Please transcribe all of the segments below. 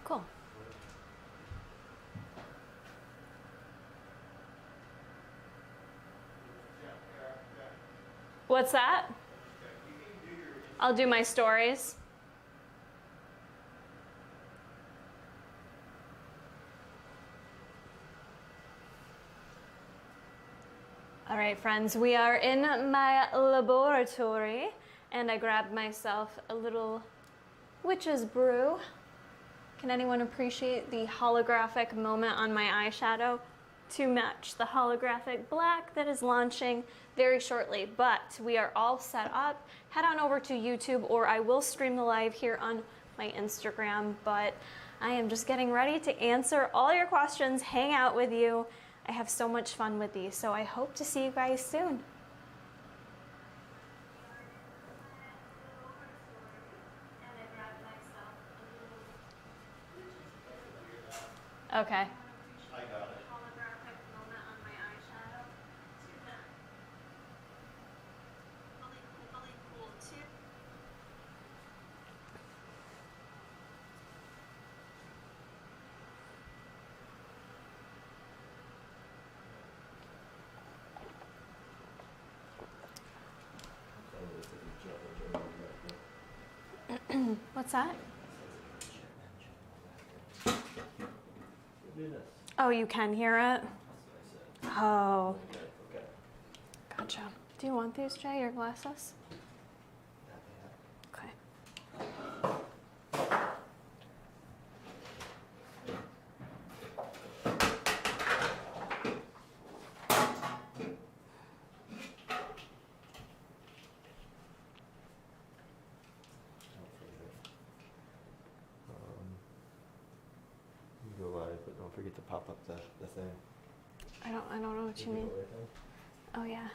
cool. What's that? I'll do my stories. All right, friends, we are in my laboratory, and I grabbed myself a little witch's brew. Can anyone appreciate the holographic moment on my eyeshadow to match the holographic black that is launching very shortly? But we are all set up. Head on over to YouTube, or I will stream the live here on my Instagram, but I am just getting ready to answer all your questions, hang out with you. I have so much fun with these, so I hope to see you guys soon. Okay. I got it. Holographic moment on my eyeshadow. Really cool too. What's that? Oh, you can hear it? Oh. Gotcha. Do you want these, Jay, your glasses? Okay. You go live, but don't forget to pop up the thing. I don't know what you mean. Oh yeah.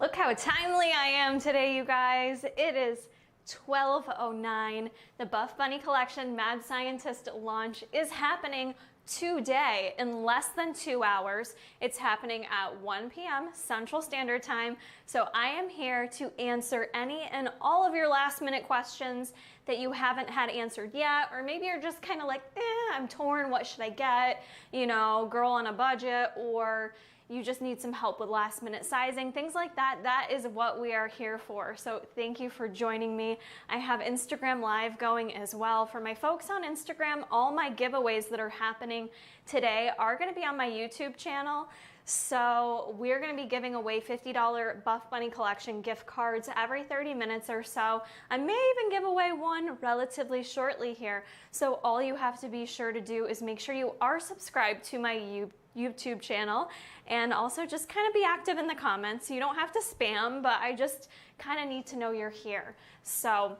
Look how timely I am today, you guys. It is 12:09. The Buffbunny collection Mad Scientist launch is happening today in less than 2 hours. It's happening at 1 p.m. Central Standard Time. So I am here to answer any and all of your last minute questions that you haven't had answered yet, or maybe you're just kind of like, I'm torn, what should I get? You know, girl on a budget, or you just need some help with last minute sizing, things like that. That is what we are here for. So thank you for joining me. I have Instagram Live going as well. For my folks on Instagram, all my giveaways that are happening today are gonna be on my YouTube channel. So we're gonna be giving away $50 Buffbunny collection gift cards every 30 minutes or so. I may even give away one relatively shortly here. So all you have to be sure to do is make sure you are subscribed to my YouTube channel, and also just kind of be active in the comments. You don't have to spam, but I just kind of need to know you're here. So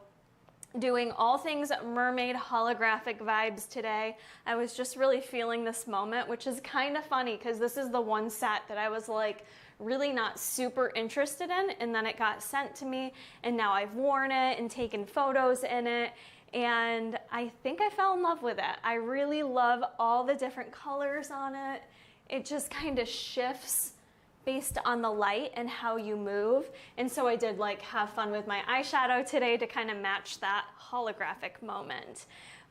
doing all things mermaid holographic vibes today. I was just really feeling this moment, which is kind of funny because this is the one set that I was like really not super interested in, and then it got sent to me, and now I've worn it and taken photos in it, and I think I fell in love with it. I really love all the different colors on it. It just kind of shifts based on the light and how you move. And so I did like have fun with my eyeshadow today to kind of match that holographic moment.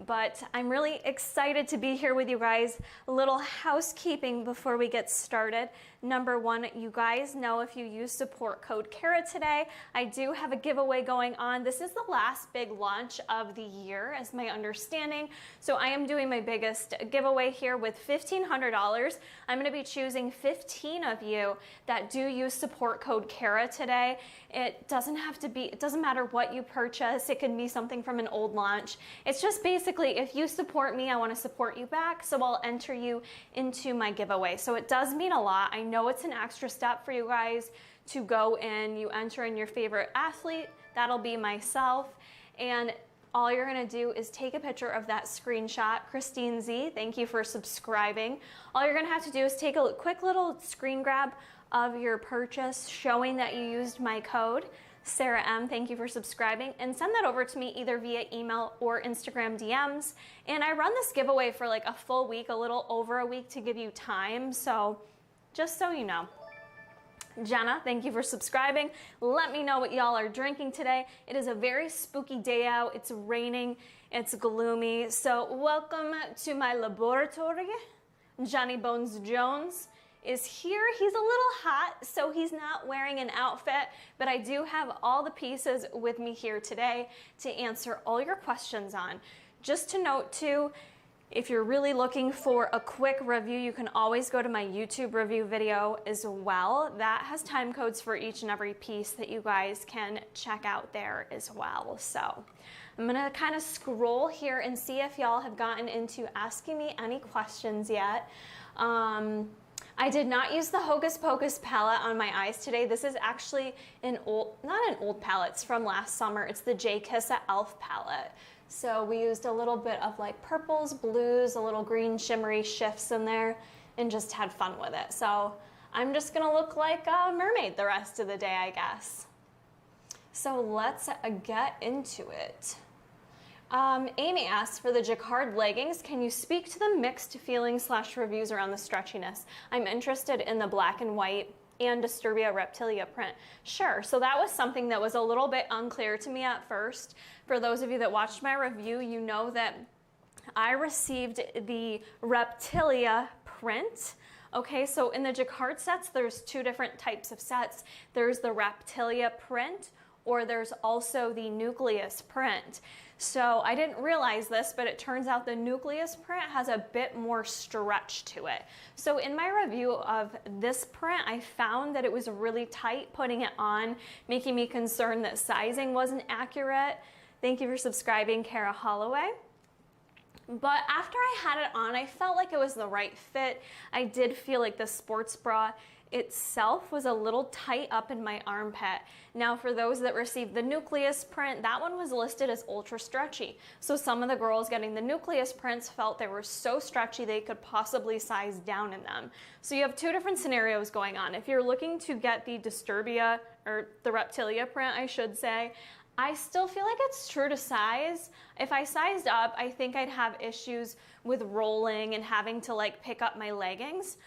But I'm really excited to be here with you guys. A little housekeeping before we get started. Number one, you guys know if you use support code KARA today, I do have a giveaway going on. This is the last big launch of the year, as my understanding. So I am doing my biggest giveaway here with $1,500. I'm gonna be choosing 15 of you that do use support code KARA today. It doesn't have to be, it doesn't matter what you purchase. It can be something from an old launch. It's just basically, if you support me, I want to support you back, so I'll enter you into my giveaway. So it does mean a lot. I know it's an extra step for you guys to go in. You enter in your favorite athlete. That'll be myself. And all you're gonna do is take a picture of that screenshot. Christine Z, thank you for subscribing. All you're gonna have to do is take a quick little screen grab of your purchase showing that you used my code. Sarah M, thank you for subscribing, and send that over to me either via email or Instagram DMs. And I run this giveaway for like a full week, a little over a week, to give you time. So just so you know. Jenna, thank you for subscribing. Let me know what y'all are drinking today. It is a very spooky day out. It's raining, it's gloomy. So welcome to my laboratory. Johnny Bones Jones is here. He's a little hot, so he's not wearing an outfit, but I do have all the pieces with me here today to answer all your questions on. Just to note too, if you're really looking for a quick review, you can always go to my YouTube review video as well. That has time codes for each and every piece that you guys can check out there as well. So I'm gonna kind of scroll here and see if y'all have gotten into asking me any questions yet. I did not use the Hocus Pocus palette on my eyes today. This is actually an old, not an old palette, it's from last summer. It's the J Kissa Elf palette. So we used a little bit of like purples, blues, a little green shimmery shifts in there, and just had fun with it. So I'm just gonna look like a mermaid the rest of the day, I guess. So let's get into it. Amy asks, for the Jacquard leggings, can you speak to the mixed feelings / reviews around the stretchiness? I'm interested in the black and white and Disturbia Reptilia print. Sure, so that was something that was a little bit unclear to me at first. For those of you that watched my review, you know that I received the Reptilia print. Okay, so in the Jacquard sets, there's two different types of sets. There's the Reptilia print, or there's also the Nucleus print. So I didn't realize this, but it turns out the Nucleus print has a bit more stretch to it. So in my review of this print, I found that it was really tight putting it on, making me concerned that sizing wasn't accurate. Thank you for subscribing, Kara Holloway. But after I had it on, I felt like it was the right fit. I did feel like the sports bra itself was a little tight up in my armpit. Now for those that received the Nucleus print, that one was listed as ultra stretchy. So some of the girls getting the Nucleus prints felt they were so stretchy they could possibly size down in them. So you have two different scenarios going on. If you're looking to get the Disturbia, or the Reptilia print, I should say, I still feel like it's true to size. If I sized up, I think I'd have issues with rolling and having to like pick up my leggings.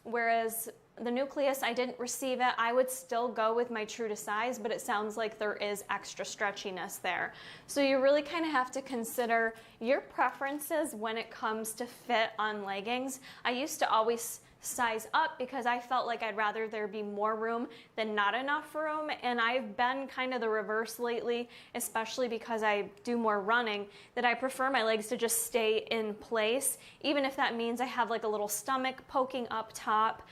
Whereas the Nucleus, I didn't receive it. I would still go with my true to size, but it sounds like there is extra stretchiness there. So you really kind of have to consider your preferences when it comes to fit on leggings. I used to always size up because I felt like I'd rather there be more room than not enough room, and I've been kind of the reverse lately, especially because I do more running, that I prefer my legs to just stay in place, even if that means I have like a little stomach poking up top.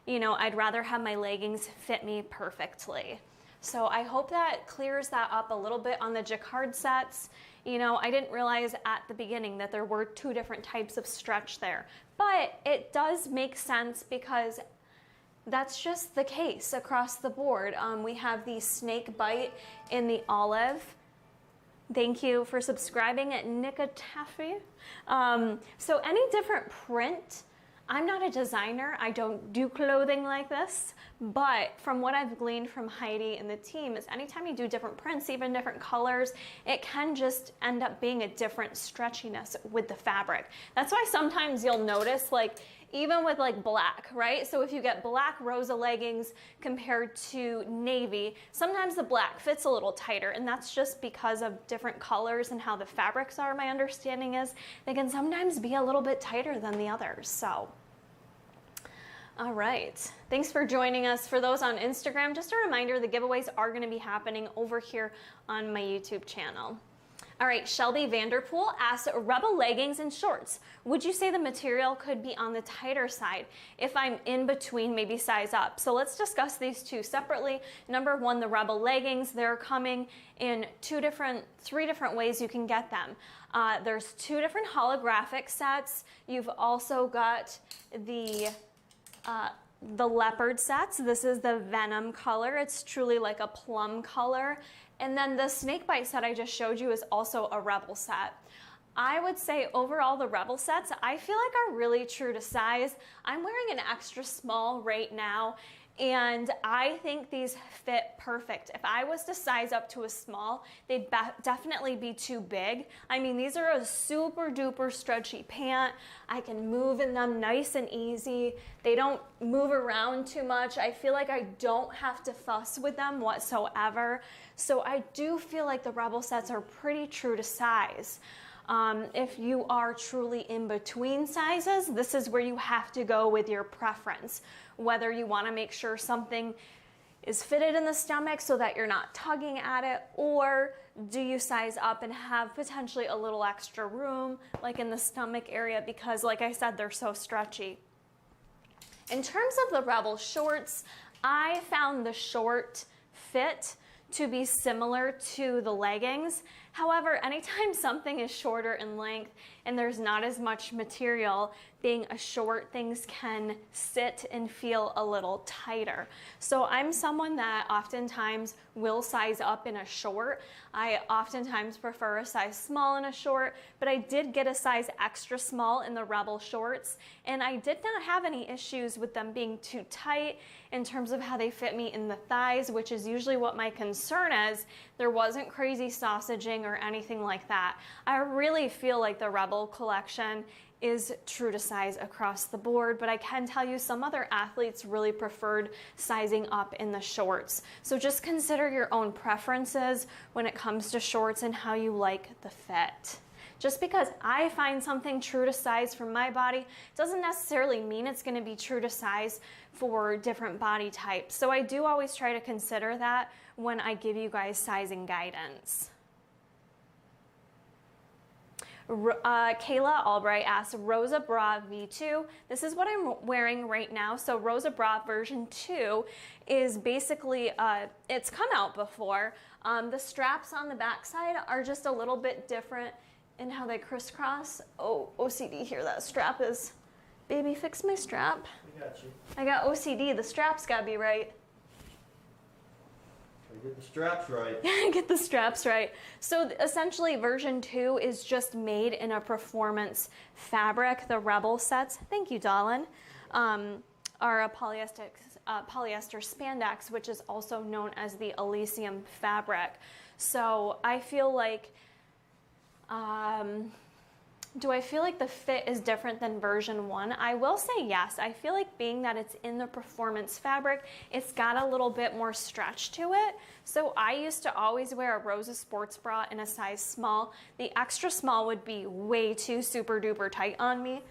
You know, I'd rather have my leggings fit me perfectly. So I hope that clears that up a little bit on the Jacquard sets. You know, I didn't realize at the beginning that there were two different types of stretch there, but it does make sense because that's just the case across the board. We have the snake bite in the olive. Thank you for subscribing at Nika Taffy. So any different print, I'm not a designer, I don't do clothing like this, but from what I've gleaned from Heidi and the team is anytime you do different prints, even different colors, it can just end up being a different stretchiness with the fabric. That's why sometimes you'll notice, like, even with like black, right? So if you get black Rosa leggings compared to navy, sometimes the black fits a little tighter, and that's just because of different colors and how the fabrics are. My understanding is they can sometimes be a little bit tighter than the others. So, all right, thanks for joining us. For those on Instagram, just a reminder, the giveaways are gonna be happening over here on my YouTube channel. All right, Shelby Vanderpool asks, Rebel leggings and shorts, would you say the material could be on the tighter side if I'm in between, maybe size up? So let's discuss these two separately. Number one, the Rebel leggings, they're coming in three different ways you can get them. There's two different holographic sets. You've also got the leopard sets. This is the Venom color. It's truly like a plum color. And then the snakebite set I just showed you is also a Rebel set. I would say overall the Rebel sets I feel like are really true to size. I'm wearing an extra small right now, And I think these fit perfect. If I was to size up to a small, they'd definitely be too big. I mean, these are a super duper stretchy pant. I can move in them nice and easy. They don't move around too much. I feel like I don't have to fuss with them whatsoever. So I do feel like the Rebel sets are pretty true to size. If you are truly in between sizes, this is where you have to go with your preference. Whether you want to make sure something is fitted in the stomach so that you're not tugging at it, or do you size up and have potentially a little extra room, like in the stomach area, because like I said, they're so stretchy. In terms of the Rebel shorts, I found the short fit to be similar to the leggings. However, anytime something is shorter in length and there's not as much material, being a short, things can sit and feel a little tighter. So I'm someone that oftentimes will size up in a short. I oftentimes prefer a size small in a short, but I did get a size extra small in the Rebel shorts, and I did not have any issues with them being too tight in terms of how they fit me in the thighs, which is usually what my concern is. There wasn't crazy sausaging or anything like that. I really feel like the Rebel collection is true to size across the board, but I can tell you some other athletes really preferred sizing up in the shorts. So just consider your own preferences when it comes to shorts and how you like the fit. Just because I find something true to size for my body doesn't necessarily mean it's going to be true to size for different body types. So I do always try to consider that when I give you guys sizing guidance. Kayla Albright asks, Rosa Bra V2. This is what I'm wearing right now. So Rosa Bra version 2 is basically, it's come out before. The straps on the backside are just a little bit different in how they crisscross. Oh, OCD here, that strap is, baby, fix my strap. I got you. I got OCD, the strap's gotta be right. Get the straps right. Get the straps right. So essentially version 2 is just made in a performance fabric. The Rebel sets, thank you, Dolan, are a polyester spandex, which is also known as the Elysium fabric. So I feel like, do I feel like the fit is different than version 1? I will say yes. I feel like being that it's in the performance fabric, it's got a little bit more stretch to it. So I used to always wear a Rosa sports bra in a size small. The extra small would be way too super duper tight on me.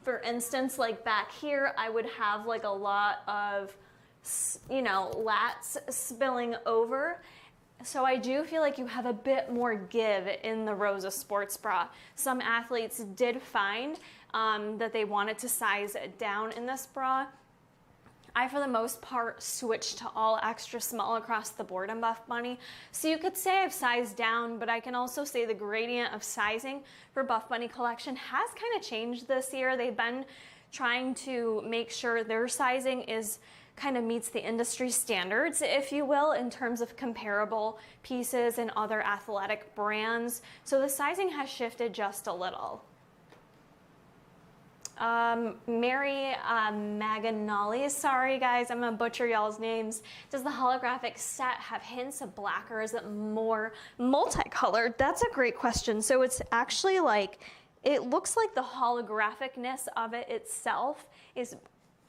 For instance, like back here, I would have like a lot of, you know, lats spilling over. So I do feel like you have a bit more give in the Rosa sports bra. Some athletes did find that they wanted to size down in this bra. I, for the most part, switched to all extra small across the board in Buffbunny. So you could say I've sized down, but I can also say the gradient of sizing for Buffbunny collection has kind of changed this year. They've been trying to make sure their sizing is kind of meets the industry standards, if you will, in terms of comparable pieces and other athletic brands. So the sizing has shifted just a little. Mary Maganali, sorry guys, I'm gonna butcher y'all's names. Does the holographic set have hints of black, or is it more multicolored? That's a great question. So it's actually like, it looks like the holographicness of it itself is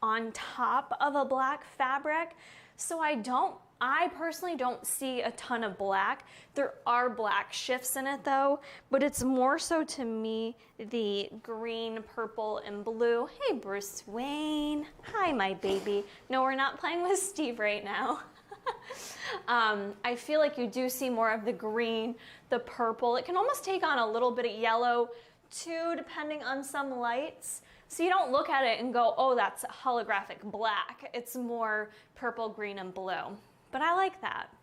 on top of a black fabric. So I personally don't see a ton of black. There are black shifts in it though, but it's more so to me the green, purple, and blue. Hey Bruce Wayne, hi my baby. No, we're not playing with Steve right now. I feel like you do see more of the green, the purple. It can almost take on a little bit of yellow too, depending on some lights. So you don't look at it and go, oh, that's holographic black. It's more purple, green, and blue. But I like that.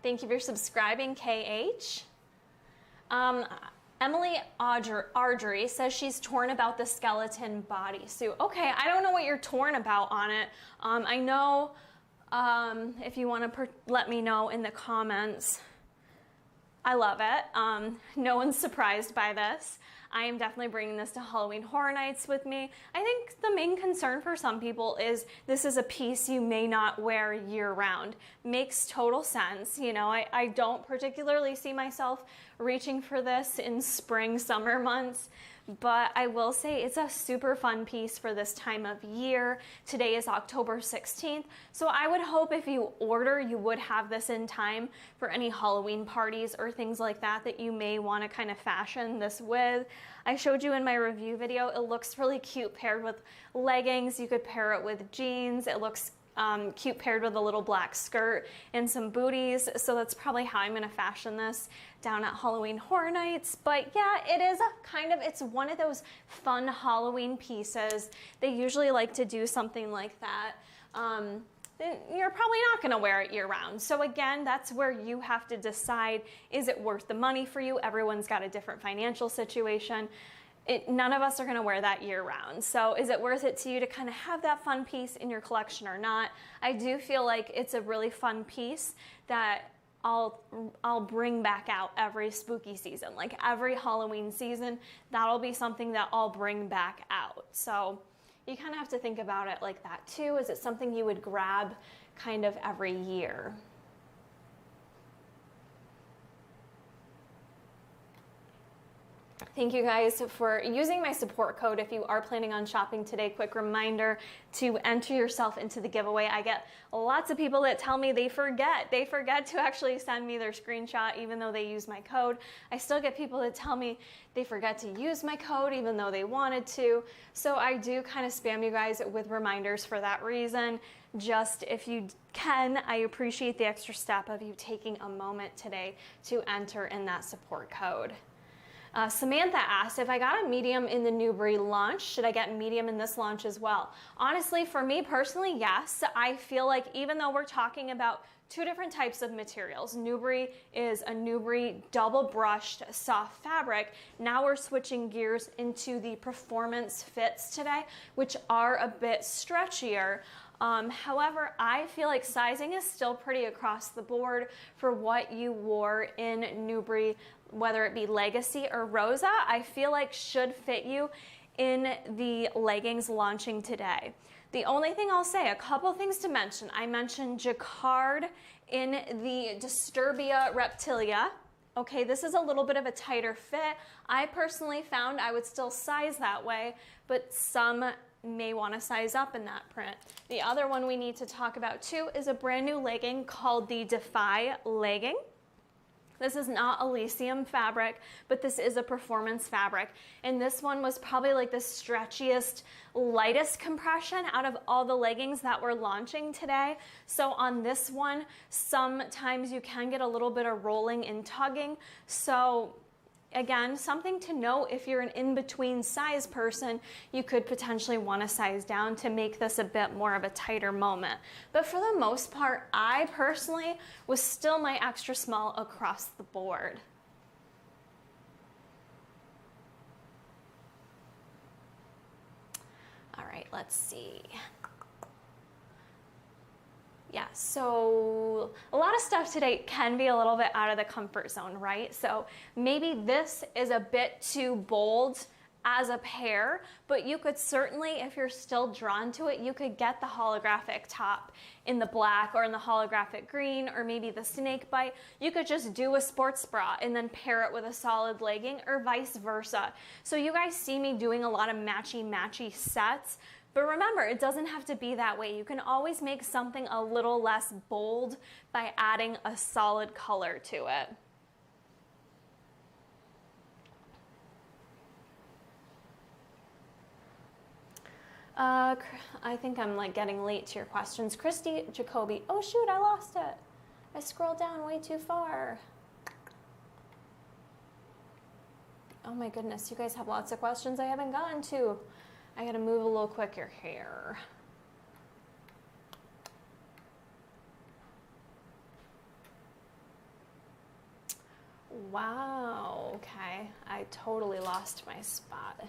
Thank you for subscribing, KH. Emily Ardry says she's torn about the skeleton bodysuit. Okay, I don't know what you're torn about on it. I know if you want to let me know in the comments. I love it. No one's surprised by this. I am definitely bringing this to Halloween Horror Nights with me. I think the main concern for some people is this is a piece you may not wear year round. Makes total sense. You know, I don't particularly see myself reaching for this in spring, summer months, but I will say it's a super fun piece for this time of year. Today is October 16th, so I would hope if you order, you would have this in time for any Halloween parties or things like that that you may want to kind of fashion this with. I showed you in my review video, it looks really cute paired with leggings. You could pair it with jeans. It looks cute paired with a little black skirt and some booties. So that's probably how I'm gonna fashion this down at Halloween Horror Nights. But yeah, it is it's one of those fun Halloween pieces. They usually like to do something like that. You're probably not gonna wear it year round. So again, that's where you have to decide, is it worth the money for you? Everyone's got a different financial situation. None of us are gonna wear that year round. So is it worth it to you to kind of have that fun piece in your collection or not? I do feel like it's a really fun piece that I'll bring back out every spooky season. Like every Halloween season, that'll be something that I'll bring back out. So you kind of have to think about it like that too. Is it something you would grab kind of every year? Thank you guys for using my support code. If you are planning on shopping today, quick reminder to enter yourself into the giveaway. I get lots of people that tell me they forget to actually send me their screenshot even though they use my code. I still get people that tell me they forget to use my code even though they wanted to. So I do kind of spam you guys with reminders for that reason. Just if you can, I appreciate the extra step of you taking a moment today to enter in that support code. Samantha asked, if I got a medium in the Newbury launch, should I get medium in this launch as well? Honestly, for me personally, yes. I feel like even though we're talking about two different types of materials, Newbury is a Newbury double brushed soft fabric. Now we're switching gears into the performance fits today, which are a bit stretchier. However, I feel like sizing is still pretty across the board for what you wore in Newbury, whether it be Legacy or Rosa. I feel like should fit you in the leggings launching today. The only thing I'll say, a couple things to mention. I mentioned Jacquard in the Disturbia Reptilia. Okay, this is a little bit of a tighter fit. I personally found I would still size that way, but some may want to size up in that print. The other one we need to talk about too is a brand new legging called the Defy Legging. This is not Elysium fabric, but this is a performance fabric. And this one was probably like the stretchiest, lightest compression out of all the leggings that we're launching today. So on this one, sometimes you can get a little bit of rolling and tugging. So again, something to know if you're an in-between size person, you could potentially want to size down to make this a bit more of a tighter moment. But for the most part, I personally was still my extra small across the board. All right, let's see. Yeah, so a lot of stuff today can be a little bit out of the comfort zone, right? So maybe this is a bit too bold as a pair, but you could certainly, if you're still drawn to it, you could get the holographic top in the black or in the holographic green, or maybe the snake bite. You could just do a sports bra and then pair it with a solid legging, or vice versa. So you guys see me doing a lot of matchy sets. But remember, it doesn't have to be that way. You can always make something a little less bold by adding a solid color to it. I think I'm like getting late to your questions. Christy Jacoby, oh shoot, I lost it. I scrolled down way too far. Oh my goodness, you guys have lots of questions I haven't gotten to. I gotta move a little quicker here. Wow, okay. I totally lost my spot.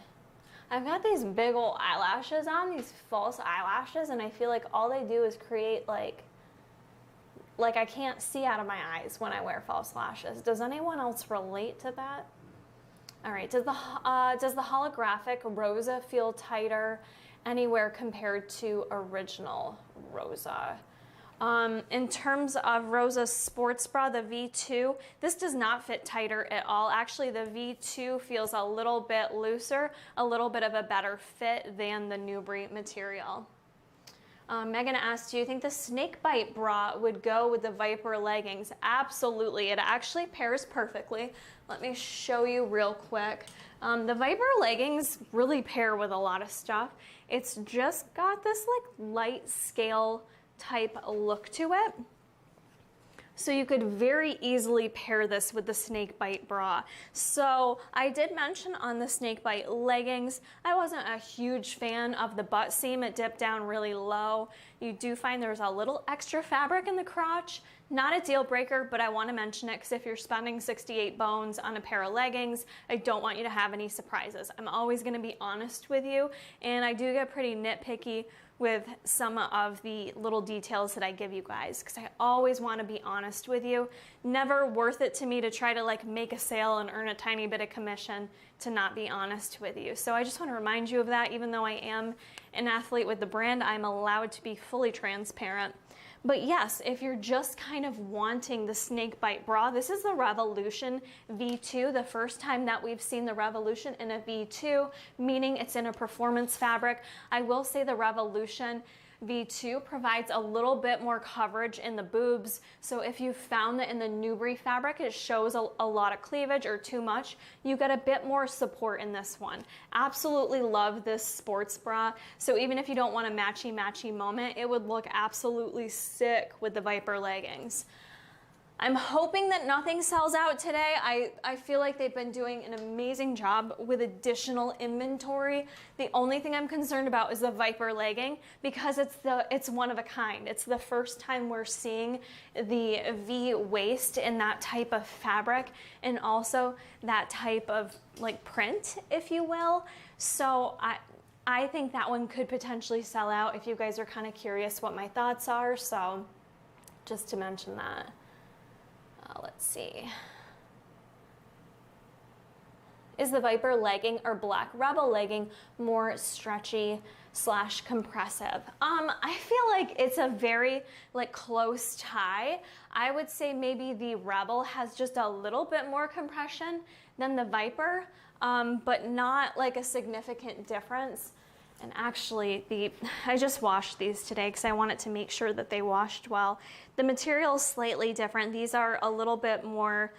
I've got these big old eyelashes on, these false eyelashes, and I feel like all they do is create like I can't see out of my eyes when I wear false lashes. Does anyone else relate to that? All right, does the holographic Rosa feel tighter anywhere compared to original Rosa? In terms of Rosa's sports bra, the V2, this does not fit tighter at all. Actually, the V2 feels a little bit looser, a little bit of a better fit than the Nubri material. Megan asked, do you think the snake bite bra would go with the Viper leggings? Absolutely, it actually pairs perfectly. Let me show you real quick. The Viper leggings really pair with a lot of stuff. It's just got this like light scale type look to it. So you could very easily pair this with the snake bite bra. So I did mention on the snake bite leggings, I wasn't a huge fan of the butt seam. It dipped down really low. You do find there's a little extra fabric in the crotch. Not a deal breaker, but I want to mention it because if you're spending 68 bones on a pair of leggings, I don't want you to have any surprises. I'm always going to be honest with you, and I do get pretty nitpicky with some of the little details that I give you guys because I always want to be honest with you. Never worth it to me to try to like make a sale and earn a tiny bit of commission to not be honest with you. So I just want to remind you of that. Even though I am an athlete with the brand, I'm allowed to be fully transparent. But yes, if you're just kind of wanting the snake bite bra, this is the Revolution V2, the first time that we've seen the Revolution in a V2, meaning it's in a performance fabric. I will say the Revolution V2 provides a little bit more coverage in the boobs. So if you found that in the Nubri fabric it shows a lot of cleavage or too much, you get a bit more support in this one. Absolutely love this sports bra. So even if you don't want a matchy moment, it would look absolutely sick with the Viper leggings. I'm hoping that nothing sells out today. I feel like they've been doing an amazing job with additional inventory. The only thing I'm concerned about is the Viper legging because it's one of a kind. It's the first time we're seeing the V waist in that type of fabric and also that type of like print, if you will. So I think that one could potentially sell out if you guys are kind of curious what my thoughts are. So just to mention that. Let's see. Is the Viper legging or Black Rebel legging more stretchy / compressive? I feel like it's a very like close tie. I would say maybe the Rebel has just a little bit more compression than the Viper, but not like a significant difference. And actually, I just washed these today because I wanted to make sure that they washed well. The material is slightly different. These are a little bit more,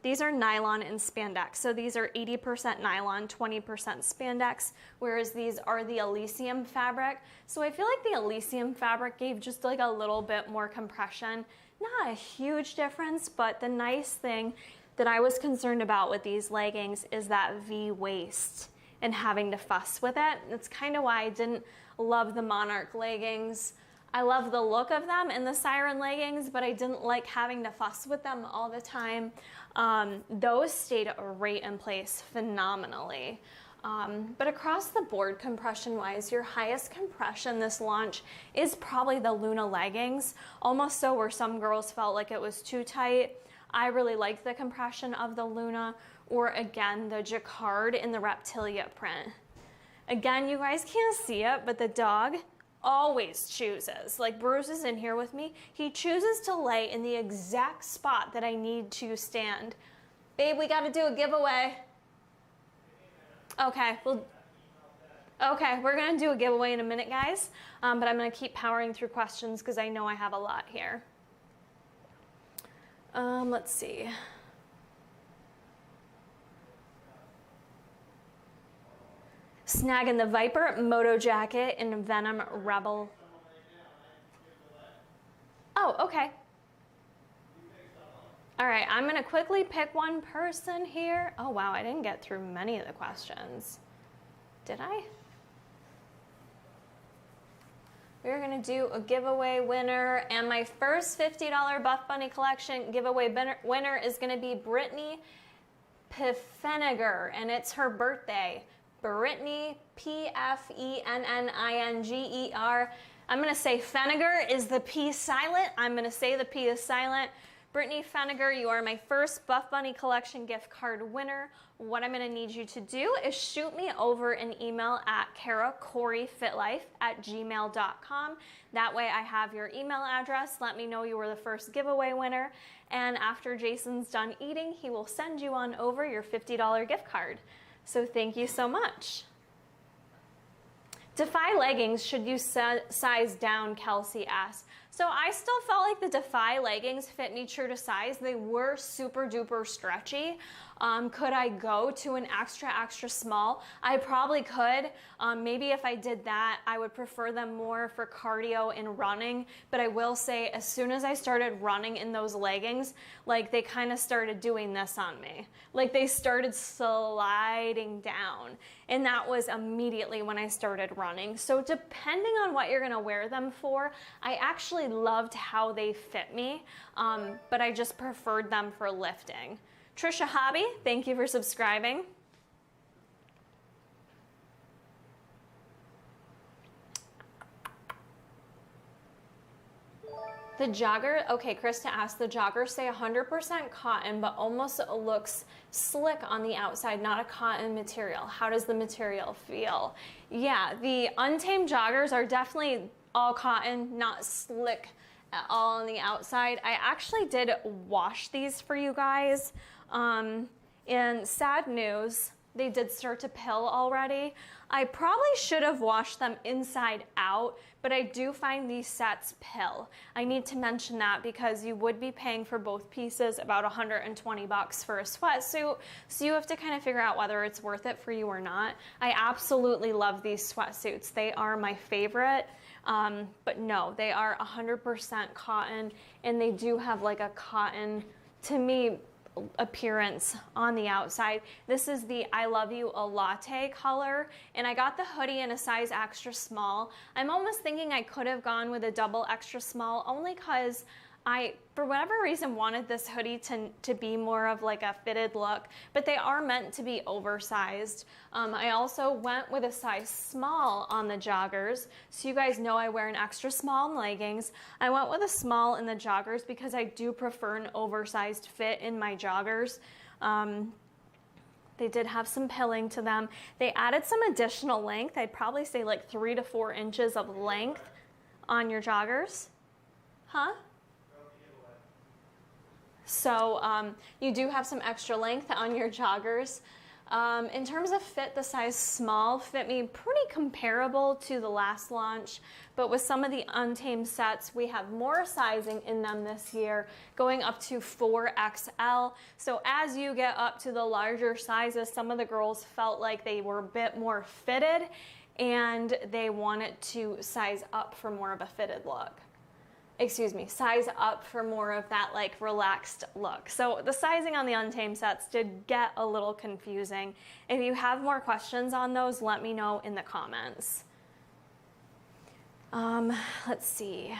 these are nylon and spandex. So these are 80% nylon, 20% spandex, whereas these are the Elysium fabric. So I feel like the Elysium fabric gave just like a little bit more compression. Not a huge difference, but the nice thing that I was concerned about with these leggings is that V waist and having to fuss with it. That's kind of why I didn't love the Monarch leggings. I love the look of them and the Siren leggings, but I didn't like having to fuss with them all the time. Those stayed right in place phenomenally. But across the board, compression-wise, your highest compression this launch is probably the Luna leggings, almost so where some girls felt like it was too tight. I really liked the compression of the Luna, or again, the Jacquard in the Reptilia print. Again, you guys can't see it, but the dog always chooses, like Bruce is in here with me, he chooses to lay in the exact spot that I need to stand. Babe, we gotta do a giveaway. Okay, we're gonna do a giveaway in a minute, guys, but I'm gonna keep powering through questions because I know I have a lot here. Let's see. Snagging the Viper Moto jacket in Venom Rebel. Oh, okay. All right, I'm gonna quickly pick one person here. Oh wow, I didn't get through many of the questions. Did I? We're gonna do a giveaway winner, and my first $50 Buffbunny collection giveaway winner is gonna be Brittany Pfenniger, and it's her birthday. Brittany, Pfenninger. I'm gonna say Fenniger is the P silent. I'm gonna say the P is silent. Brittany Feniger, you are my first Buffbunny collection gift card winner. What I'm gonna need you to do is shoot me over an email at karacoreyfitlife@gmail.com. That way I have your email address. Let me know you were the first giveaway winner. And after Jason's done eating, he will send you on over your $50 gift card. So thank you so much. Defy Leggings, should you size down, Kelsey asks. So I still felt like the Defy Leggings fit me true to size. They were super duper stretchy. Could I go to an extra small? I probably could. Maybe if I did that, I would prefer them more for cardio and running. But I will say, as soon as I started running in those leggings, like they kind of started doing this on me. Like they started sliding down. And that was immediately when I started running. So depending on what you're gonna wear them for, I actually loved how they fit me, but I just preferred them for lifting. Trisha Hobby, thank you for subscribing. The jogger, okay, Krista asked, the joggers say 100% cotton, but almost looks slick on the outside, not a cotton material. How does the material feel? Yeah, the Untamed joggers are definitely all cotton, not slick at all on the outside. I actually did wash these for you guys. And sad news, they did start to pill already. I probably should have washed them inside out, but I do find these sets pill. I need to mention that because you would be paying for both pieces about 120 bucks for a sweatsuit. So you have to kind of figure out whether it's worth it for you or not. I absolutely love these sweatsuits. They are my favorite. But no, they are 100% cotton, and they do have like a cotton, to me, appearance on the outside. This is the I Love You a Latte color, and I got the hoodie in a size extra small. I'm almost thinking I could have gone with a double extra small, only because I, for whatever reason, wanted this hoodie to be more of like a fitted look, but they are meant to be oversized. I also went with a size small on the joggers. So you guys know I wear an extra small in leggings. I went with a small in the joggers because I do prefer an oversized fit in my joggers. They did have some pilling to them. They added some additional length. I'd probably say like 3 to 4 inches of length on your joggers. Huh? So you do have some extra length on your joggers. In terms of fit, the size small fit me pretty comparable to the last launch, but with some of the Untamed sets, we have more sizing in them this year, going up to 4XL. So as you get up to the larger sizes, some of the girls felt like they were a bit more fitted and they wanted to size up for more of a fitted look. Excuse me, size up for more of that like relaxed look. So the sizing on the Untamed sets did get a little confusing. If you have more questions on those, let me know in the comments. Let's see.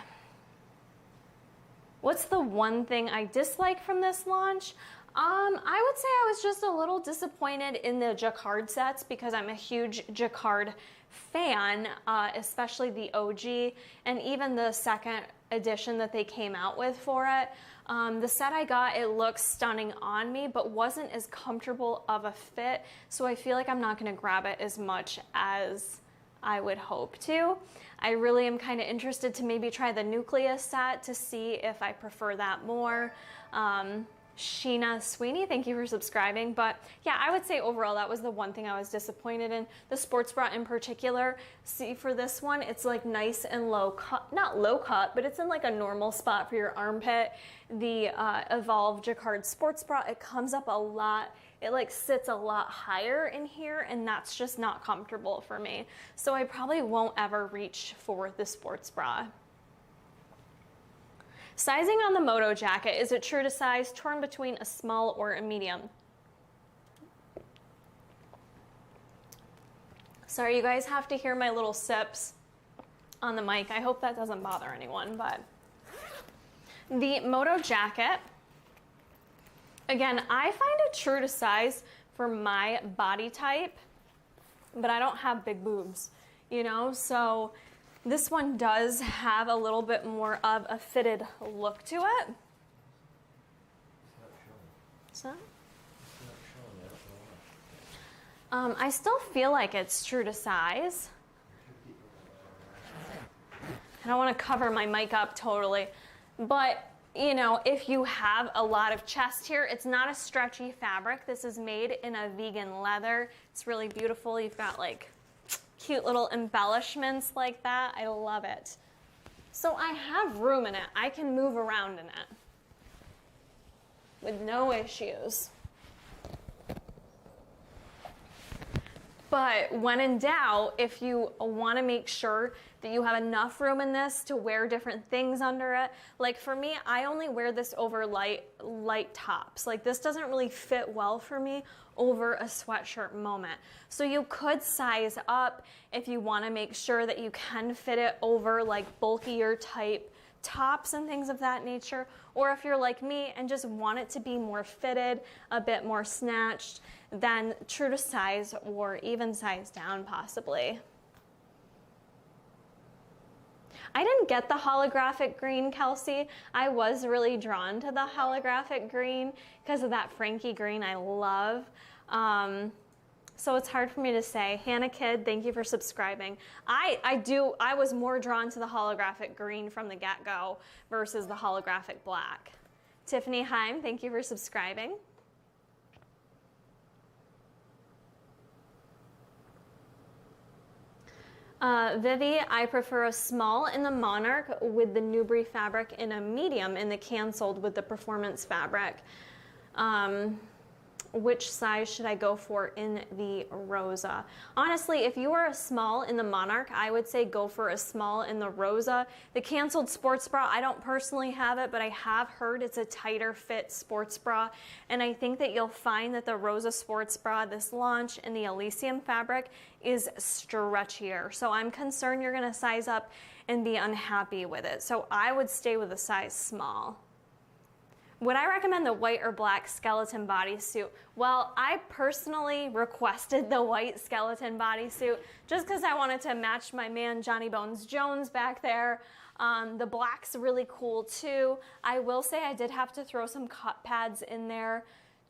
What's the one thing I dislike from this launch? I would say I was just a little disappointed in the Jacquard sets because I'm a huge Jacquard fan, especially the OG and even the second edition that they came out with for it. The set I got, it looks stunning on me, but wasn't as comfortable of a fit, so I feel like I'm not gonna grab it as much as I would hope to. I really am kind of interested to maybe try the Nucleus set to see if I prefer that more. Sheena Sweeney, thank you for subscribing. But yeah, I would say overall that was the one thing I was disappointed in. The sports bra in particular, see for this one, it's like nice and low cut, not low cut, but it's in like a normal spot for your armpit. The Evolve Jacquard sports bra, it comes up a lot. It like sits a lot higher in here, and that's just not comfortable for me. So I probably won't ever reach for the sports bra. Sizing on the Moto jacket, is it true to size? Torn between a small or a medium? Sorry, you guys have to hear my little sips on the mic. I hope that doesn't bother anyone, but the Moto jacket, again, I find it true to size for my body type, but I don't have big boobs, you know, so this one does have a little bit more of a fitted look to it. So. I still feel like it's true to size. I don't want to cover my mic up totally, but you know, if you have a lot of chest here, it's not a stretchy fabric. This is made in a vegan leather. It's really beautiful. You've got like cute little embellishments like that. I love it. So I have room in it. I can move around in it with no issues. But when in doubt, if you want to make sure that you have enough room in this to wear different things under it, like for me, I only wear this over light tops. Like this doesn't really fit well for me over a sweatshirt moment. So you could size up if you want to make sure that you can fit it over like bulkier type tops and things of that nature, or if you're like me and just want it to be more fitted, a bit more snatched, then true to size or even size down possibly. I didn't get the holographic green, Kelsey. I was really drawn to the holographic green because of that Frankie green I love. So it's hard for me to say. Hannah Kidd, thank you for subscribing. I was more drawn to the holographic green from the get-go versus the holographic black. Tiffany Heim, thank you for subscribing. Vivi, I prefer a small in the Monarch with the Newbury fabric and a medium in the Canceled with the Performance fabric. Which size should I go for in the Rosa? Honestly, if you are a small in the Monarch, I would say go for a small in the Rosa. The Canceled sports bra, I don't personally have it, but I have heard it's a tighter fit sports bra. And I think that you'll find that the Rosa sports bra, this launch in the Elysium fabric, is stretchier. So I'm concerned you're gonna size up and be unhappy with it. So I would stay with a size small. Would I recommend the white or black skeleton bodysuit? Well, I personally requested the white skeleton bodysuit just because I wanted to match my man Johnny Bones Jones back there. The black's really cool too. I will say I did have to throw some cut pads in there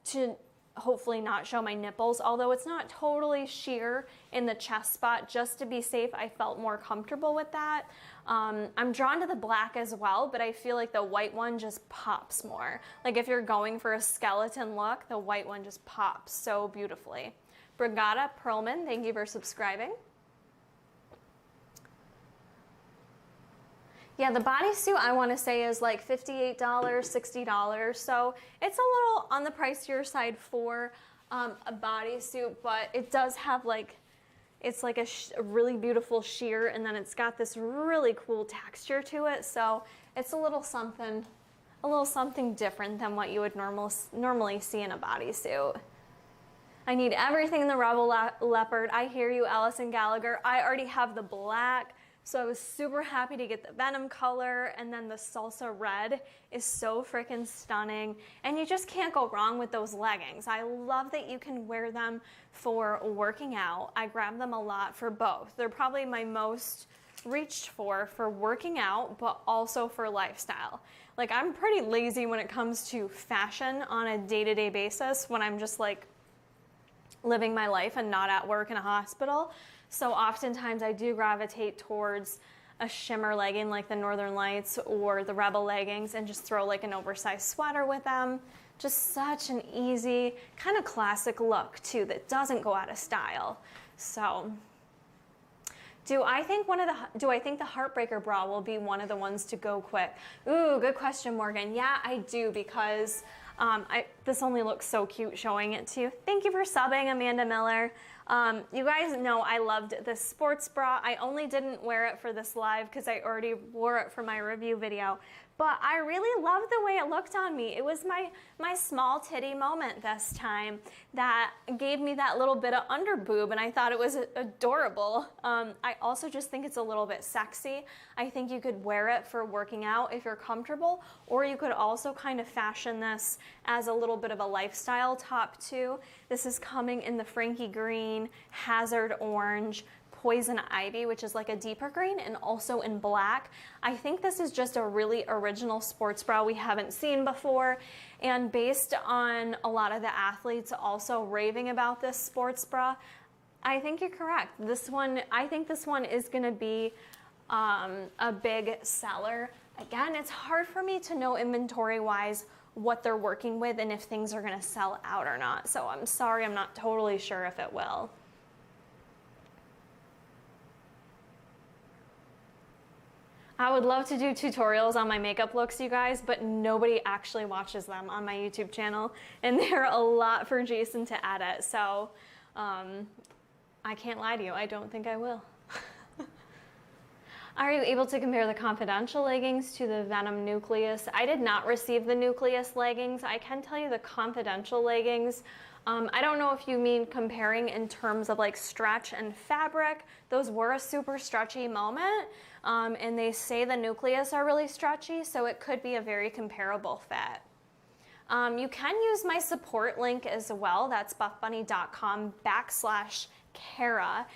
to hopefully not show my nipples, although it's not totally sheer in the chest spot. Just to be safe, I felt more comfortable with that. I'm drawn to the black as well, but I feel like the white one just pops more. Like if you're going for a skeleton look, the white one just pops so beautifully. Brigada Perlman, thank you for subscribing. Yeah, the bodysuit I want to say is like $58, $60. So it's a little on the pricier side for a bodysuit, but it does have like, it's like a really beautiful sheer, and then it's got this really cool texture to it. So it's a little something different than what you would normally see in a bodysuit. I need everything in the Rebel Leopard. I hear you, Allison Gallagher. I already have the black. So I was super happy to get the Venom color, and then the Salsa Red is so freaking stunning. And you just can't go wrong with those leggings. I love that you can wear them for working out. I grab them a lot for both. They're probably my most reached for working out, but also for lifestyle. Like I'm pretty lazy when it comes to fashion on a day-to-day basis when I'm just like living my life and not at work in a hospital. So oftentimes I do gravitate towards a shimmer legging like the Northern Lights or the Rebel leggings and just throw like an oversized sweater with them. Just such an easy, kind of classic look too that doesn't go out of style. So do I think the Heartbreaker bra will be one of the ones to go quick? Ooh, good question, Morgan. Yeah, I do, because this only looks so cute showing it to you. Thank you for subbing, Amanda Miller. You guys know I loved this sports bra. I only didn't wear it for this live because I already wore it for my review video. But I really loved the way it looked on me. It was my small titty moment this time that gave me that little bit of under boob, and I thought it was adorable. I also just think it's a little bit sexy. I think you could wear it for working out if you're comfortable, or you could also kind of fashion this as a little bit of a lifestyle top too. This is coming in the Frankie green, hazard orange, Poison Ivy, which is like a deeper green, and also in black. I think this is just a really original sports bra we haven't seen before. And based on a lot of the athletes also raving about this sports bra, I think you're correct. I think this one is gonna be a big seller. Again, it's hard for me to know inventory-wise what they're working with and if things are gonna sell out or not. So I'm sorry, I'm not totally sure if it will. I would love to do tutorials on my makeup looks, you guys, but nobody actually watches them on my YouTube channel, and they're a lot for Jason to edit, so I can't lie to you, I don't think I will. Are you able to compare the Confidential leggings to the Venom Nucleus? I did not receive the Nucleus leggings. I can tell you the Confidential leggings, I don't know if you mean comparing in terms of like stretch and fabric. Those were a super stretchy moment, and they say the Nucleus are really stretchy, so it could be a very comparable fit. You can use my support link as well. That's buffbunny.com/Kara.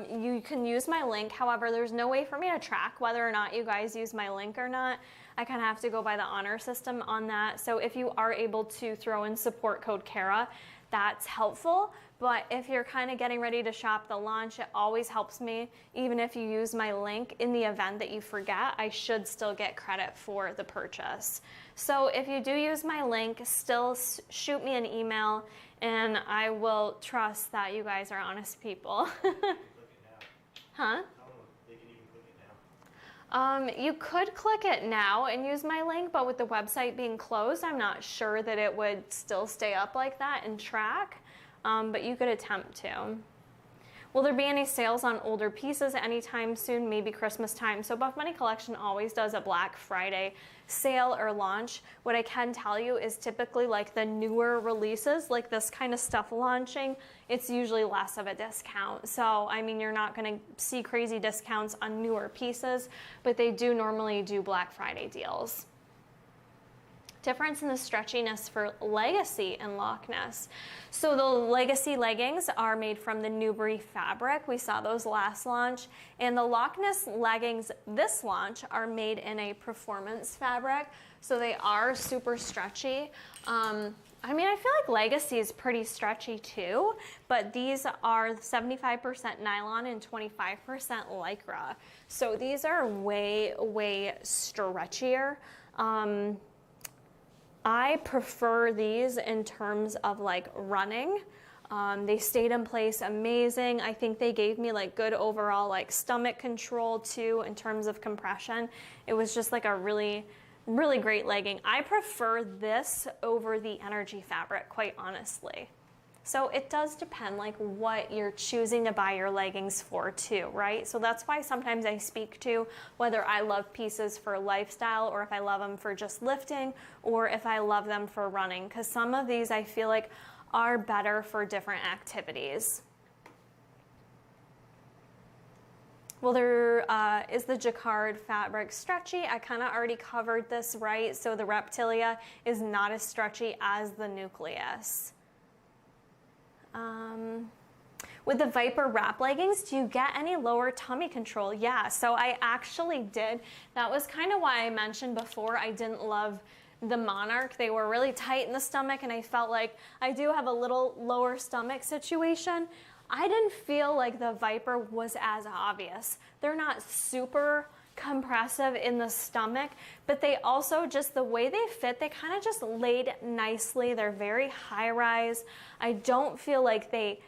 You can use my link. However, there's no way for me to track whether or not you guys use my link or not. I kind of have to go by the honor system on that. So if you are able to throw in support code Kara, that's helpful. But if you're kind of getting ready to shop the launch, it always helps me. Even if you use my link, in the event that you forget, I should still get credit for the purchase. So if you do use my link, still shoot me an email, and I will trust that you guys are honest people. Huh? You could click it now and use my link, but with the website being closed, I'm not sure that it would still stay up like that and track, but you could attempt to. Will there be any sales on older pieces anytime soon? Maybe Christmas time. So Buffbunny Collection always does a Black Friday sale or launch. What I can tell you is typically like the newer releases, like this kind of stuff launching, it's usually less of a discount. So, I mean, you're not gonna see crazy discounts on newer pieces, but they do normally do Black Friday deals. Difference in the stretchiness for Legacy and Loch Ness. So the Legacy leggings are made from the Newbury fabric. We saw those last launch. And the Loch Ness leggings this launch are made in a performance fabric. So they are super stretchy. I mean, I feel like Legacy is pretty stretchy too, but these are 75% nylon and 25% Lycra. So these are way, way stretchier. I prefer these in terms of like running. They stayed in place amazing. I think they gave me like good overall like stomach control too in terms of compression. It was just like a really, really great legging. I prefer this over the Energy fabric, quite honestly. So it does depend like what you're choosing to buy your leggings for too, right? So that's why sometimes I speak to whether I love pieces for lifestyle or if I love them for just lifting or if I love them for running, because some of these I feel like are better for different activities. Well, is the Jacquard fabric stretchy? I kind of already covered this, right? So the Reptilia is not as stretchy as the Nucleus. With the Viper wrap leggings, do you get any lower tummy control? Yeah, so I actually did. That was kind of why I mentioned before I didn't love the Monarch. They were really tight in the stomach and I felt like I do have a little lower stomach situation. I didn't feel like the Viper was as obvious. They're not super compressive in the stomach, but they also just the way they fit, they kind of just laid nicely. They're very high rise. I don't feel like they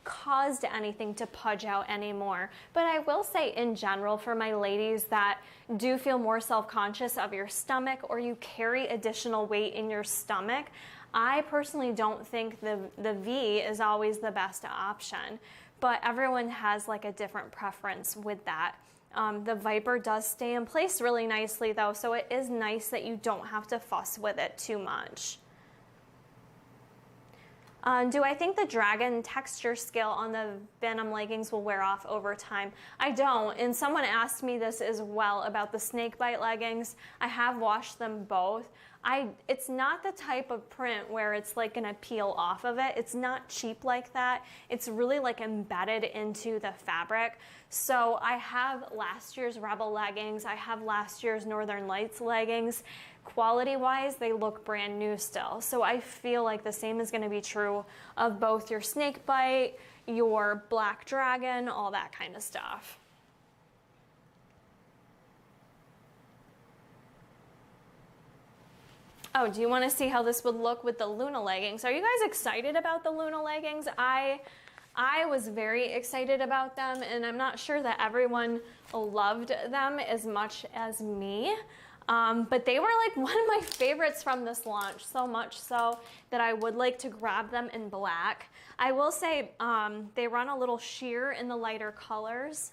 caused anything to pudge out anymore. But I will say in general for my ladies that do feel more self-conscious of your stomach or you carry additional weight in your stomach, I personally don't think the V is always the best option, but everyone has like a different preference with that. The Viper does stay in place really nicely though, so it is nice that you don't have to fuss with it too much. Do I think the dragon texture scale on the Venom leggings will wear off over time? I don't, and someone asked me this as well about the snakebite leggings. I have washed them both. It's not the type of print where it's like gonna peel off of it. It's not cheap like that. It's really like embedded into the fabric. So I have last year's Rebel leggings. I have last year's Northern Lights leggings. Quality wise, they look brand new still. So I feel like the same is gonna be true of both your Snakebite, your Black Dragon, all that kind of stuff. Oh, do you want to see how this would look with the Luna leggings? Are you guys excited about the Luna leggings? I was very excited about them, and I'm not sure that everyone loved them as much as me. But they were like one of my favorites from this launch, so much so that I would like to grab them in black. I will say they run a little sheer in the lighter colors.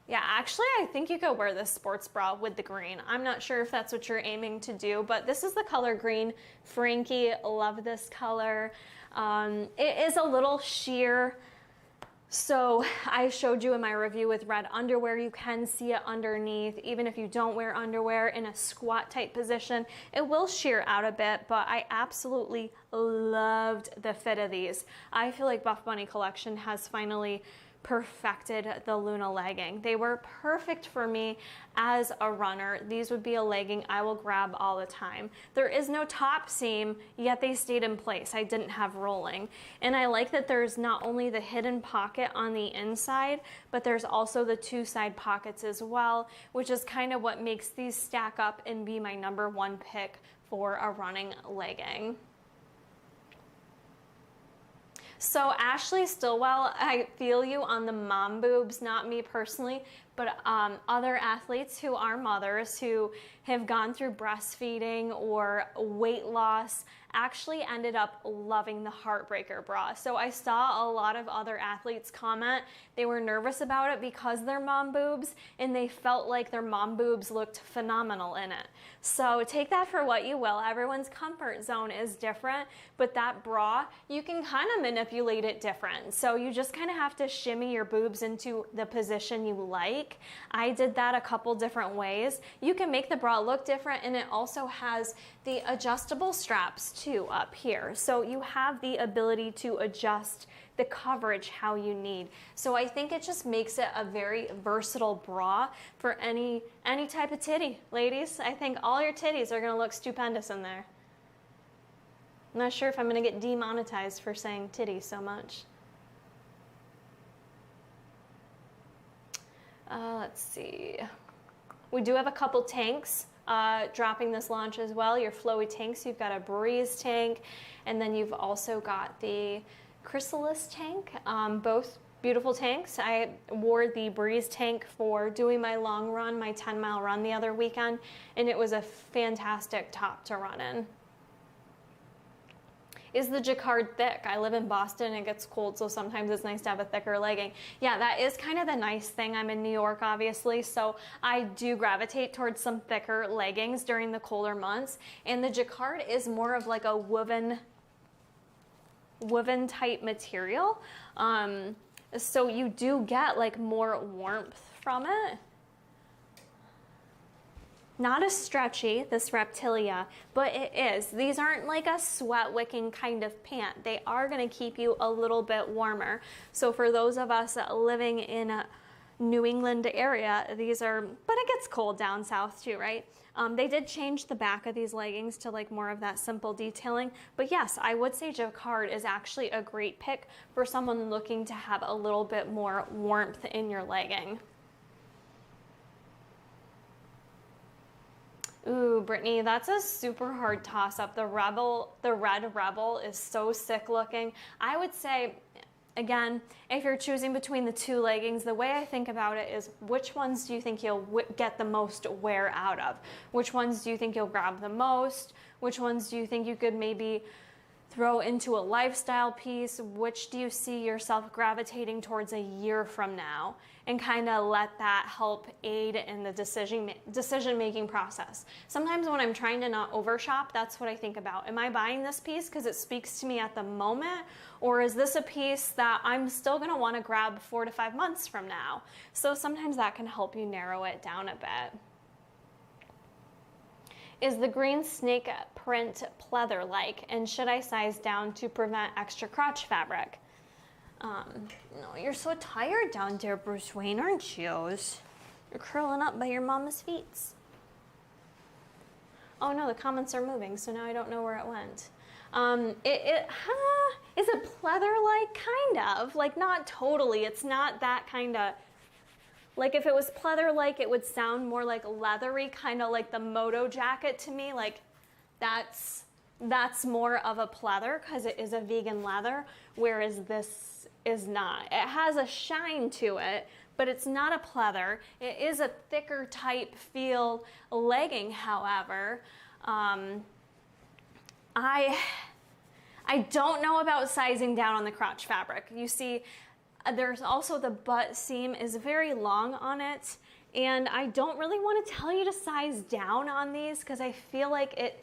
Yeah, actually, I think you could wear this sports bra with the green. I'm not sure if that's what you're aiming to do, but this is the color green. Frankie, love this color. It is a little sheer. So I showed you in my review with red underwear, you can see it underneath. Even if you don't wear underwear in a squat type position, it will sheer out a bit, but I absolutely loved the fit of these. I feel like Buffbunny collection has finally perfected the Luna legging. They were perfect for me as a runner. These would be a legging I will grab all the time. There is no top seam, yet they stayed in place. I didn't have rolling. And I like that there's not only the hidden pocket on the inside, but there's also the two side pockets as well, which is kind of what makes these stack up and be my #1 pick for a running legging. So Ashley Stillwell, I feel you on the mom boobs, not me personally, but other athletes who are mothers who have gone through breastfeeding or weight loss actually ended up loving the Heartbreaker bra. So I saw a lot of other athletes comment they were nervous about it because they're mom boobs and they felt like their mom boobs looked phenomenal in it. So take that for what you will. Everyone's comfort zone is different, but that bra, you can kind of manipulate it different. So you just kind of have to shimmy your boobs into the position you like. I did that a couple different ways. You can make the bra look different, and it also has the adjustable straps too up here. So you have the ability to adjust the coverage how you need. So I think it just makes it a very versatile bra for any type of titty. Ladies, I think all your titties are gonna look stupendous in there. I'm not sure if I'm gonna get demonetized for saying titty so much. Let's see. We do have a couple tanks dropping this launch as well. Your flowy tanks, you've got a Breeze tank, and then you've also got the Chrysalis tank, both beautiful tanks. I wore the Breeze tank for doing my long run, my 10-mile run the other weekend, and it was a fantastic top to run in. Is the Jacquard thick? I live in Boston and it gets cold, so sometimes it's nice to have a thicker legging. Yeah, that is kind of the nice thing. I'm in New York, obviously, so I do gravitate towards some thicker leggings during the colder months. And the Jacquard is more of like a woven type material. So you do get like more warmth from it. Not as stretchy, this Reptilia, but it is. These aren't like a sweat wicking kind of pant. They are gonna keep you a little bit warmer. So for those of us living in a New England area, these are, but it gets cold down south too, right? They did change the back of these leggings to like more of that simple detailing. But yes, I would say Jacquard is actually a great pick for someone looking to have a little bit more warmth in your legging. Ooh, Brittany, that's a super hard toss-up. The red Rebel is so sick looking. I would say, again, if you're choosing between the two leggings, the way I think about it is which ones do you think you'll get the most wear out of? Which ones do you think you'll grab the most? Which ones do you think you could maybe throw into a lifestyle piece? Which do you see yourself gravitating towards a year from now? And kind of let that help aid in the decision-making process. Sometimes when I'm trying to not overshop, that's what I think about. Am I buying this piece because it speaks to me at the moment? Or is this a piece that I'm still gonna wanna grab 4 to 5 months from now? So sometimes that can help you narrow it down a bit. Is the green snake print pleather-like? And should I size down to prevent extra crotch fabric? No, you're so tired down there, Bruce Wayne, aren't you? You're curling up by your mama's feet. Oh no, the comments are moving, so now I don't know where it went. Is it pleather-like? Kind of. Like, not totally. It's not that kind of... Like, if it was pleather-like, it would sound more like leathery, kind of like the Moto jacket to me. Like, that's more of a pleather because it is a vegan leather, whereas this is not. It has a shine to it, but it's not a pleather. It is a thicker type feel legging, however. I don't know about sizing down on the crotch fabric. You see, there's also the butt seam is very long on it, and I don't really want to tell you to size down on these because I feel like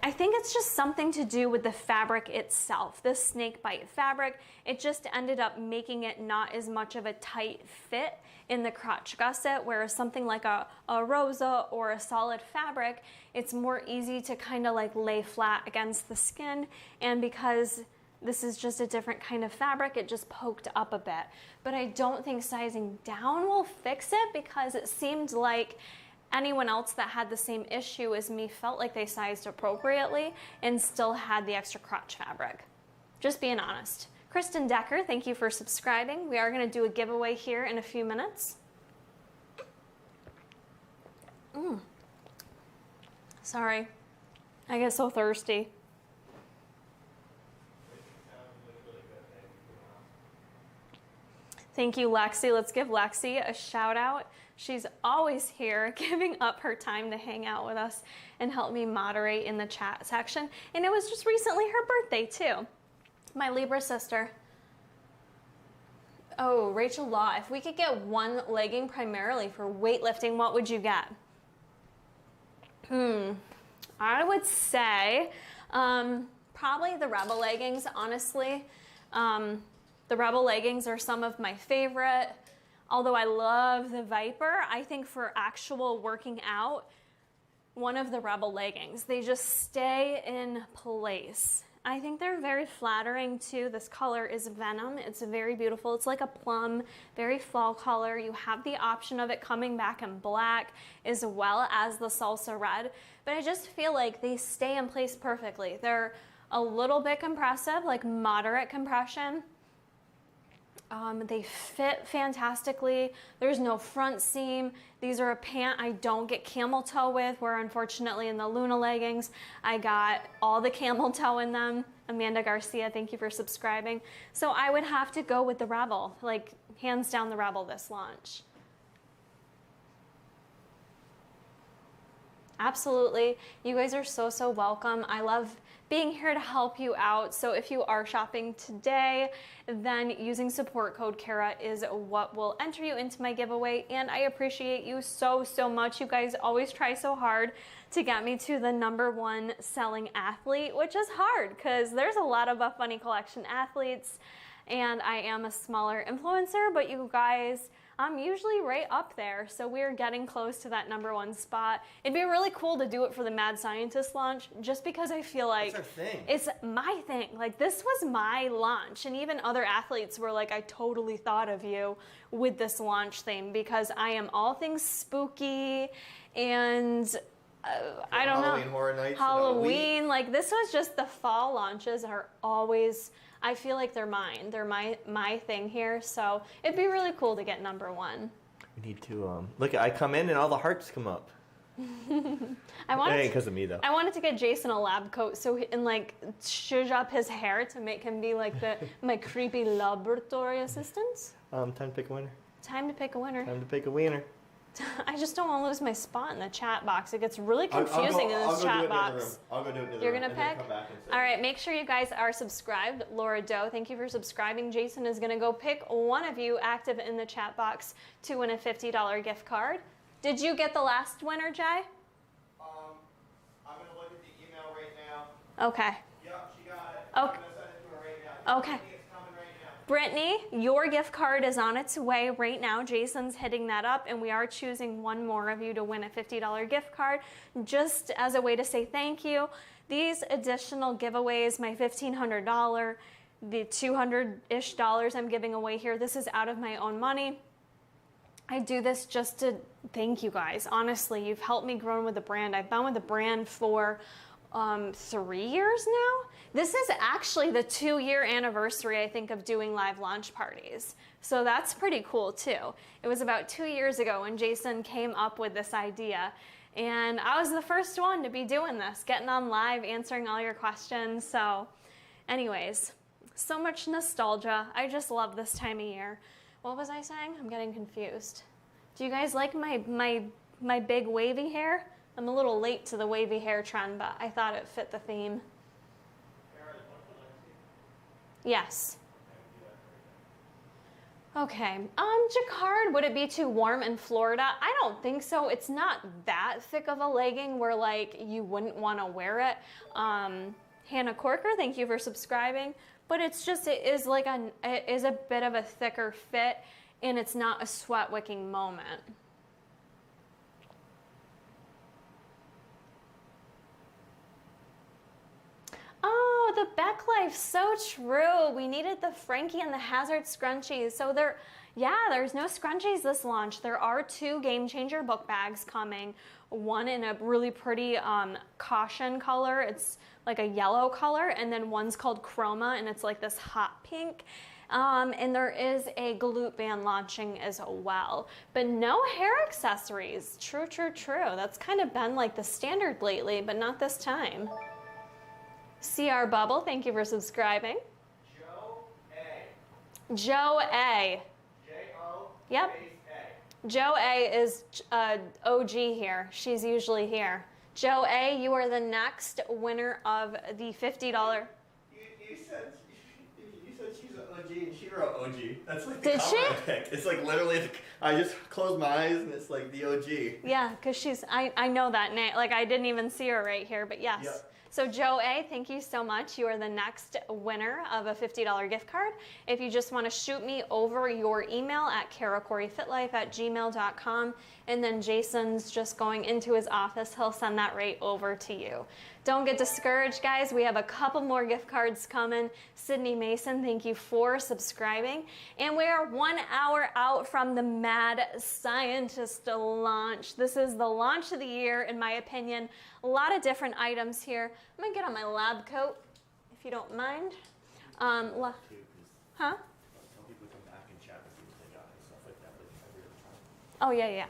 I think it's just something to do with the fabric itself. This snake bite fabric, it just ended up making it not as much of a tight fit in the crotch gusset, whereas something like a Rosa or a solid fabric, it's more easy to kind of like lay flat against the skin, and because this is just a different kind of fabric, it just poked up a bit. But I don't think sizing down will fix it because it seemed like anyone else that had the same issue as me felt like they sized appropriately and still had the extra crotch fabric. Just being honest. Kristen Decker, thank you for subscribing. We are going to do a giveaway here in a few minutes. Sorry, I get so thirsty. Thank you, Lexi. Let's give Lexi a shout out. She's always here giving up her time to hang out with us and help me moderate in the chat section. And it was just recently her birthday too. My Libra sister. Oh, Rachel Law, if we could get one legging primarily for weightlifting, what would you get? I would say probably the Rebel leggings, honestly. The Rebel leggings are some of my favorite. Although I love the Viper, I think for actual working out, one of the Rebel leggings, they just stay in place. I think they're very flattering too. This color is Venom. It's very beautiful. It's like a plum, very fall color. You have the option of it coming back in black as well as the salsa red. But I just feel like they stay in place perfectly. They're a little bit compressive, like moderate compression. They fit fantastically. There's no front seam. These are a pant I don't get camel toe with, where unfortunately in the Luna leggings, I got all the camel toe in them. Amanda Garcia, thank you for subscribing. So I would have to go with the Rebel, like hands down the Rebel this launch. Absolutely. You guys are so, so welcome. I love being here to help you out. So if you are shopping today, then using support code Kara is what will enter you into my giveaway. And I appreciate you so, so much. You guys always try so hard to get me to the #1 selling athlete, which is hard because there's a lot of Buffbunny collection athletes and I am a smaller influencer, but you guys, I'm usually right up there, so we're getting close to that #1 spot. It'd be really cool to do it for the Mad Scientist launch, just because I feel like it's my thing. Like, this was my launch, and even other athletes were like, I totally thought of you with this launch theme, because I am all things spooky, and I don't know. Halloween Horror Nights. Halloween, like, this was just, the fall launches are always, I feel like they're mine. They're my thing here, so it'd be really cool to get #1. We need to look. I come in and all the hearts come up. It ain't because of me though. I wanted to get Jason a lab coat and like shush up his hair to make him be like my creepy laboratory assistant. Time to pick a winner. Time to pick a winner. Time to pick a winner. I just don't want to lose my spot in the chat box. It gets really confusing in this chat box. I'll go do it in the You're room. gonna pick? All right, make sure you guys are subscribed. Laura Doe, thank you for subscribing. Jason is gonna go pick one of you active in the chat box to win a $50 gift card. Did you get the last winner, Jay? I'm gonna look at the email right now. Okay. Yep, she got it. Okay. I'm gonna send it to her right now. Okay. It's coming right Brittany, your gift card is on its way right now. Jason's hitting that up, and we are choosing one more of you to win a $50 gift card, just as a way to say thank you. These additional giveaways, my $1,500, the $200-ish I'm giving away here, this is out of my own money. I do this just to thank you guys. Honestly, you've helped me grow with the brand. I've been with the brand for 3 years now. This is actually the 2-year anniversary, I think, of doing live launch parties. So that's pretty cool too. It was about 2 years ago when Jason came up with this idea. And I was the first one to be doing this, getting on live, answering all your questions. So anyways, so much nostalgia. I just love this time of year. What was I saying? I'm getting confused. Do you guys like my big wavy hair? I'm a little late to the wavy hair trend, but I thought it fit the theme. Yes. Okay, Jacquard, would it be too warm in Florida? I don't think so. It's not that thick of a legging where like you wouldn't want to wear it. Hannah Corker, thank you for subscribing. But it's just, it is a bit of a thicker fit, and it's not a sweat wicking moment. Oh, the Beck Life, so true. We needed the Frankie and the Hazard scrunchies. So there's no scrunchies this launch. There are 2 Game Changer book bags coming. One in a really pretty caution color. It's like a yellow color, and then one's called Chroma, and it's like this hot pink. And there is a glute band launching as well, but no hair accessories. True, true, true. That's kind of been like the standard lately, but not this time. CR Bubble, thank you for subscribing. Joe A. Joe A. J-O. Yep. A. Joe A is OG here. She's usually here. Joe A, you are the next winner of the $50. You said she's an OG and she wrote OG. That's like Did she? Pick. It's like literally, I just close my eyes and it's like the OG. Yeah, because I know that name. Like I didn't even see her right here, but yes. Yep. So Joe A, thank you so much. You are the next winner of a $50 gift card. If you just want to shoot me over your email at karacoreyfitlife@gmail.com, and then Jason's just going into his office, he'll send that right over to you. Don't get discouraged, guys. We have a couple more gift cards coming. Sydney Mason, thank you for subscribing. And we are 1 hour out from the Mad Scientist launch. This is the launch of the year, in my opinion. A lot of different items here. I'm gonna get on my lab coat, if you don't mind. Huh? Some people come back and chat with you what they got and stuff like that, but every other time. Oh, yeah.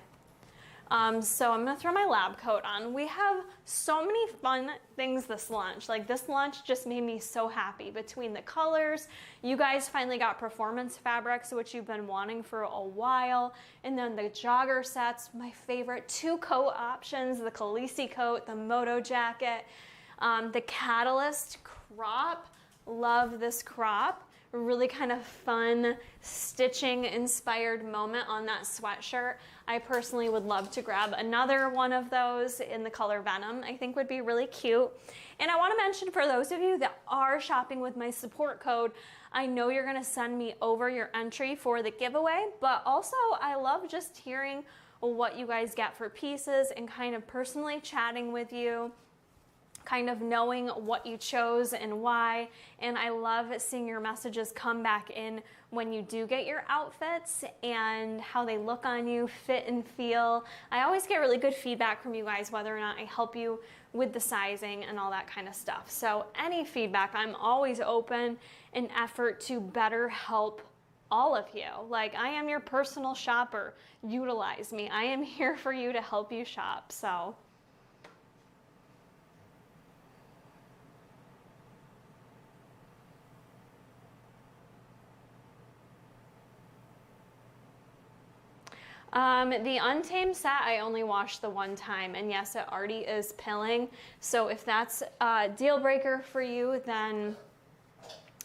So I'm gonna throw my lab coat on. We have so many fun things this launch. Like this launch just made me so happy. Between the colors, you guys finally got performance fabrics, which you've been wanting for a while. And then the jogger sets, my favorite, 2 coat options, the Khaleesi coat, the Moto jacket, the Catalyst crop. Love this crop. Really kind of fun stitching inspired moment on that sweatshirt. I personally would love to grab another one of those in the color Venom. I think would be really cute. And I want to mention, for those of you that are shopping with my support code, I know you're going to send me over your entry for the giveaway, but also I love just hearing what you guys get for pieces and kind of personally chatting with you, kind of knowing what you chose and why. And I love seeing your messages come back in when you do get your outfits and how they look on you, fit and feel. I always get really good feedback from you guys, whether or not I help you with the sizing and all that kind of stuff. So any feedback, I'm always open in effort to better help all of you. Like, I am your personal shopper. Utilize me. I am here for you to help you shop. So the Untamed set, I only washed the one time, and yes, it already is pilling. So if that's a deal breaker for you, then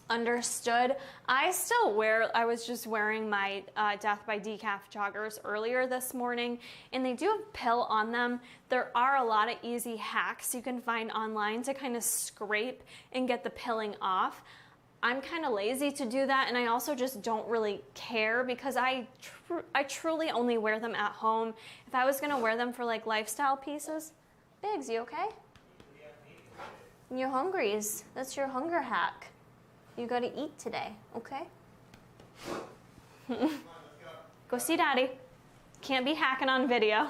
understood. I was just wearing my Death by Decaf joggers earlier this morning, and they do have pill on them. There are a lot of easy hacks you can find online to kind of scrape and get the pilling off. I'm kind of lazy to do that, and I also just don't really care because I truly only wear them at home. If I was gonna wear them for like lifestyle pieces, Biggs, you okay? You're hungry. That's your hunger hack. You gotta eat today, okay? Go see Daddy. Can't be hacking on video.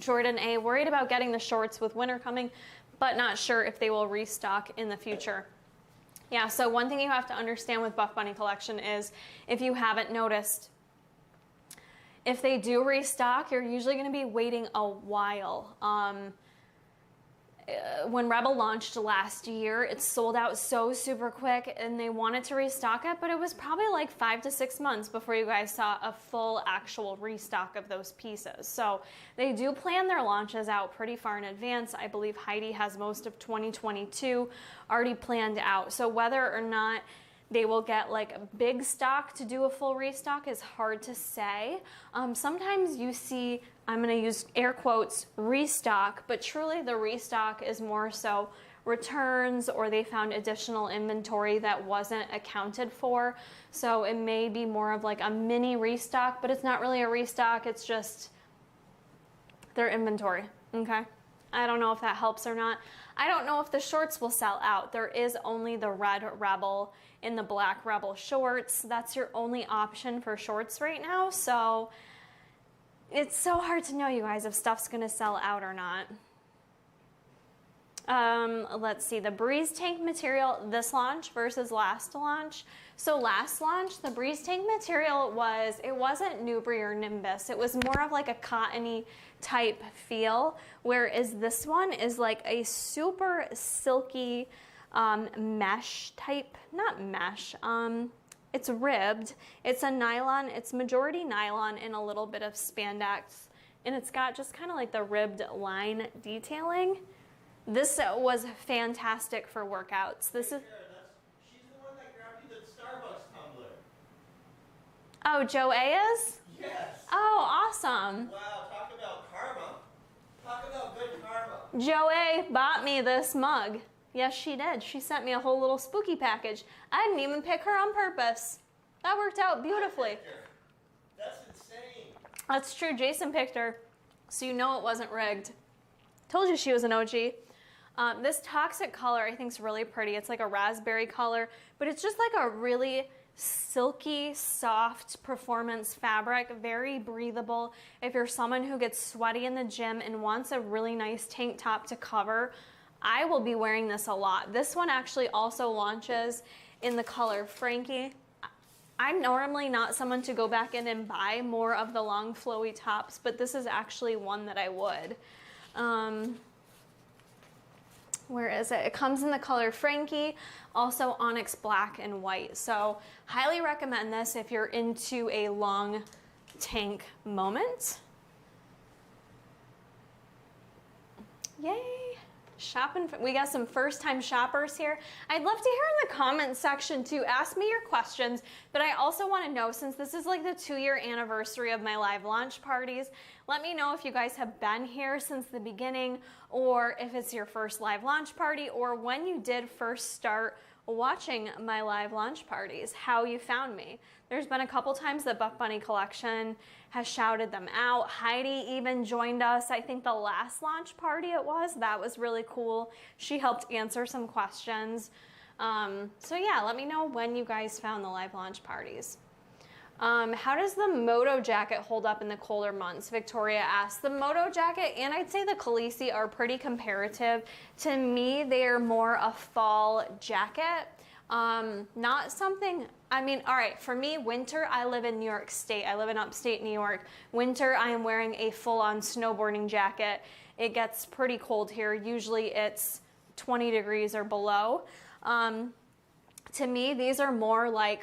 Jordan A, worried about getting the shorts with winter coming, but not sure if they will restock in the future. Yeah, so one thing you have to understand with Buffbunny collection is, if you haven't noticed, if they do restock, you're usually going to be waiting a while. When Rebel launched last year, it sold out so super quick, and they wanted to restock it, but it was probably like 5 to 6 months before you guys saw a full actual restock of those pieces. So they do plan their launches out pretty far in advance. I believe Heidi has most of 2022 already planned out. So whether or not they will get like a big stock to do a full restock is hard to say. Sometimes you see, I'm gonna use air quotes, restock, but truly the restock is more so returns, or they found additional inventory that wasn't accounted for. So it may be more of like a mini restock, but it's not really a restock, it's just their inventory, okay? I don't know if that helps or not. I don't know if the shorts will sell out. There is only the red Rebel in the black Rebel shorts. That's your only option for shorts right now. So it's so hard to know, you guys, if stuff's gonna sell out or not. Let's see, the Breeze Tank material this launch versus last launch. So last launch, the Breeze Tank material it wasn't Nubri or Nimbus. It was more of like a cottony type feel, whereas this one is like a super silky mesh type, not mesh, it's ribbed. It's a nylon, it's majority nylon and a little bit of spandex, and it's got just kind of like the ribbed line detailing. This was fantastic for workouts. This is. She's the one that grabbed you the Starbucks tumbler. Oh, Joe A is? Yes. Oh, awesome. Wow, talk about karma. Talk about good karma. Joe A bought me this mug. Yes, she did. She sent me a whole little spooky package. I didn't even pick her on purpose. That worked out beautifully. That's insane. That's true. Jason picked her, so you know it wasn't rigged. Told you she was an OG. This toxic color I think is really pretty. It's like a raspberry color, but it's just like a really silky, soft performance fabric, very breathable. If you're someone who gets sweaty in the gym and wants a really nice tank top to cover, I will be wearing this a lot. This one actually also launches in the color Frankie. I'm normally not someone to go back in and buy more of the long flowy tops, but this is actually one that I would. Where is it? It comes in the color Frankie, also onyx black and white. So highly recommend this if you're into a long tank moment. Yay. Shopping, we got some first-time shoppers here. I'd love to hear in the comments section too. Ask me your questions, but I also want to know, since this is like the 2-year anniversary of my live launch parties, let me know if you guys have been here since the beginning, or if it's your first live launch party, or when you did first start watching my live launch parties, how you found me. There's been a couple times that Buffbunny collection has shouted them out. Heidi even joined us, I think the last launch party it was. That was really cool. She helped answer some questions. So yeah, let me know when you guys found the live launch parties. How does the Moto jacket hold up in the colder months? Victoria asked. The Moto jacket and I'd say the Khaleesi are pretty comparative. To me, they are more a fall jacket. Not something, I mean, all right, for me, winter, I live in New York State. I live in upstate New York. Winter, I am wearing a full-on snowboarding jacket. It gets pretty cold here. Usually it's 20 degrees or below. To me, these are more like,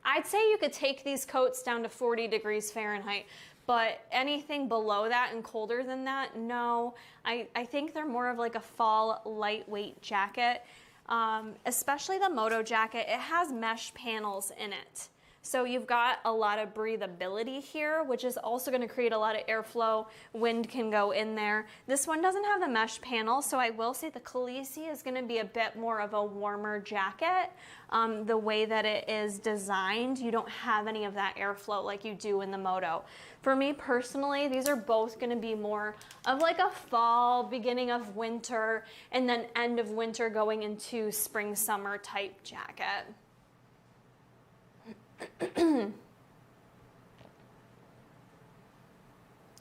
I'd say you could take these coats down to 40 degrees Fahrenheit, but anything below that and colder than that, no. I think they're more of like a fall lightweight jacket. Especially the Moto jacket, it has mesh panels in it. So you've got a lot of breathability here, which is also going to create a lot of airflow. Wind can go in there. This one doesn't have the mesh panel, so I will say the Khaleesi is going to be a bit more of a warmer jacket. The way that it is designed, you don't have any of that airflow like you do in the Moto. For me personally, these are both going to be more of like a fall, beginning of winter, and then end of winter going into spring, summer type jacket.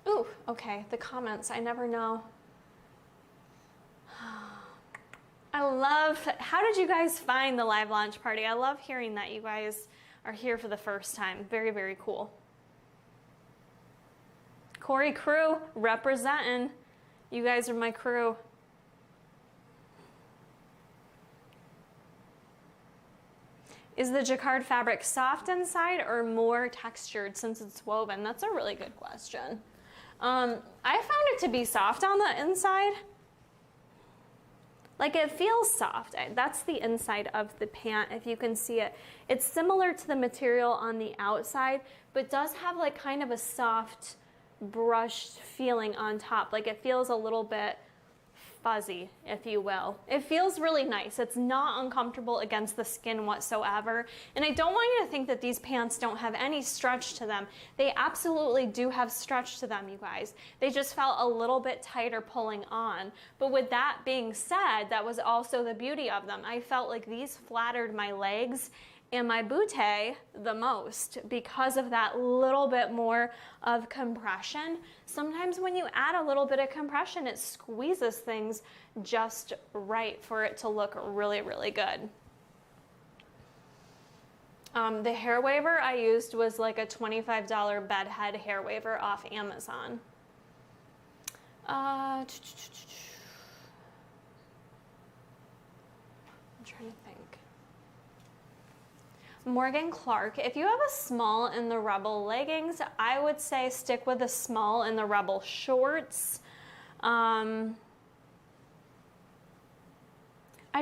Ooh, okay, the comments, I never know. I love, how did you guys find the live launch party? I love hearing that you guys are here for the first time. Very, very cool. Corey crew, representing. You guys are my crew. Is the Jacquard fabric soft inside or more textured since it's woven? That's a really good question. I found it to be soft on the inside. Like it feels soft. That's the inside of the pant, if you can see it. It's similar to the material on the outside, but does have like kind of a soft brushed feeling on top. Like it feels a little bit fuzzy, if you will. It feels really nice. It's not uncomfortable against the skin whatsoever. And I don't want you to think that these pants don't have any stretch to them. They absolutely do have stretch to them, you guys. They just felt a little bit tighter pulling on. But with that being said, that was also the beauty of them. I felt like these flattered my legs and my bootay the most because of that little bit more of compression. Sometimes when you add a little bit of compression, it squeezes things just right for it to look really, really good. The hair waver I used was like a $25 bed head hair waver off Amazon. I'm trying to think. Morgan Clark, if you have a small in the Rebel leggings, I would say stick with a small in the Rebel shorts. I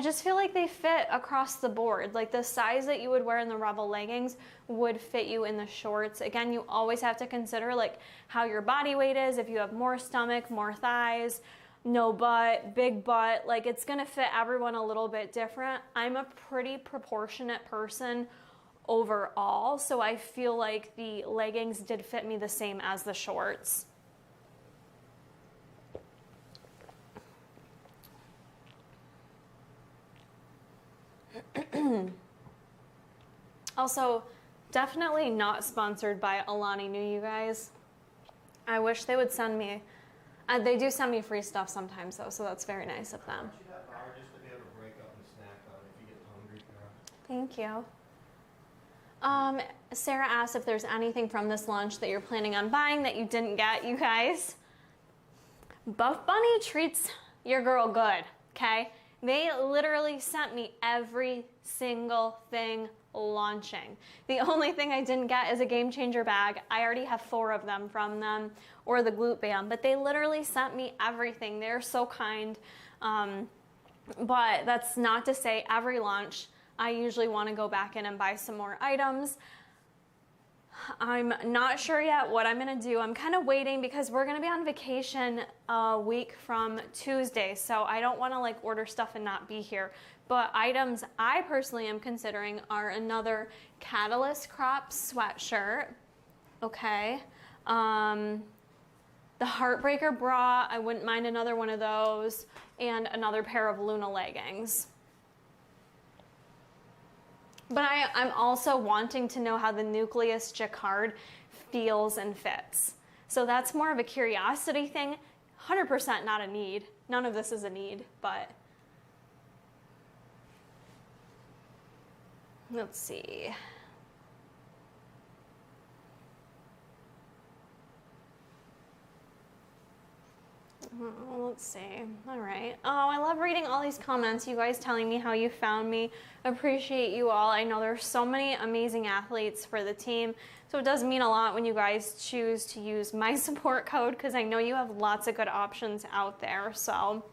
just feel like they fit across the board. Like the size that you would wear in the Rebel leggings would fit you in the shorts. Again, you always have to consider like how your body weight is. If you have more stomach, more thighs, no butt, big butt, like it's gonna fit everyone a little bit different. I'm a pretty proportionate person overall, so I feel like the leggings did fit me the same as the shorts. Also, definitely not sponsored by Alani Nu, you guys. I wish they would send me, they do send me free stuff sometimes though, so that's very nice of them. Thank you. Sarah asked if there's anything from this launch that you're planning on buying that you didn't get, you guys. Buffbunny treats your girl good, okay? They literally sent me every single thing launching. The only thing I didn't get is a Game Changer bag. I already have 4 of them from them, or the Glute Band, but they literally sent me everything. They're so kind. But that's not to say every launch I usually want to go back in and buy some more items. I'm not sure yet what I'm going to do. I'm kind of waiting because we're going to be on vacation a week from Tuesday, so I don't want to like order stuff and not be here. But items I personally am considering are another Catalyst crop sweatshirt, okay, the Heartbreaker bra, I wouldn't mind another one of those, and another pair of Luna leggings. But I'm also wanting to know how the Nucleus Jacquard feels and fits. So that's more of a curiosity thing, 100% not a need. None of this is a need, but let's see. Let's see. All right. Oh, I love reading all these comments. You guys telling me how you found me. Appreciate you all. I know there's so many amazing athletes for the team. So it does mean a lot when you guys choose to use my support code because I know you have lots of good options out there. So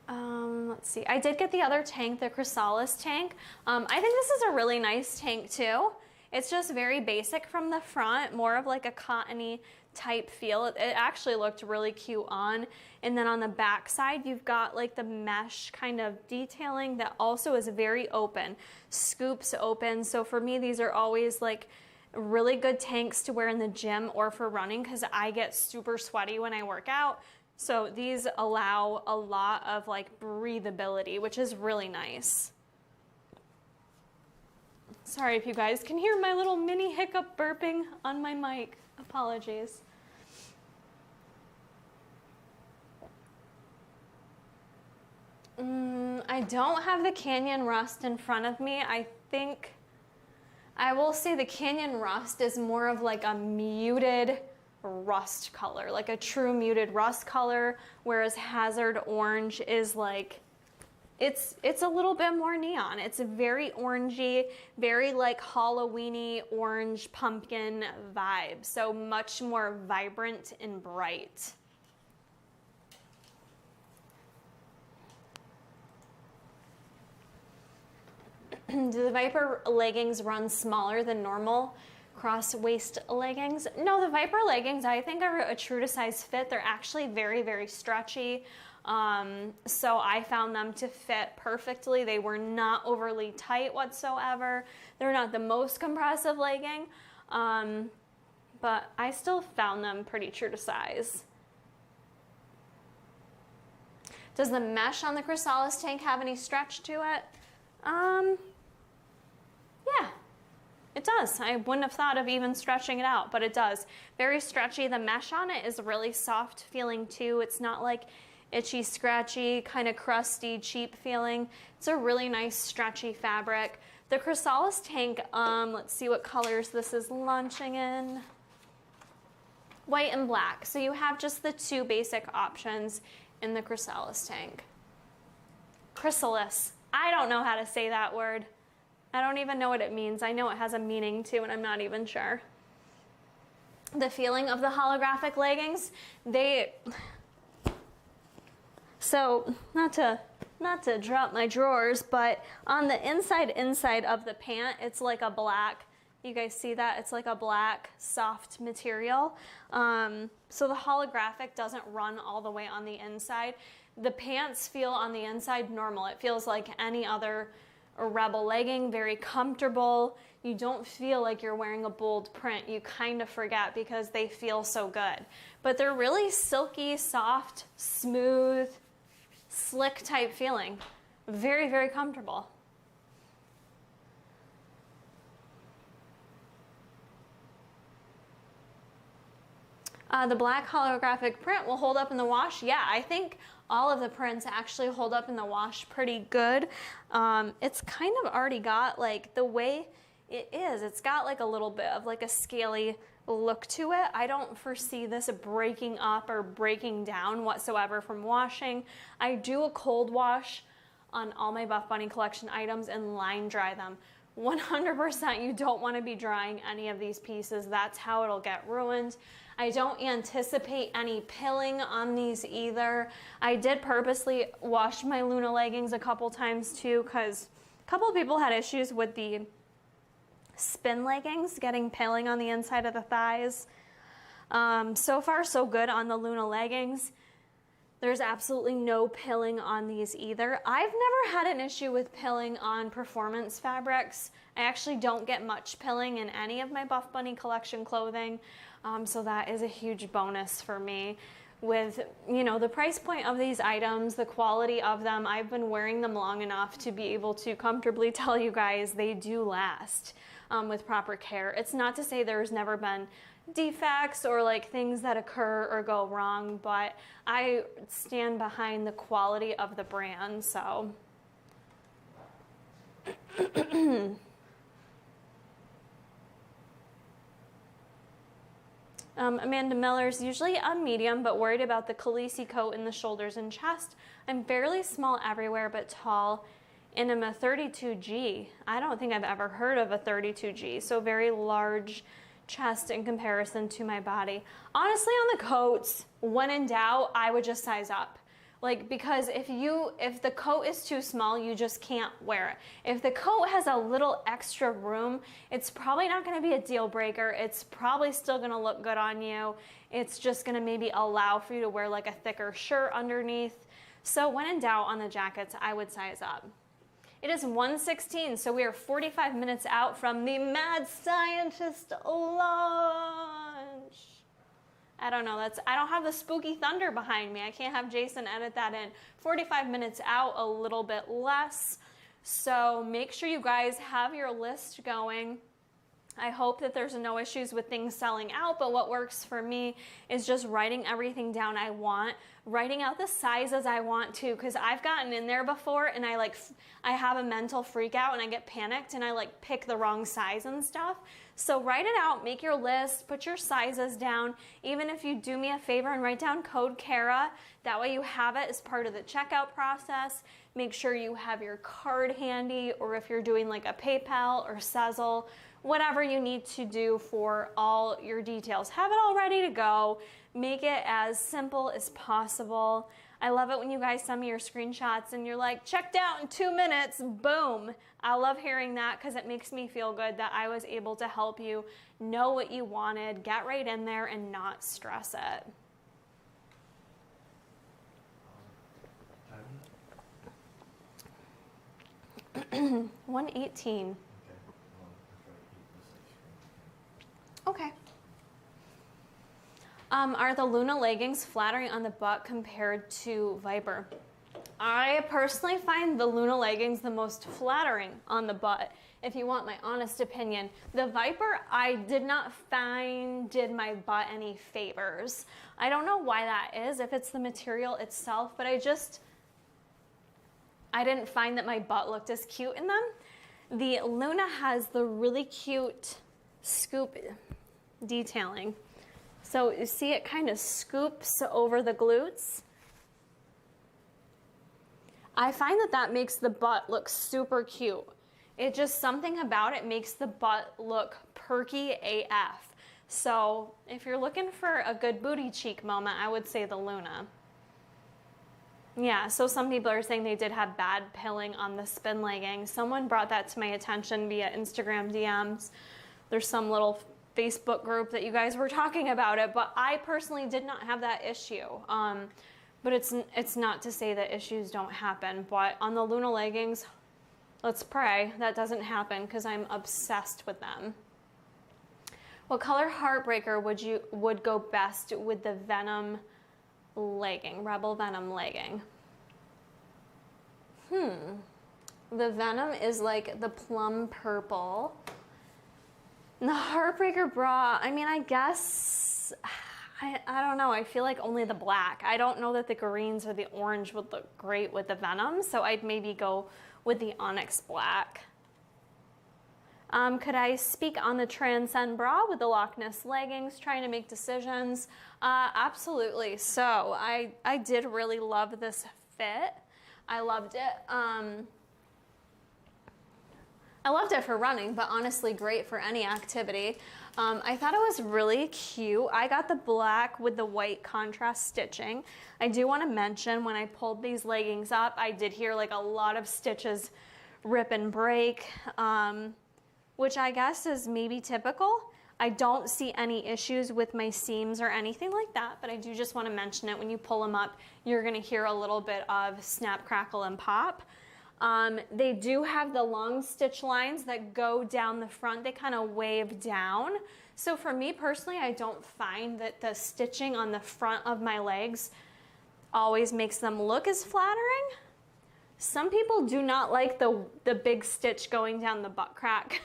Let's see. I did get the other tank, the Chrysalis tank. I think this is a really nice tank too. It's just very basic from the front, more of like a cottony type feel. It actually looked really cute on. And then on the back side, you've got like the mesh kind of detailing that also is very open, scoops open. So for me, these are always like really good tanks to wear in the gym or for running because I get super sweaty when I work out. So these allow a lot of like breathability, which is really nice. Sorry if you guys can hear my little mini hiccup burping on my mic. Apologies. I don't have the Canyon Rust in front of me. I think I will say the Canyon Rust is more of like a muted rust color, like a true muted rust color, whereas Hazard Orange is like, it's a little bit more neon. It's a very orangey, very like Halloween-y orange pumpkin vibe, so much more vibrant and bright. Do the Viper leggings run smaller than normal cross waist leggings? No, the Viper leggings I think are a true to size fit. They're actually very, very stretchy. So I found them to fit perfectly. They were not overly tight whatsoever. They're not the most compressive legging, but I still found them pretty true to size. Does the mesh on the Chrysalis tank have any stretch to it? Yeah, it does. I wouldn't have thought of even stretching it out, but it does. Very stretchy. The mesh on it is really soft feeling too. It's not like itchy, scratchy, kind of crusty, cheap feeling. It's a really nice stretchy fabric. The Chrysalis tank, let's see what colors this is launching in. White and black. So you have just the two basic options in the Chrysalis tank. Chrysalis. I don't know how to say that word. I don't even know what it means. I know it has a meaning too, and I'm not even sure. The feeling of the holographic leggings, so not to drop my drawers, but on the inside of the pant, it's like a black, you guys see that? It's like a black soft material. So the holographic doesn't run all the way on the inside. The pants feel on the inside normal. It feels like any other Rebel legging, very comfortable. You don't feel like you're wearing a bold print. You kind of forget because they feel so good. But they're really silky, soft, smooth, slick type feeling. Very, very comfortable. The black holographic print will hold up in the wash. Yeah, I think all of the prints actually hold up in the wash pretty good. It's kind of already got like the way it is. It's got like a little bit of like a scaly look to it. I don't foresee this breaking up or breaking down whatsoever from washing. I do a cold wash on all my Buffbunny collection items and line dry them. 100% you don't want to be drying any of these pieces. That's how it'll get ruined. I don't anticipate any pilling on these either. I did purposely wash my Luna leggings a couple times too because a couple of people had issues with the spin leggings getting pilling on the inside of the thighs. So far so good on the Luna leggings. There's absolutely no pilling on these either. I've never had an issue with pilling on performance fabrics. I actually don't get much pilling in any of my Buffbunny collection clothing, so that is a huge bonus for me. With, you know, the price point of these items, the quality of them, I've been wearing them long enough to be able to comfortably tell you guys they do last with proper care. It's not to say there's never been defects or like things that occur or go wrong, but I stand behind the quality of the brand, so. Amanda Miller's usually a medium, but worried about the Khaleesi coat in the shoulders and chest. I'm fairly small everywhere, but tall, and I'm a 32G. I don't think I've ever heard of a 32G, so very large chest in comparison to my body. Honestly, on the coats, when in doubt, I would just size up. Like, because if the coat is too small, you just can't wear it. If the coat has a little extra room, it's probably not gonna be a deal breaker. It's probably still gonna look good on you. It's just gonna maybe allow for you to wear like a thicker shirt underneath. So when in doubt on the jackets, I would size up. It is 1:16, so we are 45 minutes out from the Mad Scientist launch. I don't know, I don't have the spooky thunder behind me. I can't have Jason edit that in. 45 minutes out, a little bit less. So make sure you guys have your list going. I hope that there's no issues with things selling out, but what works for me is just writing everything down I want, writing out the sizes I want to, because I've gotten in there before and I have a mental freak out and I get panicked and I like pick the wrong size and stuff. So write it out, make your list, put your sizes down. Even if you do me a favor and write down code Kara, that way you have it as part of the checkout process. Make sure you have your card handy, or if you're doing like a PayPal or Sezzle, whatever you need to do for all your details. Have it all ready to go. Make it as simple as possible. I love it when you guys send me your screenshots and you're like, checked out in 2 minutes, boom. I love hearing that because it makes me feel good that I was able to help you know what you wanted, get right in there and not stress it. Time? 1:18. Okay. Are the Luna leggings flattering on the butt compared to Viper? I personally find the Luna leggings the most flattering on the butt, if you want my honest opinion. The Viper, I did not find did my butt any favors. I don't know why that is, if it's the material itself, but I didn't find that my butt looked as cute in them. The Luna has the really cute scoop detailing. So you see it kind of scoops over the glutes. I find that makes the butt look super cute. It just, something about it makes the butt look perky AF. So if you're looking for a good booty cheek moment, I would say the Luna. Yeah, so some people are saying they did have bad pilling on the spin legging. Someone brought that to my attention via Instagram DMs. There's some little Facebook group that you guys were talking about it, but I personally did not have that issue. But it's not to say that issues don't happen, but on the Luna leggings, let's pray that doesn't happen because I'm obsessed with them. What color Heartbreaker would go best with the Venom legging, Rebel Venom legging? The Venom is like the plum purple. And the Heartbreaker bra, I mean, I guess, I don't know. I feel like only the black. I don't know that the greens or the orange would look great with the Venom, so I'd maybe go with the Onyx black. Could I speak on the Transcend bra with the Loch Ness leggings, trying to make decisions? Absolutely. So I did really love this fit. I loved it. I loved it for running, but honestly great for any activity. I thought it was really cute. I got the black with the white contrast stitching. I do want to mention when I pulled these leggings up, I did hear like a lot of stitches rip and break, which I guess is maybe typical. I don't see any issues with my seams or anything like that, but I do just want to mention it. When you pull them up, you're going to hear a little bit of snap, crackle, and pop. They do have the long stitch lines that go down the front. They kind of wave down. So for me personally, I don't find that the stitching on the front of my legs always makes them look as flattering. Some people do not like the big stitch going down the butt crack.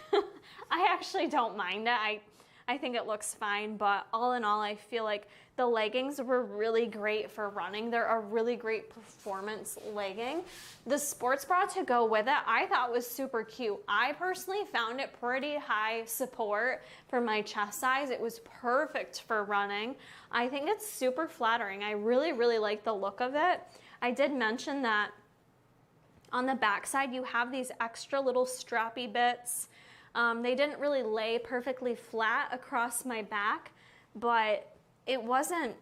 I actually don't mind it. I think it looks fine, but all in all, I feel like the leggings were really great for running. They're a really great performance legging. The sports bra to go with it, I thought was super cute. I personally found it pretty high support for my chest size. It was perfect for running. I think it's super flattering. I really, really like the look of it. I did mention that on the back side, you have these extra little strappy bits. They didn't really lay perfectly flat across my back, but it wasn't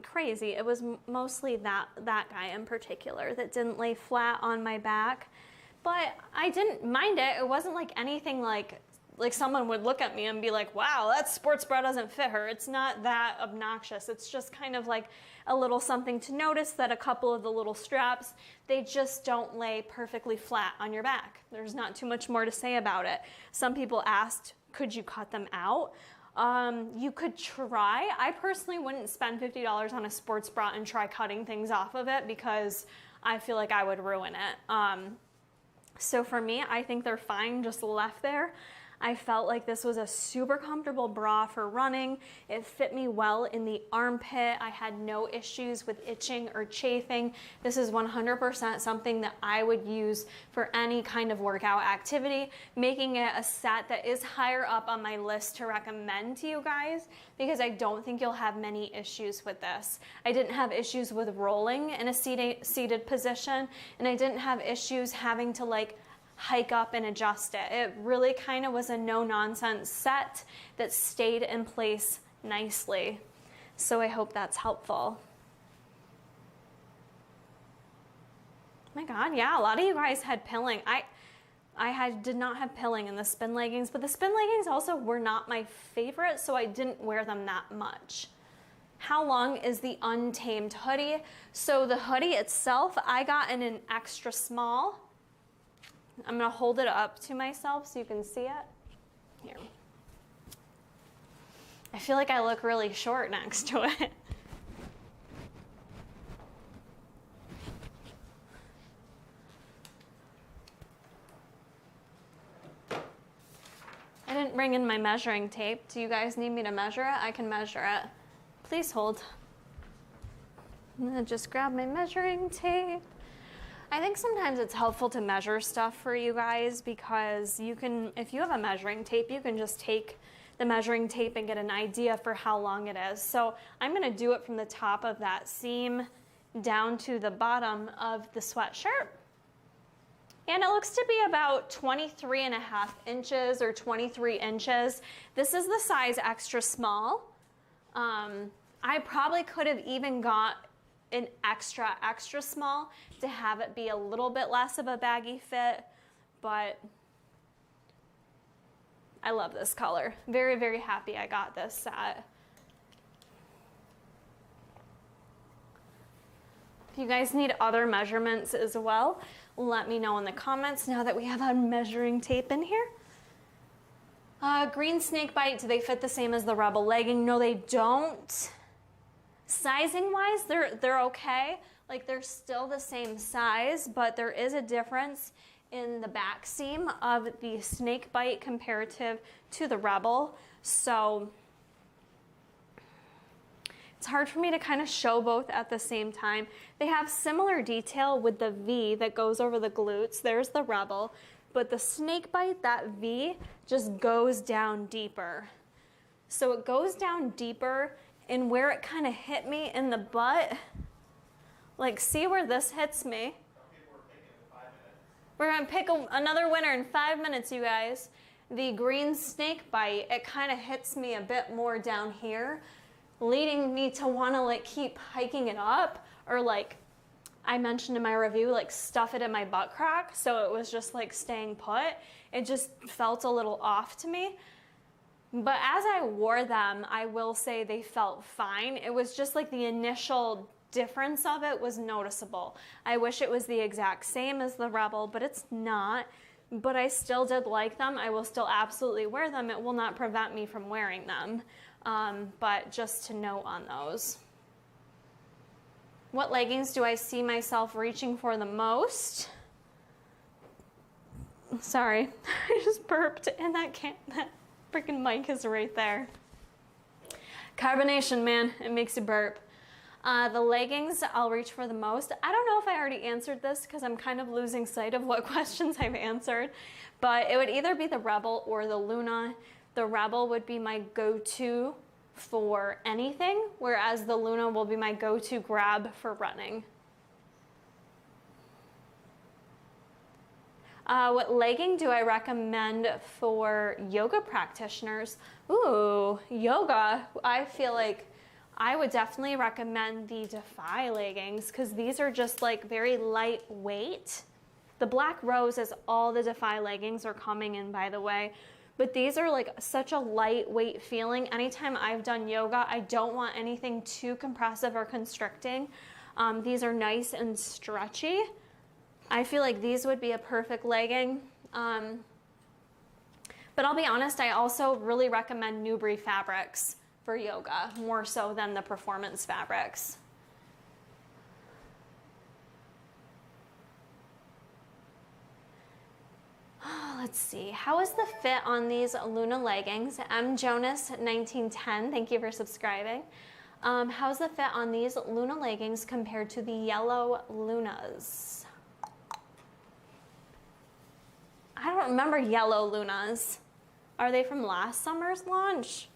crazy. It was mostly that guy in particular that didn't lay flat on my back. But I didn't mind it. It wasn't like anything like someone would look at me and be like, wow, that sports bra doesn't fit her. It's not that obnoxious. It's just kind of like a little something to notice that a couple of the little straps, they just don't lay perfectly flat on your back. There's not too much more to say about it. Some people asked, could you cut them out? You could try. I personally wouldn't spend $50 on a sports bra and try cutting things off of it because I feel like I would ruin it. So for me, I think they're fine just left there. I felt like this was a super comfortable bra for running. It fit me well in the armpit. I had no issues with itching or chafing. This is 100% something that I would use for any kind of workout activity, making it a set that is higher up on my list to recommend to you guys because I don't think you'll have many issues with this. I didn't have issues with rolling in a seated position, and I didn't have issues having to like hike up and adjust it. It really kind of was a no-nonsense set that stayed in place nicely. So I hope that's helpful. My God, yeah, a lot of you guys had pilling. I did not have pilling in the spin leggings, but the spin leggings also were not my favorite, so I didn't wear them that much. How long is the Untamed hoodie? So the hoodie itself, I got in an extra small. I'm gonna hold it up to myself so you can see it. Here. I feel like I look really short next to it. I didn't bring in my measuring tape. Do you guys need me to measure it? I can measure it. Please hold. I'm gonna just grab my measuring tape. I think sometimes it's helpful to measure stuff for you guys because you can, if you have a measuring tape, you can just take the measuring tape and get an idea for how long it is. So I'm gonna do it from the top of that seam down to the bottom of the sweatshirt. And it looks to be about 23.5 inches or 23 inches. This is the size extra small. I probably could have even got an extra small to have it be a little bit less of a baggy fit, but I love this color. Very, very happy I got this set. If you guys need other measurements as well, let me know in the comments now that we have a measuring tape in here. Green snakebite, do they fit the same as the Rebel legging? No, they don't. Sizing wise, they're okay. Like they're still the same size, but there is a difference in the back seam of the snakebite comparative to the Rebel. So it's hard for me to kind of show both at the same time. They have similar detail with the V that goes over the glutes. There's the Rebel, but the snakebite, that V just goes down deeper. So it goes down deeper, and where it kind of hit me in the butt, like see where this hits me? We're gonna pick another winner in 5 minutes, you guys. The green snake bite, it kind of hits me a bit more down here, leading me to wanna like keep hiking it up, or like I mentioned in my review, like stuff it in my butt crack, so it was just like staying put. It just felt a little off to me. But as I wore them, I will say they felt fine. It was just like the initial difference of it was noticeable. I wish it was the exact same as the Rebel, but it's not. But I still did like them. I will still absolutely wear them. It will not prevent me from wearing them. But just to note on those. What leggings do I see myself reaching for the most? Sorry, I just burped and that freaking mic is right there. Carbonation, man, it makes you burp. The leggings I'll reach for the most. I don't know if I already answered this because I'm kind of losing sight of what questions I've answered, but it would either be the Rebel or the Luna. The Rebel would be my go-to for anything, whereas the Luna will be my go-to grab for running. What legging do I recommend for yoga practitioners? Ooh, yoga. I feel like I would definitely recommend the Defy leggings because these are just like very lightweight. The black rose is all the Defy leggings are coming in, by the way. But these are like such a lightweight feeling. Anytime I've done yoga, I don't want anything too compressive or constricting. These are nice and stretchy. I feel like these would be a perfect legging. But I'll be honest, I also really recommend Newbury fabrics for yoga, more so than the performance fabrics. Let's see, how is the fit on these Luna leggings? M Jonas 1910, thank you for subscribing. How's the fit on these Luna leggings compared to the yellow Lunas? I don't remember yellow Lunas. Are they from last summer's launch?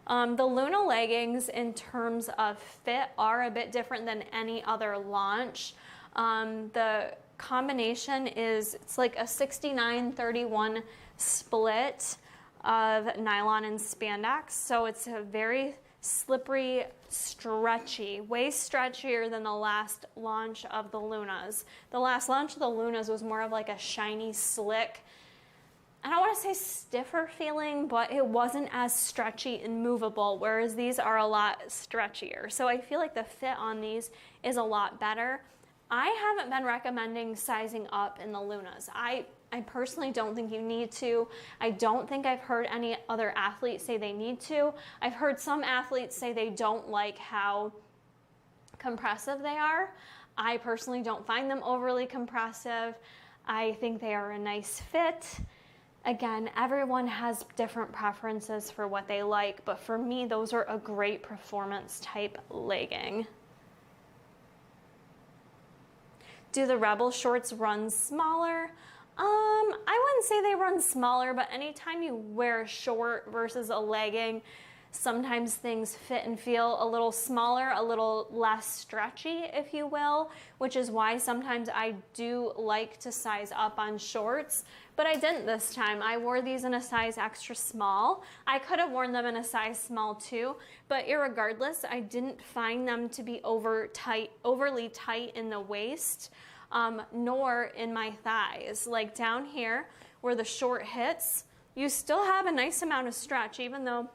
The Luna leggings in terms of fit are a bit different than any other launch. The combination is, it's like a 69-31 split of nylon and spandex. So it's a very slippery, stretchy, way stretchier than the last launch of the Lunas. The last launch of the Lunas was more of like a shiny, slick, I don't want to say stiffer feeling, but it wasn't as stretchy and movable, whereas these are a lot stretchier. So I feel like the fit on these is a lot better. I haven't been recommending sizing up in the Lunas. I personally don't think you need to. I don't think I've heard any other athletes say they need to. I've heard some athletes say they don't like how compressive they are. I personally don't find them overly compressive. I think they are a nice fit. Again, everyone has different preferences for what they like, but for me, those are a great performance type legging. Do the Rebel shorts run smaller? I wouldn't say they run smaller, but anytime you wear a short versus a legging, sometimes things fit and feel a little smaller, a little less stretchy, if you will, which is why sometimes I do like to size up on shorts, but I didn't this time. I wore these in a size extra small. I could have worn them in a size small too, but irregardless, I didn't find them to be overly tight in the waist, nor in my thighs. Like down here where the short hits, you still have a nice amount of stretch, even though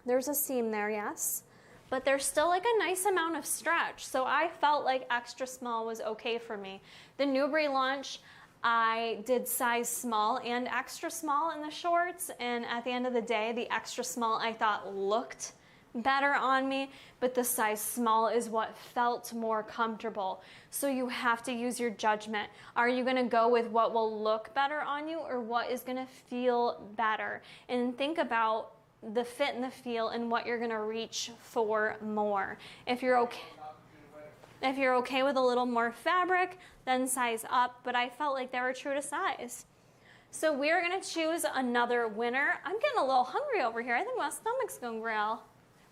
there's a seam there, yes, but there's still like a nice amount of stretch. So I felt like extra small was okay for me. The Newbury launch, I did size small and extra small in the shorts, and at the end of the day, the extra small I thought looked better on me, but the size small is what felt more comfortable. So you have to use your judgment. Are you gonna go with what will look better on you or what is gonna feel better? And think about the fit and the feel and what you're gonna reach for more. If you're okay with a little more fabric, then size up, but I felt like they were true to size. So we're gonna choose another winner. I'm getting a little hungry over here. I think my stomach's gonna growl.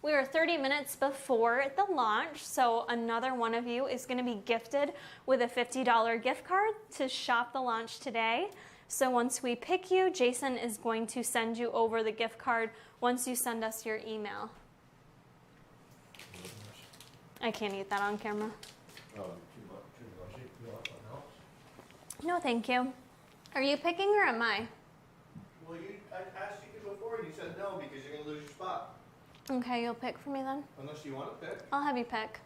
We are 30 minutes before the launch, so another one of you is gonna be gifted with a $50 gift card to shop the launch today. So once we pick you, Jason is going to send you over the gift card once you send us your email. I can't eat that on camera. Oh, too much. You want something else? No, thank you. Are you picking or am I? Well, I asked you before and you said no because you're going to lose your spot. Okay, you'll pick for me then? Unless you want to pick. I'll have you pick.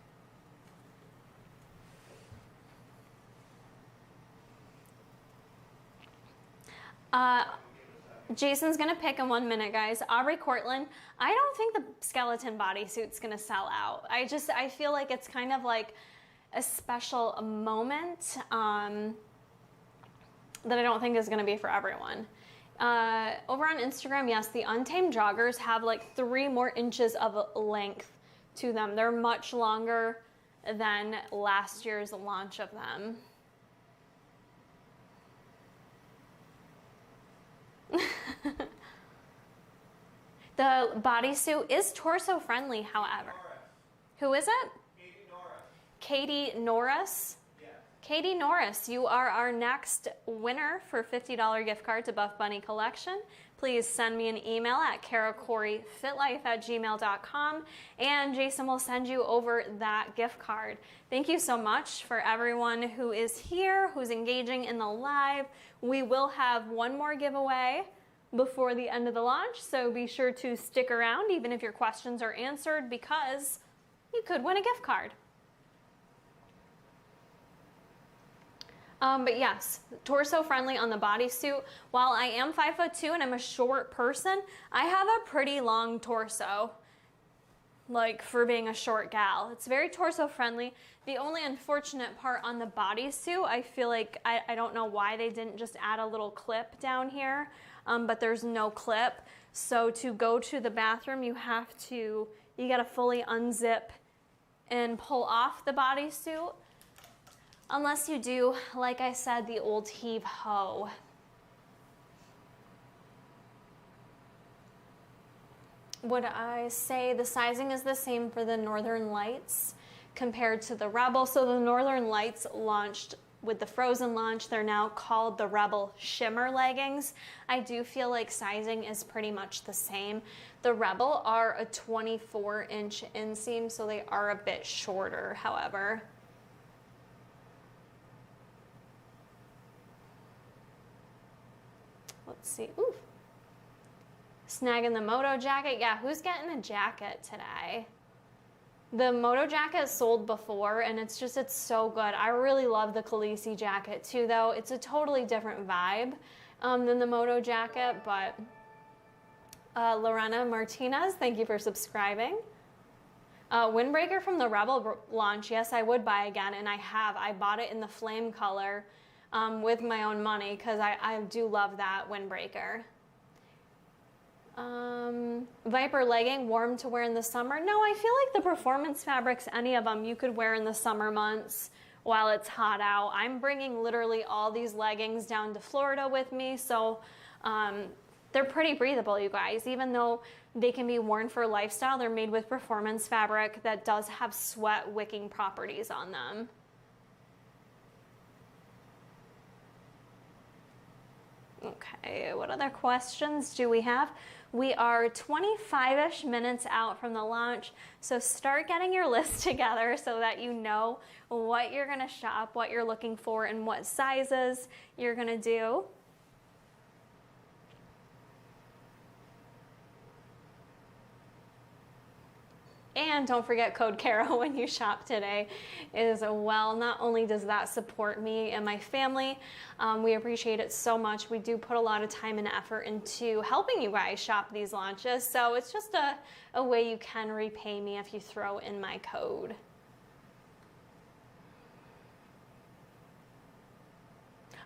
Jason's gonna pick in 1 minute, guys. Aubrey Cortland, I don't think the skeleton bodysuit's gonna sell out. I feel like it's kind of like a special moment that I don't think is gonna be for everyone. Over on Instagram, yes, the Untamed joggers have like 3 more inches of length to them. They're much longer than last year's launch of them. The bodysuit is torso friendly, however. Who is it? Katie Norris. Yeah. Katie Norris, you are our next winner for $50 gift card to Buffbunny Collection. please send me an email at karacoreyfitlife@gmail.com, and Jason will send you over that gift card. Thank you so much for everyone who is here, who's engaging in the live. We will have one more giveaway before the end of the launch, so be sure to stick around even if your questions are answered, because you could win a gift card. But yes, torso friendly on the bodysuit. While I am 5'2" and I'm a short person, I have a pretty long torso, like for being a short gal. It's very torso friendly. The only unfortunate part on the bodysuit, I feel like, I don't know why they didn't just add a little clip down here, but there's no clip. So to go to the bathroom, you gotta fully unzip and pull off the bodysuit. Unless you do, like I said, the old heave-ho. Would I say the sizing is the same for the Northern Lights compared to the Rebel? So the Northern Lights launched with the Frozen launch. They're now called the Rebel Shimmer Leggings. I do feel like sizing is pretty much the same. The Rebel are a 24-inch inseam, so they are a bit shorter, however. Let's see. Ooh. Snagging the Moto jacket. Yeah, who's getting a jacket today? The Moto jacket sold before, and it's so good. I really love the Khaleesi jacket too, though. It's a totally different vibe than the Moto jacket, but Lorena Martinez, thank you for subscribing. Windbreaker from the Rebel launch. Yes, I would buy again, and I have. I bought it in the flame color. With my own money, because I do love that windbreaker. Viper legging, warm to wear in the summer. No, I feel like the performance fabrics, any of them, you could wear in the summer months while it's hot out. I'm bringing literally all these leggings down to Florida with me, so they're pretty breathable, you guys. Even though they can be worn for lifestyle, they're made with performance fabric that does have sweat wicking properties on them. Okay, what other questions do we have? We are 25-ish minutes out from the launch, so start getting your list together so that you know what you're gonna shop, what you're looking for, and what sizes you're gonna do. And don't forget code Kara when you shop today as well. Not only does that support me and my family, we appreciate it so much. We do put a lot of time and effort into helping you guys shop these launches. So it's just a way you can repay me if you throw in my code.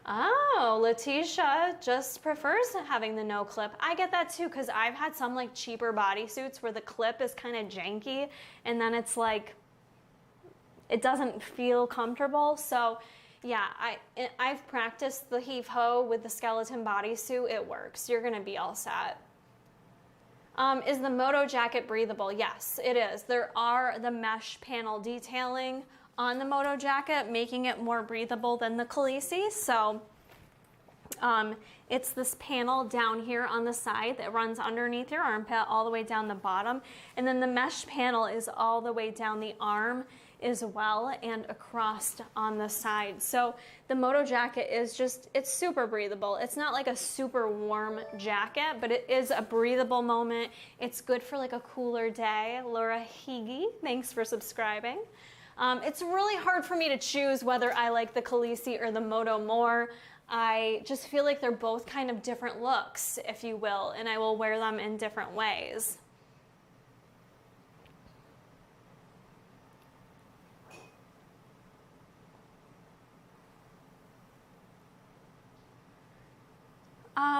Oh, Letitia just prefers having the no clip. I get that too, because I've had some like cheaper bodysuits where the clip is kind of janky and then it's like, it doesn't feel comfortable. So yeah, I've practiced the heave-ho with the skeleton bodysuit. It works. You're gonna be all set. Is the Moto jacket breathable? Yes, it is. There are the mesh panel detailing on the Moto jacket, making it more breathable than the Khaleesi. So it's this panel down here on the side that runs underneath your armpit all the way down the bottom. And then the mesh panel is all the way down the arm as well and across on the side. So the Moto jacket is it's super breathable. It's not like a super warm jacket, but it is a breathable moment. It's good for like a cooler day. Laura Higi, thanks for subscribing. It's really hard for me to choose whether I like the Khaleesi or the Moto more. I just feel like they're both kind of different looks, if you will, and I will wear them in different ways.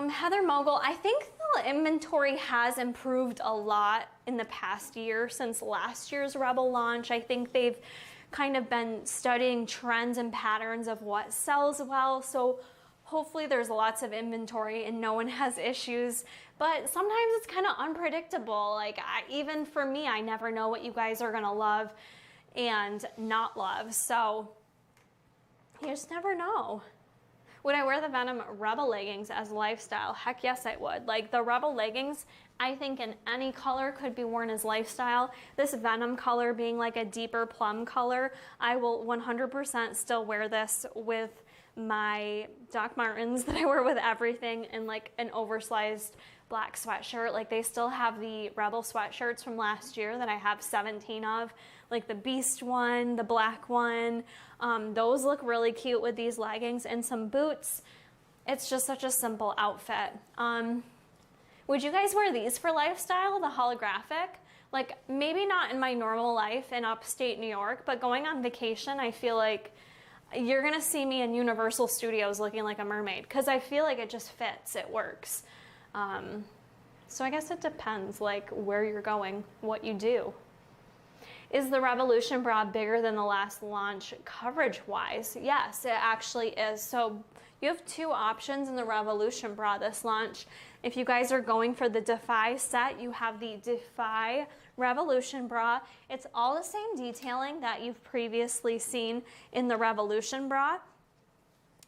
Heather Mogul, I think the inventory has improved a lot in the past year since last year's Rebel launch. I think they've kind of been studying trends and patterns of what sells well. So hopefully there's lots of inventory and no one has issues. But sometimes it's kind of unpredictable. Like even for me, I never know what you guys are gonna love and not love. So you just never know. Would I wear the Venom Rebel leggings as lifestyle? Heck yes, I would. Like the Rebel leggings, I think in any color could be worn as lifestyle. This Venom color being like a deeper plum color, I will 100% still wear this with my Doc Martens that I wear with everything, and like an oversized black sweatshirt. Like they still have the Rebel sweatshirts from last year that I have 17 of, like the Beast one, the black one. Those look really cute with these leggings and some boots. It's just such a simple outfit. Would you guys wear these for lifestyle, the holographic? Like maybe not in my normal life in upstate New York, but going on vacation, I feel like you're gonna see me in Universal Studios looking like a mermaid, because I feel like it just fits, it works. So I guess it depends like where you're going, what you do. Is the Revolution bra bigger than the last launch coverage wise? Yes, it actually is. So you have two options in the Revolution bra this launch. If you guys are going for the Defy set, you have the Defy Revolution bra. It's all the same detailing that you've previously seen in the Revolution bra.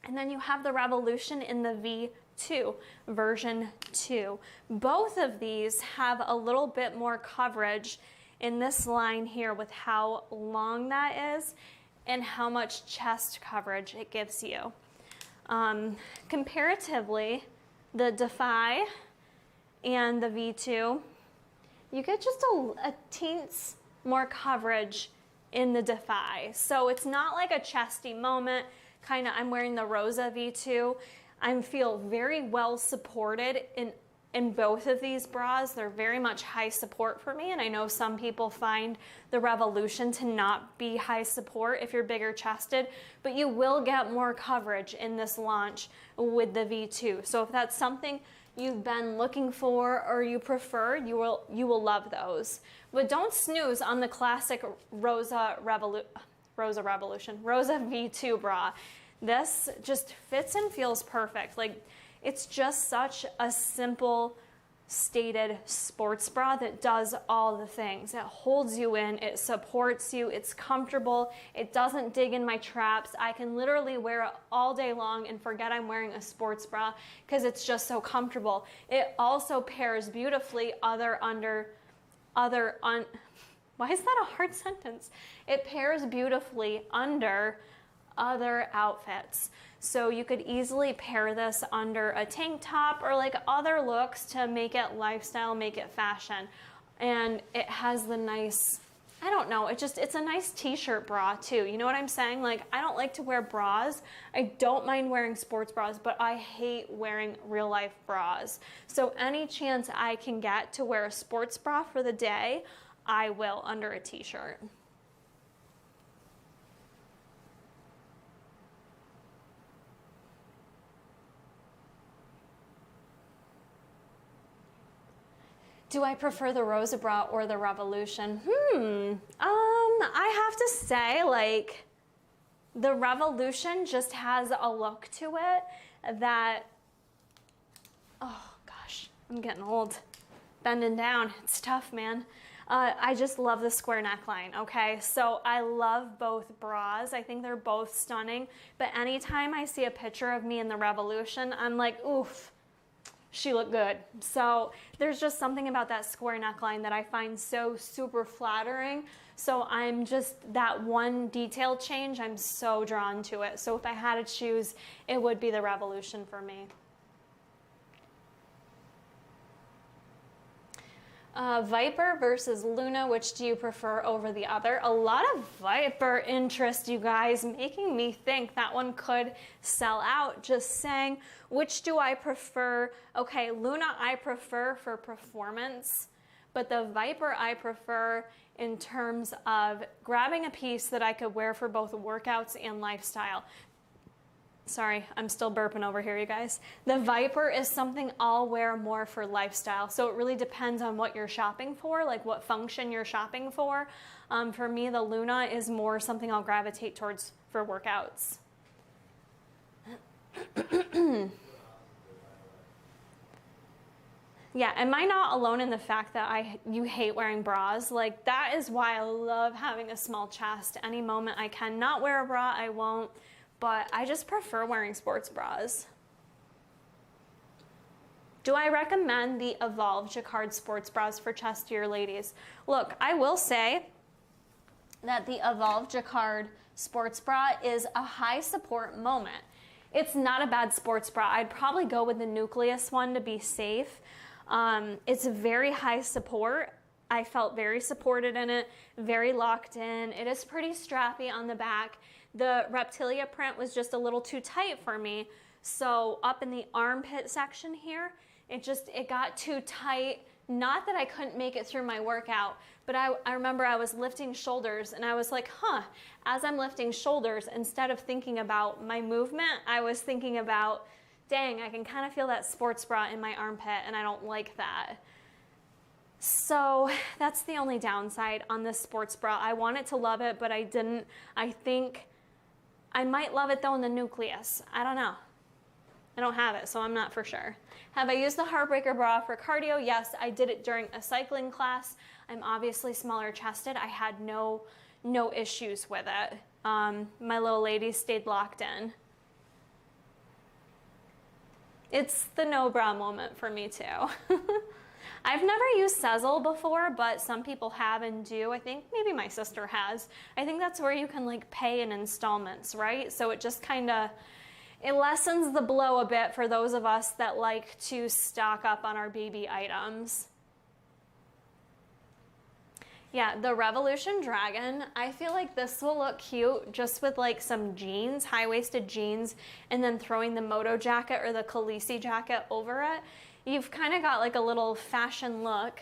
And then you have the Revolution in the V2, version 2. Both of these have a little bit more coverage in this line here with how long that is and how much chest coverage it gives you. Comparatively, the Defy and the V2, you get just a teens more coverage in the Defy. So it's not like a chesty moment. Kind of, I'm wearing the Rosa V2. I feel very well supported in both of these bras. They're very much high support for me, and I know some people find the Revolution to not be high support if you're bigger chested, but you will get more coverage in this launch with the V2. So if that's something you've been looking for or you prefer, you will love those. But don't snooze on the classic Rosa V2 bra. This just fits and feels perfect. Like, it's just such a simple stated sports bra that does all the things. It holds you in, it supports you, it's comfortable, it doesn't dig in my traps. I can literally wear it all day long and forget I'm wearing a sports bra because it's just so comfortable. It also pairs beautifully why is that a hard sentence? It pairs beautifully under other outfits. So you could easily pair this under a tank top or like other looks to make it lifestyle, make it fashion. And it has the nice, I don't know, it's a nice t-shirt bra too. You know what I'm saying? Like, I don't like to wear bras. I don't mind wearing sports bras, but I hate wearing real life bras. So any chance I can get to wear a sports bra for the day, I will under a t-shirt. Do I prefer the Rosa Bra or the Revolution? I have to say, like, the Revolution just has a look to it that, oh gosh, I'm getting old. Bending down, it's tough, man. I just love the square neckline, okay? So I love both bras. I think they're both stunning, but anytime I see a picture of me in the Revolution, I'm like, oof, she looked good. So there's just something about that square neckline that I find so super flattering. So I'm just, that one detail change, I'm so drawn to it. So if I had to choose, it would be the Revolution for me. Viper versus Luna, which do you prefer over the other? A lot of Viper interest, you guys, making me think that one could sell out. Just saying, which do I prefer? Okay, Luna I prefer for performance, but the Viper I prefer in terms of grabbing a piece that I could wear for both workouts and lifestyle. Sorry, I'm still burping over here, you guys. The Viper is something I'll wear more for lifestyle. So it really depends on what you're shopping for, like what function you're shopping for. For me, the Luna is more something I'll gravitate towards for workouts. Yeah, am I not alone in the fact that you hate wearing bras? Like, that is why I love having a small chest. Any moment I cannot wear a bra, I won't. but I just prefer wearing sports bras. Do I recommend the Evolve Jacquard sports bras for chestier ladies? Look, I will say that the Evolve Jacquard sports bra is a high support moment. It's not a bad sports bra. I'd probably go with the Nucleus one to be safe. It's very high support. I felt very supported in it, very locked in. It is pretty strappy on the back. The Reptilia print was just a little too tight for me. So up in the armpit section here, it got too tight. Not that I couldn't make it through my workout, but I remember I was lifting shoulders and I was like, as I'm lifting shoulders, instead of thinking about my movement, I was thinking about, dang, I can kind of feel that sports bra in my armpit and I don't like that. So that's the only downside on this sports bra. I wanted to love it, but I didn't. I think I might love it though in the Nucleus. I don't know. I don't have it, so I'm not for sure. Have I used the Heartbreaker bra for cardio? Yes, I did it during a cycling class. I'm obviously smaller chested. I had no issues with it. My little lady stayed locked in. It's the no bra moment for me too. I've never used Sezzle before, but some people have and do. I think maybe my sister has. I think that's where you can like pay in installments, right? So it just kind of, it lessens the blow a bit for those of us that like to stock up on our baby items. Yeah, the Revolution Dragon, I feel like this will look cute just with like some jeans, high-waisted jeans, and then throwing the Moto jacket or the Khaleesi jacket over it. You've kind of got like a little fashion look.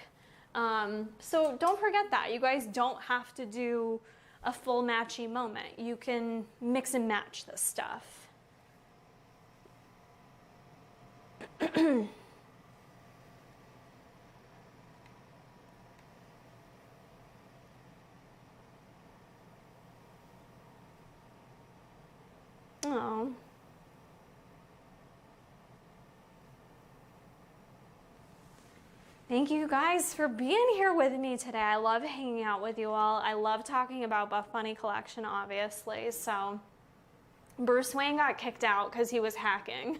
So don't forget that. You guys don't have to do a full matchy moment. You can mix and match this stuff. Oh. Thank you guys for being here with me today. I love hanging out with you all. I love talking about Buffbunny collection, obviously. So Bruce Wayne got kicked out because he was hacking.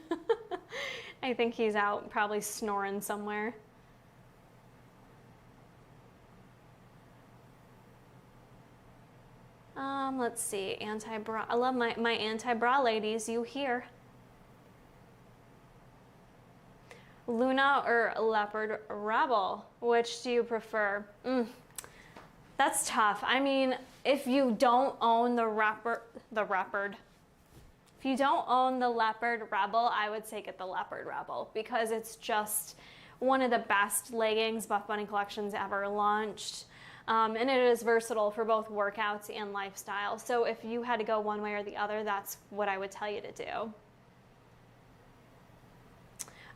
I think he's out probably snoring somewhere. Let's see, anti-bra. I love my anti-bra ladies, you here. Luna or Leopard Rebel, which do you prefer? That's tough. I mean, if you don't own if you don't own the Leopard Rebel, I would say get the Leopard Rebel because it's just one of the best leggings Buffbunny collections ever launched. And it is versatile for both workouts and lifestyle. So if you had to go one way or the other, that's what I would tell you to do.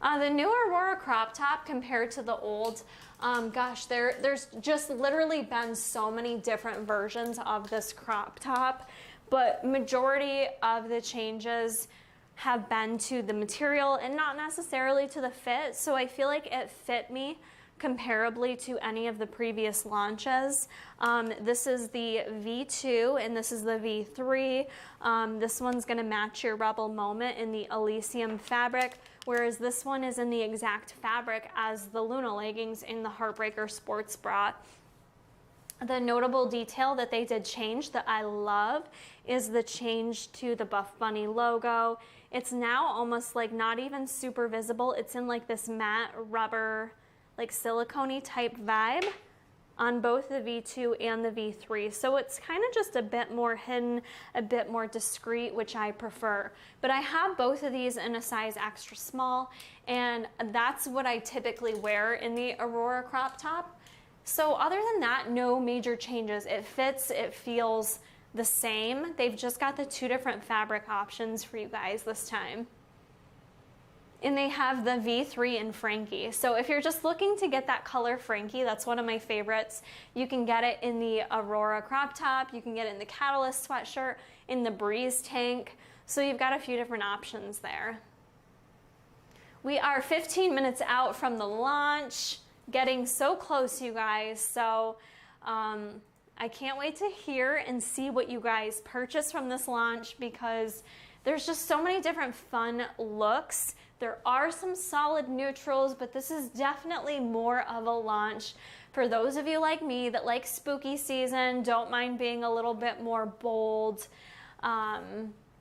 The new Aurora Crop Top compared to the old, gosh, there's just literally been so many different versions of this crop top, but majority of the changes have been to the material and not necessarily to the fit. So I feel like it fit me comparably to any of the previous launches. This is the V2 and this is the V3. This one's gonna match your Rebel Moment in the Elysium fabric, whereas this one is in the exact fabric as the Luna leggings in the Heartbreaker sports bra. The notable detail that they did change that I love is the change to the Buffbunny logo. It's now almost like not even super visible. It's in like this matte rubber, like silicone-y type vibe on both the V2 and the V3. So it's kind of just a bit more hidden, a bit more discreet, which I prefer. But I have both of these in a size extra small, and that's what I typically wear in the Aurora Crop Top. So other than that, no major changes. It fits, it feels the same. They've just got the two different fabric options for you guys this time. And they have the V3 in Frankie. So if you're just looking to get that color Frankie, that's one of my favorites. You can get it in the Aurora Crop Top, you can get it in the Catalyst sweatshirt, in the Breeze tank. So you've got a few different options there. We are 15 minutes out from the launch, getting so close, you guys. So I can't wait to hear and see what you guys purchase from this launch because There's just so many different fun looks. There are some solid neutrals, but this is definitely more of a launch for those of you like me that like spooky season, don't mind being a little bit more bold. But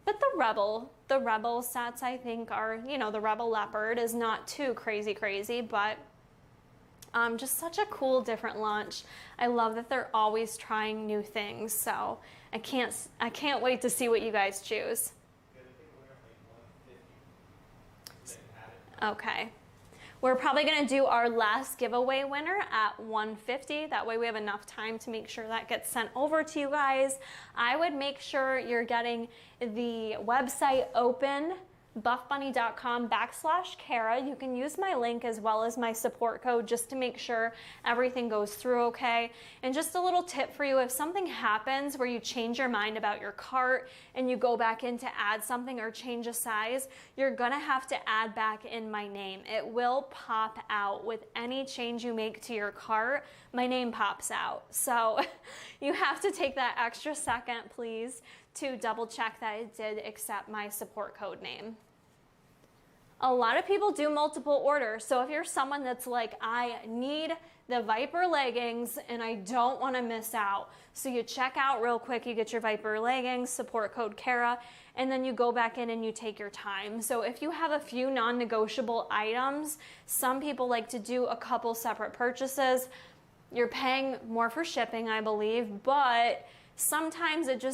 the Rebel sets I think are, you know, the Rebel Leopard is not too crazy, but just such a cool different launch. I love that they're always trying new things, so I can't wait to see what you guys choose. Okay. We're probably going to do our last giveaway winner at 150. That way we have enough time to make sure that gets sent over to you guys. I would make sure you're getting the website open, buffbunny.com/Kara. You can use my link as well as my support code just to make sure everything goes through okay. And just a little tip for you, if something happens where you change your mind about your cart and you go back in to add something or change a size, you're gonna have to add back in my name. It will pop out with any change you make to your cart. My name pops out. So you have to take that extra second, please, to double check that it did accept my support code name. A lot of people do multiple orders, so if you're someone that's like, I need the Viper leggings and I don't want to miss out, so you check out real quick, you get your Viper leggings, support code Kara, and then you go back in and you take your time. So if you have a few non-negotiable items, some people like to do a couple separate purchases. You're paying more for shipping, I believe, but sometimes it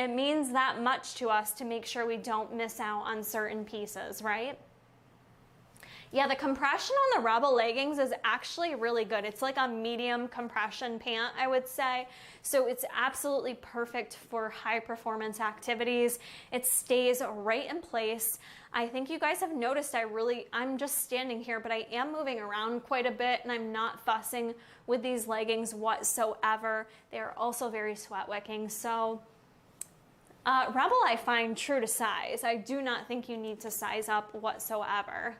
means that much to us to make sure we don't miss out on certain pieces, right? Yeah, the compression on the Rebel leggings is actually really good. It's like a medium compression pant, I would say. So it's absolutely perfect for high performance activities. It stays right in place. I think you guys have noticed I'm just standing here, but I am moving around quite a bit and I'm not fussing with these leggings whatsoever. They are also very sweat wicking. So Rebel I find true to size. I do not think you need to size up whatsoever.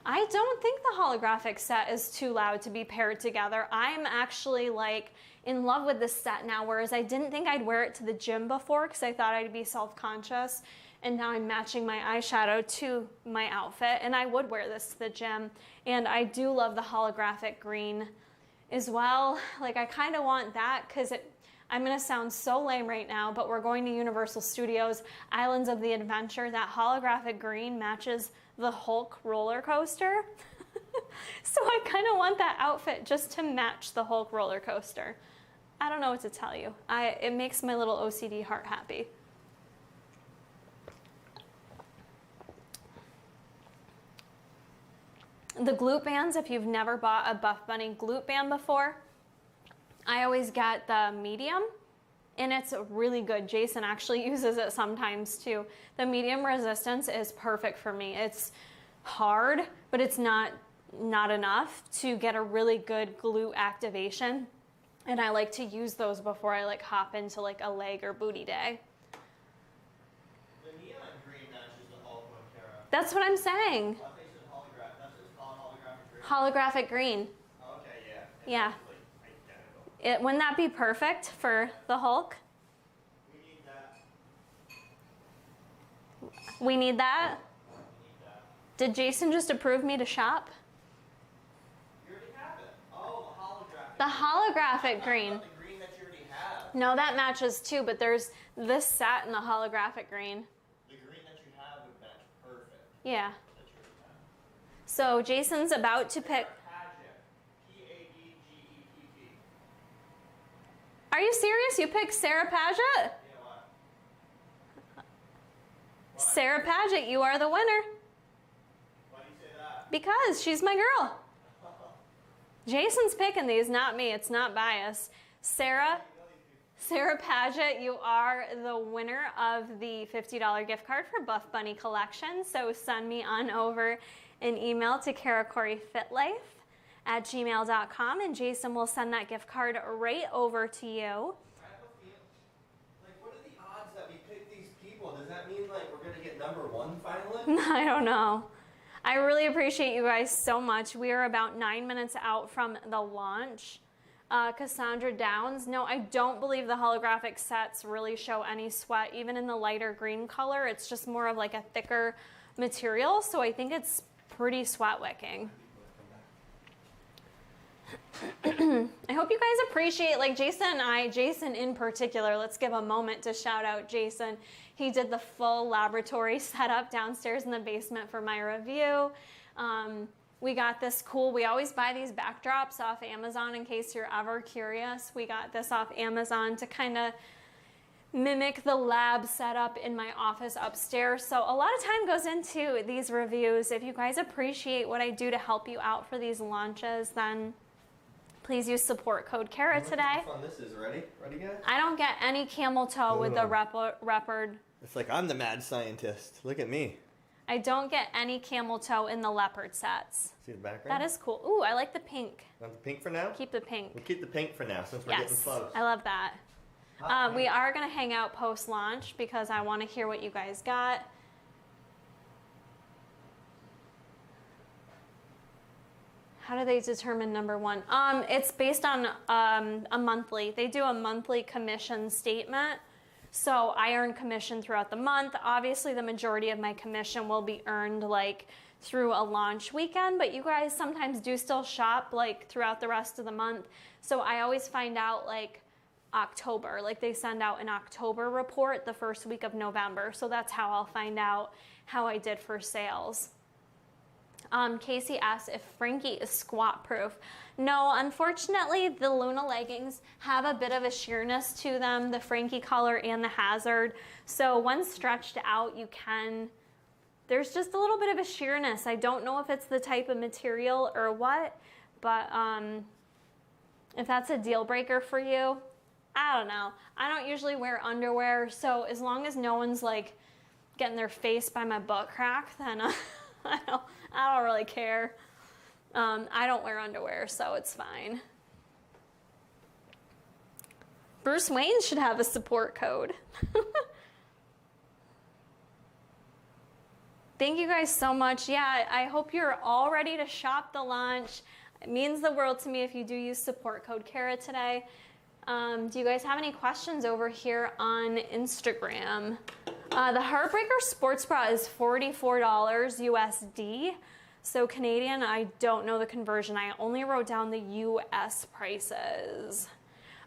I don't think the holographic set is too loud to be paired together. I'm actually like in love with this set now, whereas I didn't think I'd wear it to the gym before because I thought I'd be self-conscious, and now I'm matching my eyeshadow to my outfit, and I would wear this to the gym. And I do love the holographic green as well. Like I kind of want that because I'm gonna sound so lame right now, but we're going to Universal Studios Islands of the Adventure. That holographic green matches the Hulk roller coaster. So I kind of want that outfit just to match the Hulk roller coaster. I don't know what to tell you. It makes my little OCD heart happy. The glute bands, if you've never bought a Buffbunny glute band before, I always get the medium, and it's really good. Jason actually uses it sometimes too. The medium resistance is perfect for me. It's hard, but it's not enough to get a really good glute activation. And I like to use those before I like hop into like a leg or booty day. The neon green matches the Hulk one, Kara. That's what I'm saying. I think it's holographic. That's what it's called, holographic green. Holographic green. Okay, yeah. It's Yeah. identical. Wouldn't that be perfect for the Hulk? We need that. We need that? We need that. Did Jason just approve me to shop? You already have it. Oh, The holographic the green. the green that you already have. No, that matches too, but there's this set in the holographic green. The green that you have would match perfect. Yeah. That you already have. So Jason's about to pick. Paget. P-A-D-G-E-T-T. Are you serious? You picked Sarah Paget? Yeah, what? Sarah Paget, you are the winner. Why do you say that? Because she's my girl. Jason's picking these, not me. It's not bias. Sarah Paget, you are the winner of the $50 gift card for Buffbunny collection. So send me on over an email to karacoreyfitlife@gmail.com, and Jason will send that gift card right over to you. I have a feel. Like, what are the odds that we pick these people? Does that mean, like, we're going to get #1 finally? I don't know. I really appreciate you guys so much. We are about 9 minutes out from the launch. Cassandra Downs, no, I don't believe the holographic sets really show any sweat, even in the lighter green color. It's just more of like a thicker material, so I think it's pretty sweat wicking. I hope you guys appreciate, like Jason in particular, let's give a moment to shout out Jason. He did the full laboratory setup downstairs in the basement for my review. We got this cool, we always buy these backdrops off Amazon in case you're ever curious. We got this off Amazon to kind of mimic the lab setup in my office upstairs. So a lot of time goes into these reviews. If you guys appreciate what I do to help you out for these launches, then please use support code Kara today. How fun this is. Ready? Ready, guys? I don't get any camel toe with the leopard. It's like I'm the mad scientist. Look at me. I don't get any camel toe in the leopard sets. See the background? That is cool. Ooh, I like the pink. Want the pink for now? Keep the pink. We'll keep the pink for now since we're getting close. I love that. We are going to hang out post-launch because I want to hear what you guys got. How do they determine number one? It's based on a monthly. They do a monthly commission statement. So I earn commission throughout the month. Obviously, the majority of my commission will be earned like through a launch weekend, but you guys sometimes do still shop like throughout the rest of the month. So I always find out like October, like they send out an October report the first week of November. So that's how I'll find out how I did for sales. Casey asks if Frankie is squat proof. No, unfortunately, the Luna leggings have a bit of a sheerness to them, the Frankie color and the Hazard. So when stretched out, there's just a little bit of a sheerness. I don't know if it's the type of material or what, but if that's a deal breaker for you, I don't know. I don't usually wear underwear, so as long as no one's like getting their face by my butt crack, then I don't really care. I don't wear underwear, so it's fine. Bruce Wayne should have a support code. Thank you guys so much. Yeah, I hope you're all ready to shop the launch. It means the world to me if you do use support code Kara today. Do you guys have any questions over here on Instagram? The Heartbreaker sports bra is $44 USD. So Canadian, I don't know the conversion. I only wrote down the US prices.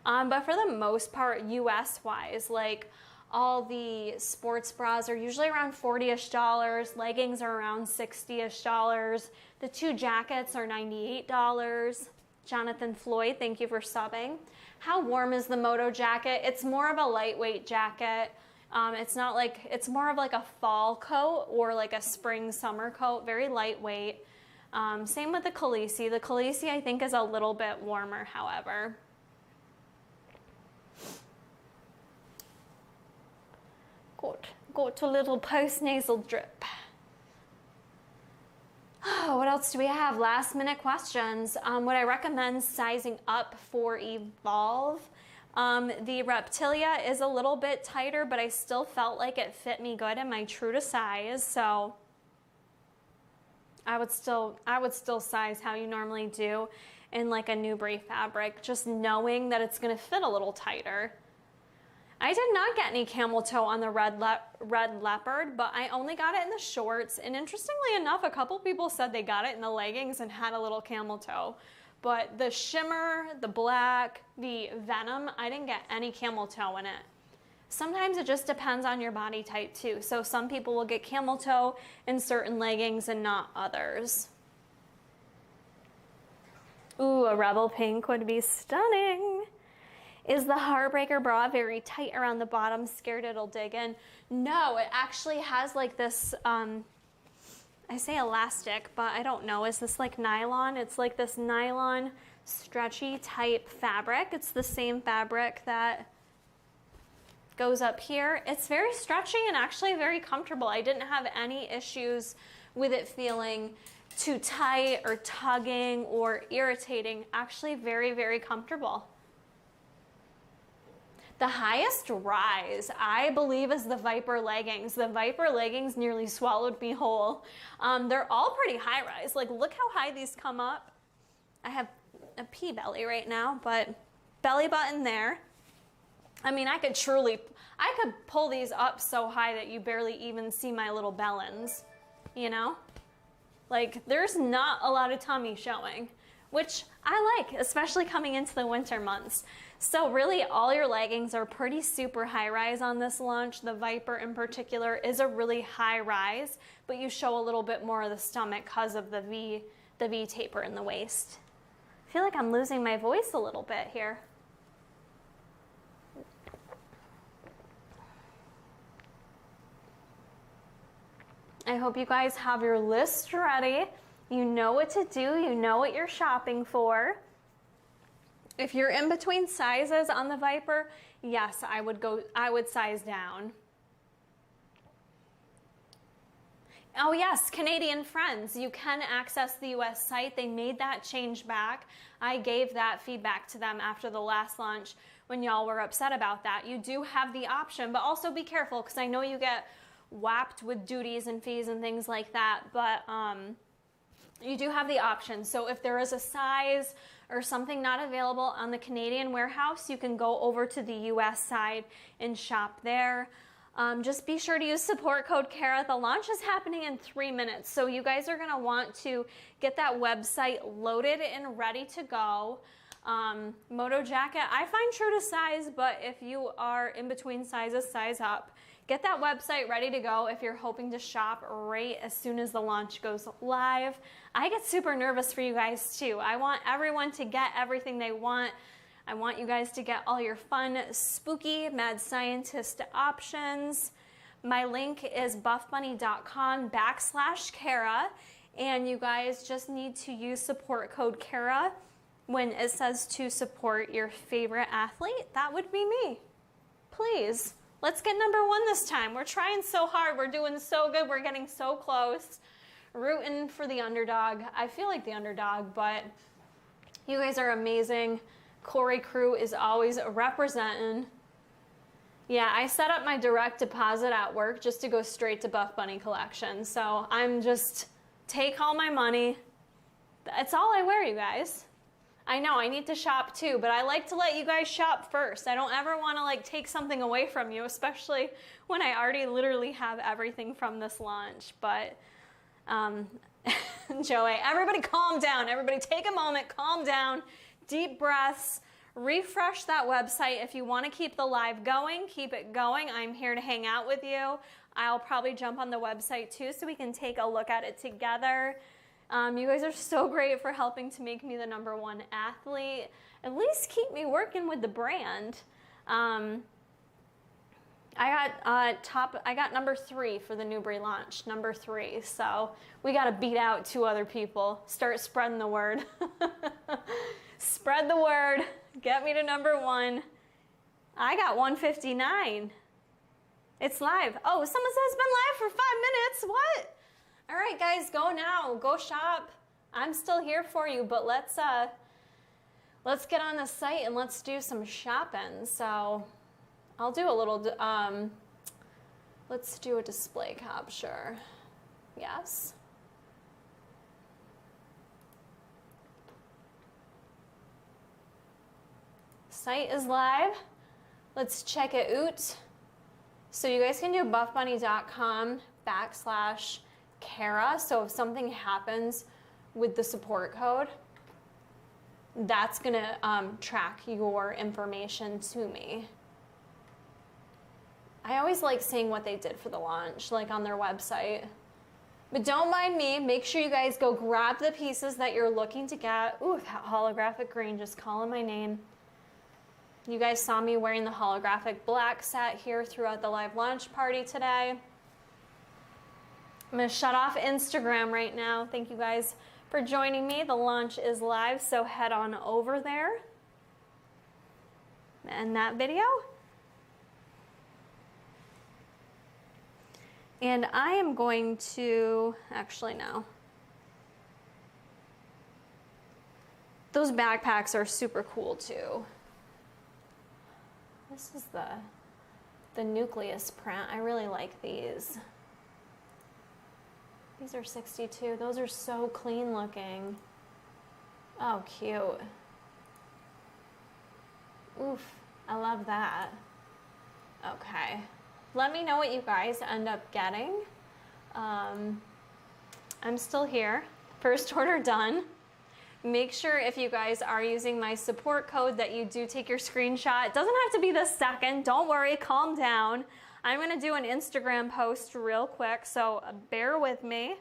But for the most part, US wise, like all the sports bras are usually around $40-ish. Leggings are around $60-ish. The two jackets are $98. Jonathan Floyd, thank you for subbing. How warm is the Moto jacket? It's more of a lightweight jacket. It's more of like a fall coat or like a spring summer coat, very lightweight. Same with the Khaleesi. The Khaleesi I think is a little bit warmer, however. Got a little post-nasal drip. Oh, what else do we have? Last minute questions. Would I recommend sizing up for Evolve? The Reptilia is a little bit tighter, but I still felt like it fit me good in my true to size. So I would still size how you normally do in like a Newbury fabric, just knowing that it's gonna fit a little tighter. I did not get any camel toe on the red leopard, but I only got it in the shorts. And interestingly enough, a couple people said they got it in the leggings and had a little camel toe. But the shimmer, the black, the Venom, I didn't get any camel toe in it. Sometimes it just depends on your body type too. So some people will get camel toe in certain leggings and not others. Ooh, a Rebel pink would be stunning. Is the Heartbreaker bra very tight around the bottom? Scared it'll dig in? No, it actually has like this, I say elastic, but I don't know. Is this like nylon? It's like this nylon stretchy type fabric. It's the same fabric that goes up here. It's very stretchy and actually very comfortable. I didn't have any issues with it feeling too tight or tugging or irritating. Actually very, very comfortable. The highest rise, I believe, is the Viper leggings. The Viper leggings nearly swallowed me whole. They're all pretty high rise. Like, look how high these come up. I have a pea belly right now, but belly button there. I mean, I could pull these up so high that you barely even see my little bellends, you know? Like, there's not a lot of tummy showing, which I like, especially coming into the winter months. So really, all your leggings are pretty super high rise on this launch. The Viper in particular is a really high rise, but you show a little bit more of the stomach because of the V taper in the waist. I feel like I'm losing my voice a little bit here. I hope you guys have your list ready. You know what to do, you know what you're shopping for. If you're in between sizes on the Viper, yes, I would size down. Oh yes, Canadian friends, you can access the US site. They made that change back. I gave that feedback to them after the last launch when y'all were upset about that. You do have the option, but also be careful because I know you get whapped with duties and fees and things like that, but you do have the option. So if there is a size or something not available on the Canadian warehouse, you can go over to the US side and shop there. Just be sure to use support code Kara. The launch is happening in 3 minutes, so you guys are gonna want to get that website loaded and ready to go. Moto jacket, I find true to size, but if you are in between sizes, size up. Get that website ready to go if you're hoping to shop right as soon as the launch goes live. I get super nervous for you guys too. I want everyone to get everything they want. I want you guys to get all your fun, spooky, mad scientist options. My link is buffbunny.com/Kara, and you guys just need to use support code Kara when it says to support your favorite athlete. That would be me. Please. Let's get #1 this time. We're trying so hard. We're doing so good. We're getting so close. Rooting for the underdog. I feel like the underdog, but you guys are amazing. Corey Crew is always representing. Yeah, I set up my direct deposit at work just to go straight to Buffbunny collection. So I'm just take all my money. That's all I wear, you guys. I know, I need to shop too, but I like to let you guys shop first. I don't ever want to like take something away from you, especially when I already literally have everything from this launch. But Joey, everybody calm down. Everybody take a moment, calm down, deep breaths, refresh that website. If you want to keep the live going, keep it going. I'm here to hang out with you. I'll probably jump on the website too so we can take a look at it together. You guys are so great for helping to make me the #1 athlete. At least keep me working with the brand. I got #3 for the Newbury launch, #3. So we got to beat out 2 other people. Start spreading the word. Spread the word. Get me to #1. I got 159. It's live. Oh, someone says it's been live for 5 minutes. What? All right, guys, go now. Go shop. I'm still here for you, but let's get on the site and let's do some shopping. So I'll do a little, let's do a display capture. Yes. Site is live. Let's check it out. So you guys can do buffbunny.com/Kara. So if something happens with the support code, that's gonna track your information to me. I always like seeing what they did for the launch, like on their website. But don't mind me, make sure you guys go grab the pieces that you're looking to get. Ooh, that holographic green, just calling my name. You guys saw me wearing the holographic black set here throughout the live launch party today. I'm gonna shut off Instagram right now. Thank you guys for joining me. The launch is live, so head on over there. And that video. And I am going to, actually no. Those backpacks are super cool too. This is the nucleus print. I really like these. These are 62. Those are so clean looking. Oh, cute. Oof, I love that. Okay, let me know what you guys end up getting. I'm still here. First order done. Make sure if you guys are using my support code that you do take your screenshot. It doesn't have to be the second. Don't worry, calm down. I'm gonna do an Instagram post real quick, so bear with me.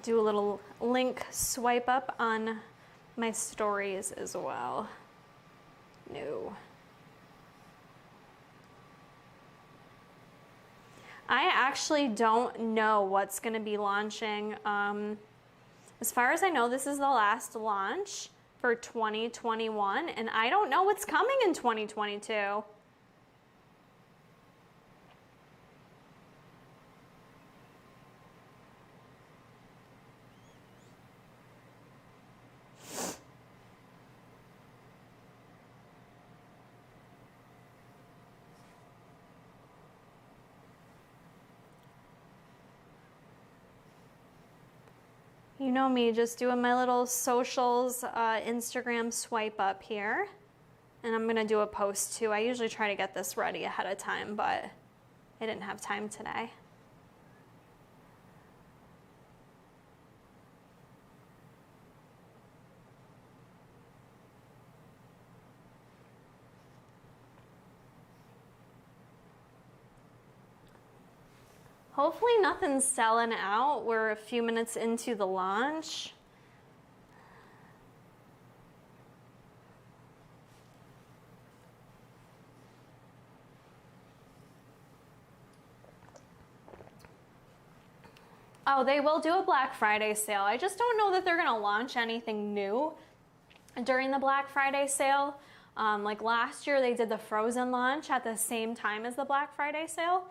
Do a little link swipe up on my stories as well. No. I actually don't know what's going to be launching. As far as I know, this is the last launch for 2021, and I don't know what's coming in 2022. You know me, just doing my little socials, Instagram swipe up here. And I'm gonna do a post too. I usually try to get this ready ahead of time, but I didn't have time today. Hopefully nothing's selling out. We're a few minutes into the launch. Oh, they will do a Black Friday sale. I just don't know that they're gonna launch anything new during the Black Friday sale. Like last year, they did the Frozen launch at the same time as the Black Friday sale.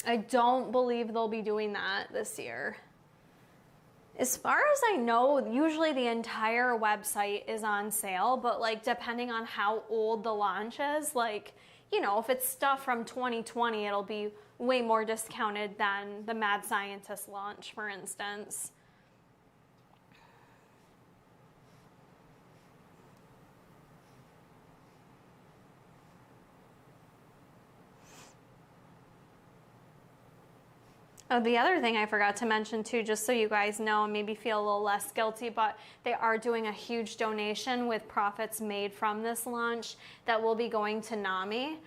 I don't believe they'll be doing that this year. As far as I know, usually the entire website is on sale, but like depending on how old the launch is, like, you know, if it's stuff from 2020, it'll be way more discounted than the Mad Scientist launch, for instance. Oh, the other thing I forgot to mention too, just so you guys know and maybe feel a little less guilty, but they are doing a huge donation with profits made from this launch that will be going to NAMI.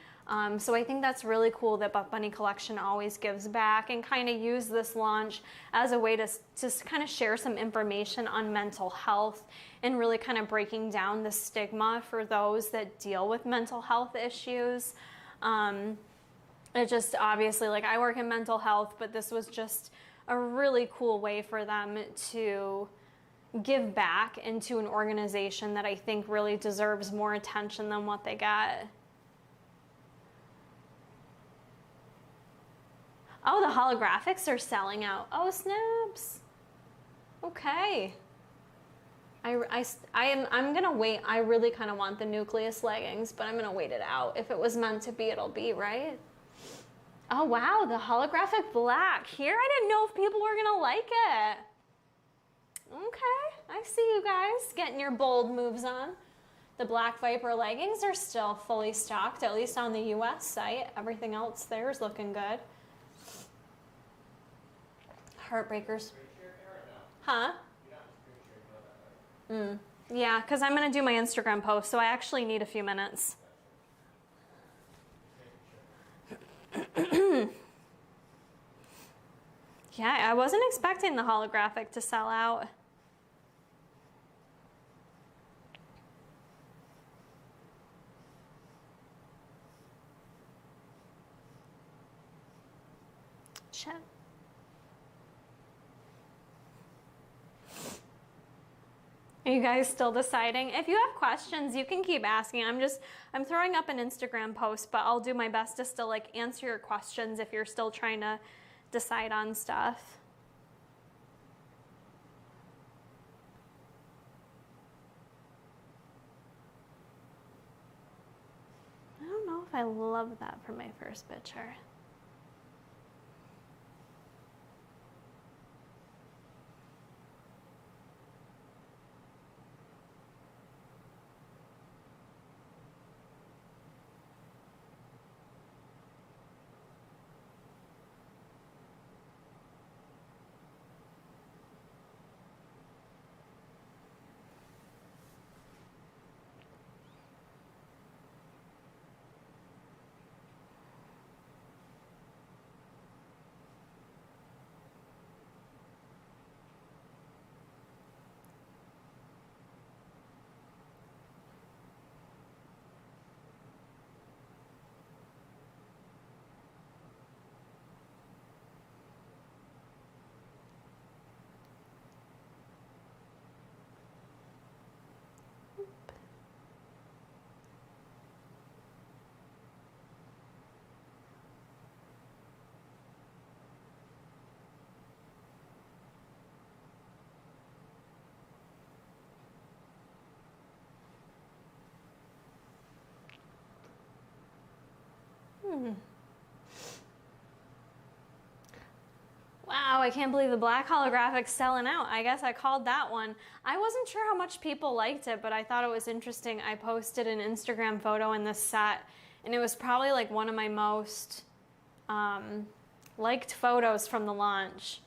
So I think that's really cool that Buffbunny Collection always gives back and kind of use this launch as a way to just kind of share some information on mental health and really kind of breaking down the stigma for those that deal with mental health issues. It just obviously, like, I work in mental health, but this was just a really cool way for them to give back into an organization that I think really deserves more attention than what they get. Oh, the holographics are selling out. Oh, snaps. Okay. I'm gonna wait. I really kind of want the nucleus leggings, but I'm gonna wait it out. If it was meant to be, it'll be, right? Oh wow, the holographic black. Here, I didn't know if people were gonna like it. Okay, I see you guys getting your bold moves on. The Black Viper leggings are still fully stocked, at least on the US site. Everything else there is looking good. Heartbreakers. Huh? Yeah, because I'm gonna do my Instagram post, so I actually need a few minutes. Yeah, I wasn't expecting the holographic to sell out. Shit. Are you guys still deciding? If you have questions, you can keep asking. I'm throwing up an Instagram post, but I'll do my best to still like answer your questions if you're still trying to decide on stuff. I don't know if I love that for my first picture. Wow, I can't believe the black holographic's selling out. I guess I called that one. I wasn't sure how much people liked it, but I thought it was interesting. I posted an Instagram photo in this set, and it was probably like one of my most liked photos from the launch.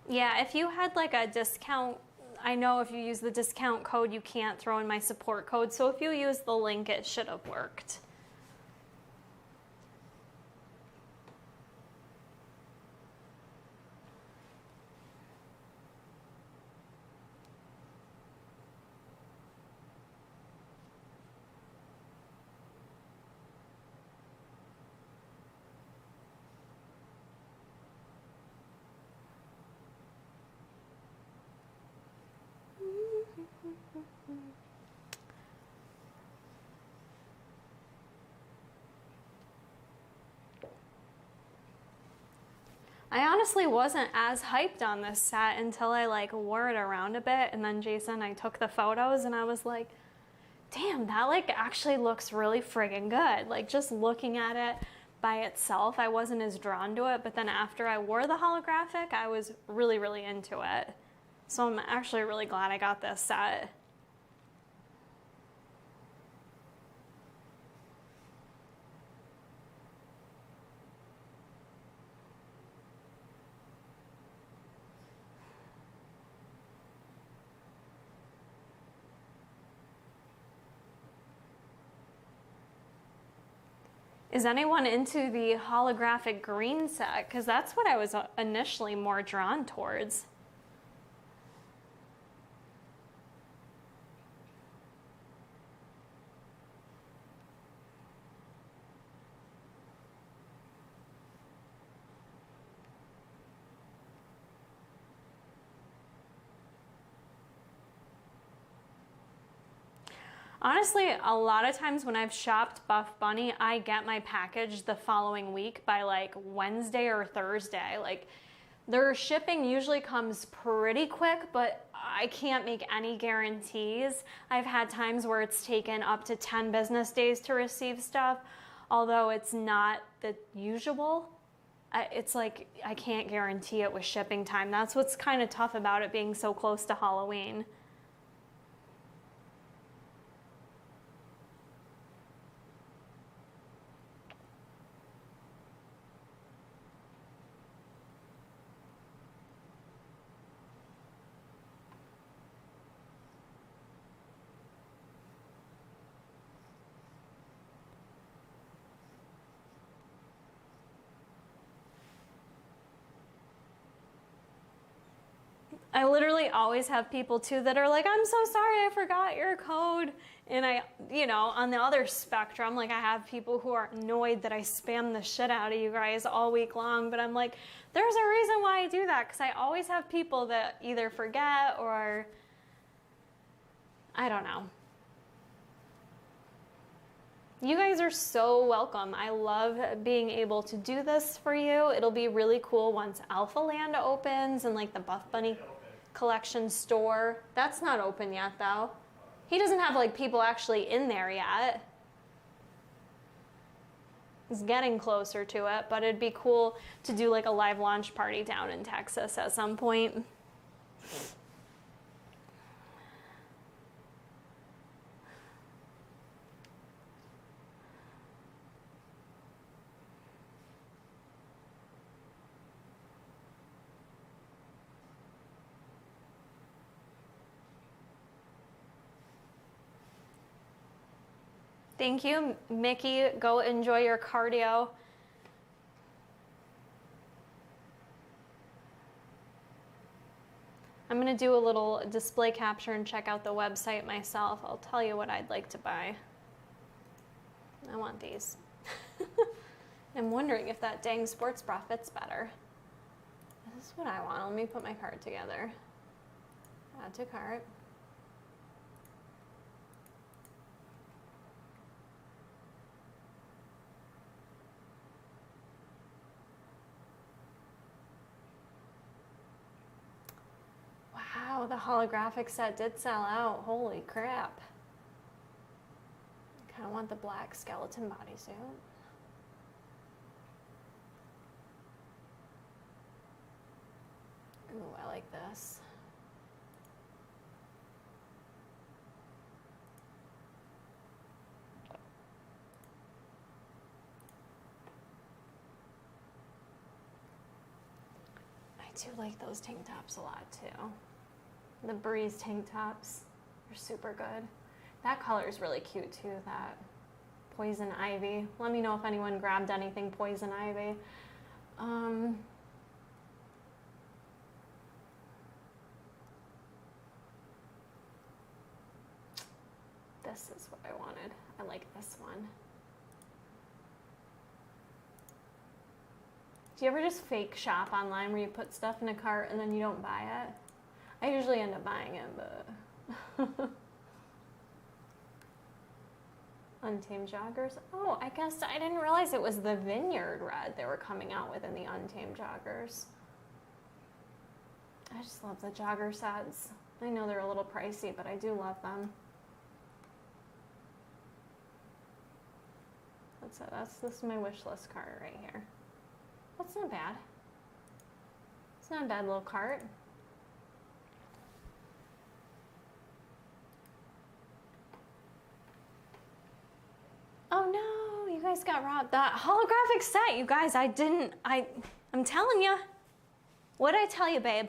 Yeah, if you had like a discount, I know if you use the discount code, you can't throw in my support code. So if you use the link, it should have worked. I honestly wasn't as hyped on this set until I like wore it around a bit, and then Jason and I took the photos and I was like, damn, that like actually looks really friggin' good. Like just looking at it by itself, I wasn't as drawn to it, but then after I wore the holographic, I was really, really into it. So I'm actually really glad I got this set. Is anyone into the holographic green set? Because that's what I was initially more drawn towards. Honestly, a lot of times when I've shopped Buffbunny, I get my package the following week by like Wednesday or Thursday. Like their shipping usually comes pretty quick, but I can't make any guarantees. I've had times where it's taken up to 10 business days to receive stuff, although it's not the usual. It's like I can't guarantee it with shipping time. That's what's kind of tough about it being so close to Halloween. I literally always have people too that are like, I'm so sorry, I forgot your code. And I, you know, on the other spectrum, like I have people who are annoyed that I spam the shit out of you guys all week long, but I'm like, there's a reason why I do that, because I always have people that either forget or, I don't know. You guys are so welcome. I love being able to do this for you. It'll be really cool once Alpha Land opens and like the Buffbunny collection store. That's not open yet though. He doesn't have like people actually in there yet. He's getting closer to it, but it'd be cool to do like a live launch party down in Texas at some point. Thank you, Mickey. Go enjoy your cardio. I'm gonna do a little display capture and check out the website myself. I'll tell you what I'd like to buy. I want these. I'm wondering if that dang sports bra fits better. This is what I want. Let me put my cart together. Add to cart. Wow, the holographic set did sell out. Holy crap. I kind of want the black skeleton bodysuit. Ooh, I like this. I do like those tank tops a lot too. The Breeze tank tops are super good. That color is really cute too, that Poison Ivy. Let me know if anyone grabbed anything Poison Ivy. This is what I wanted. I like this one. Do you ever just fake shop online where you put stuff in a cart and then you don't buy it? I usually end up buying it, but... Untamed joggers. Oh, I guess I didn't realize it was the Vineyard Red they were coming out with in the Untamed joggers. I just love the jogger sets. I know they're a little pricey, but I do love them. That's it. This is my wish list cart right here. That's not bad. It's not a bad little cart. Oh no, you guys got robbed. That holographic set, you guys, I'm telling you. What did I tell you, babe?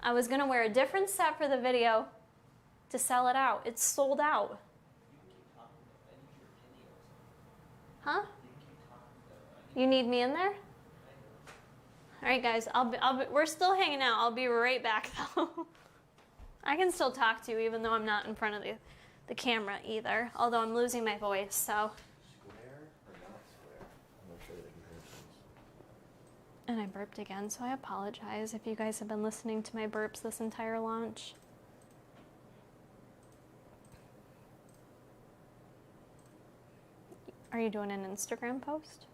I was gonna wear a different set for the video to sell it out. It's sold out. Huh? You need me in there? All right, guys, we're still hanging out. I'll be right back though. I can still talk to you even though I'm not in front of the camera either, although I'm losing my voice, so. Square or not square? I'm not sure the comparisons. And I burped again, so I apologize if you guys have been listening to my burps this entire launch. Are you doing an Instagram post?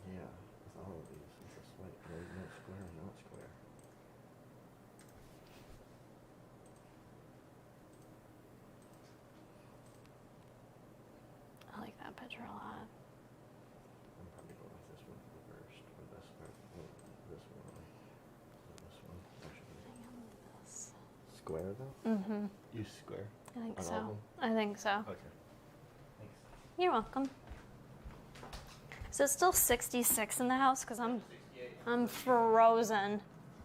Yeah, with all of these. It's just like, not square or not square. I like that picture a lot. I'm probably going with this one reversed, or this, or this one, or this one. This. Square though? Mm-hmm. You square? I think On all of so. them? I think so. Okay. Thanks. You're welcome. So it's still 66 in the house because I'm frozen.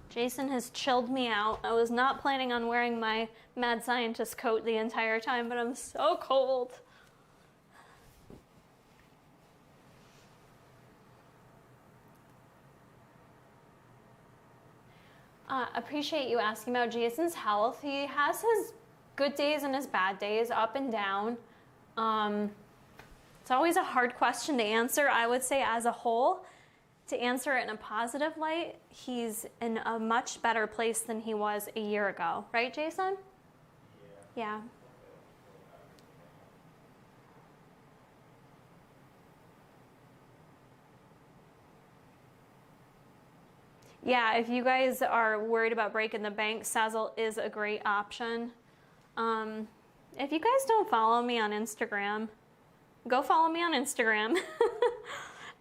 Jason has chilled me out. I was not planning on wearing my mad scientist coat the entire time, but I'm so cold. Appreciate you asking about Jason's health. He has his good days and his bad days, up and down. It's always a hard question to answer. I would say as a whole, to answer it in a positive light, he's in a much better place than he was a year ago. Right, Jason? Yeah. Yeah, if you guys are worried about breaking the bank, Sezzle is a great option. If you guys don't follow me on Instagram, go follow me on Instagram.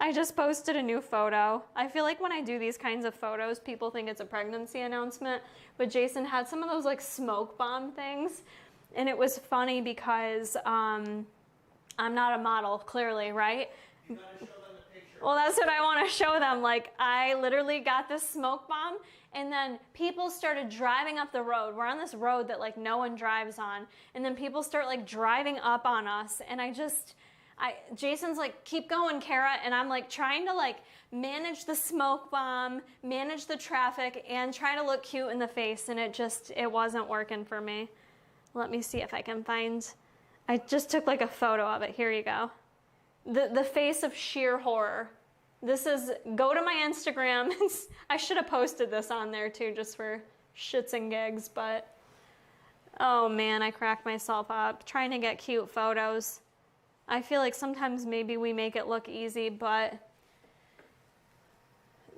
I just posted a new photo. I feel like when I do these kinds of photos, people think it's a pregnancy announcement, but Jason had some of those like smoke bomb things, and it was funny because I'm not a model, clearly, right? You gotta show them the picture. Well, that's what I want to show them. Like, I literally got this smoke bomb, and then people started driving up the road. We're on this road that like no one drives on, and then people start like driving up on us, and Jason's like, keep going, Kara, and I'm like trying to like manage the smoke bomb, manage the traffic, and try to look cute in the face, and it wasn't working for me. Let me see if I can find, I just took like a photo of it. Here you go. The face of sheer horror. This is, go to my Instagram. I should have posted this on there too, just for shits and gigs, but oh man, I cracked myself up trying to get cute photos. I feel like sometimes maybe we make it look easy, but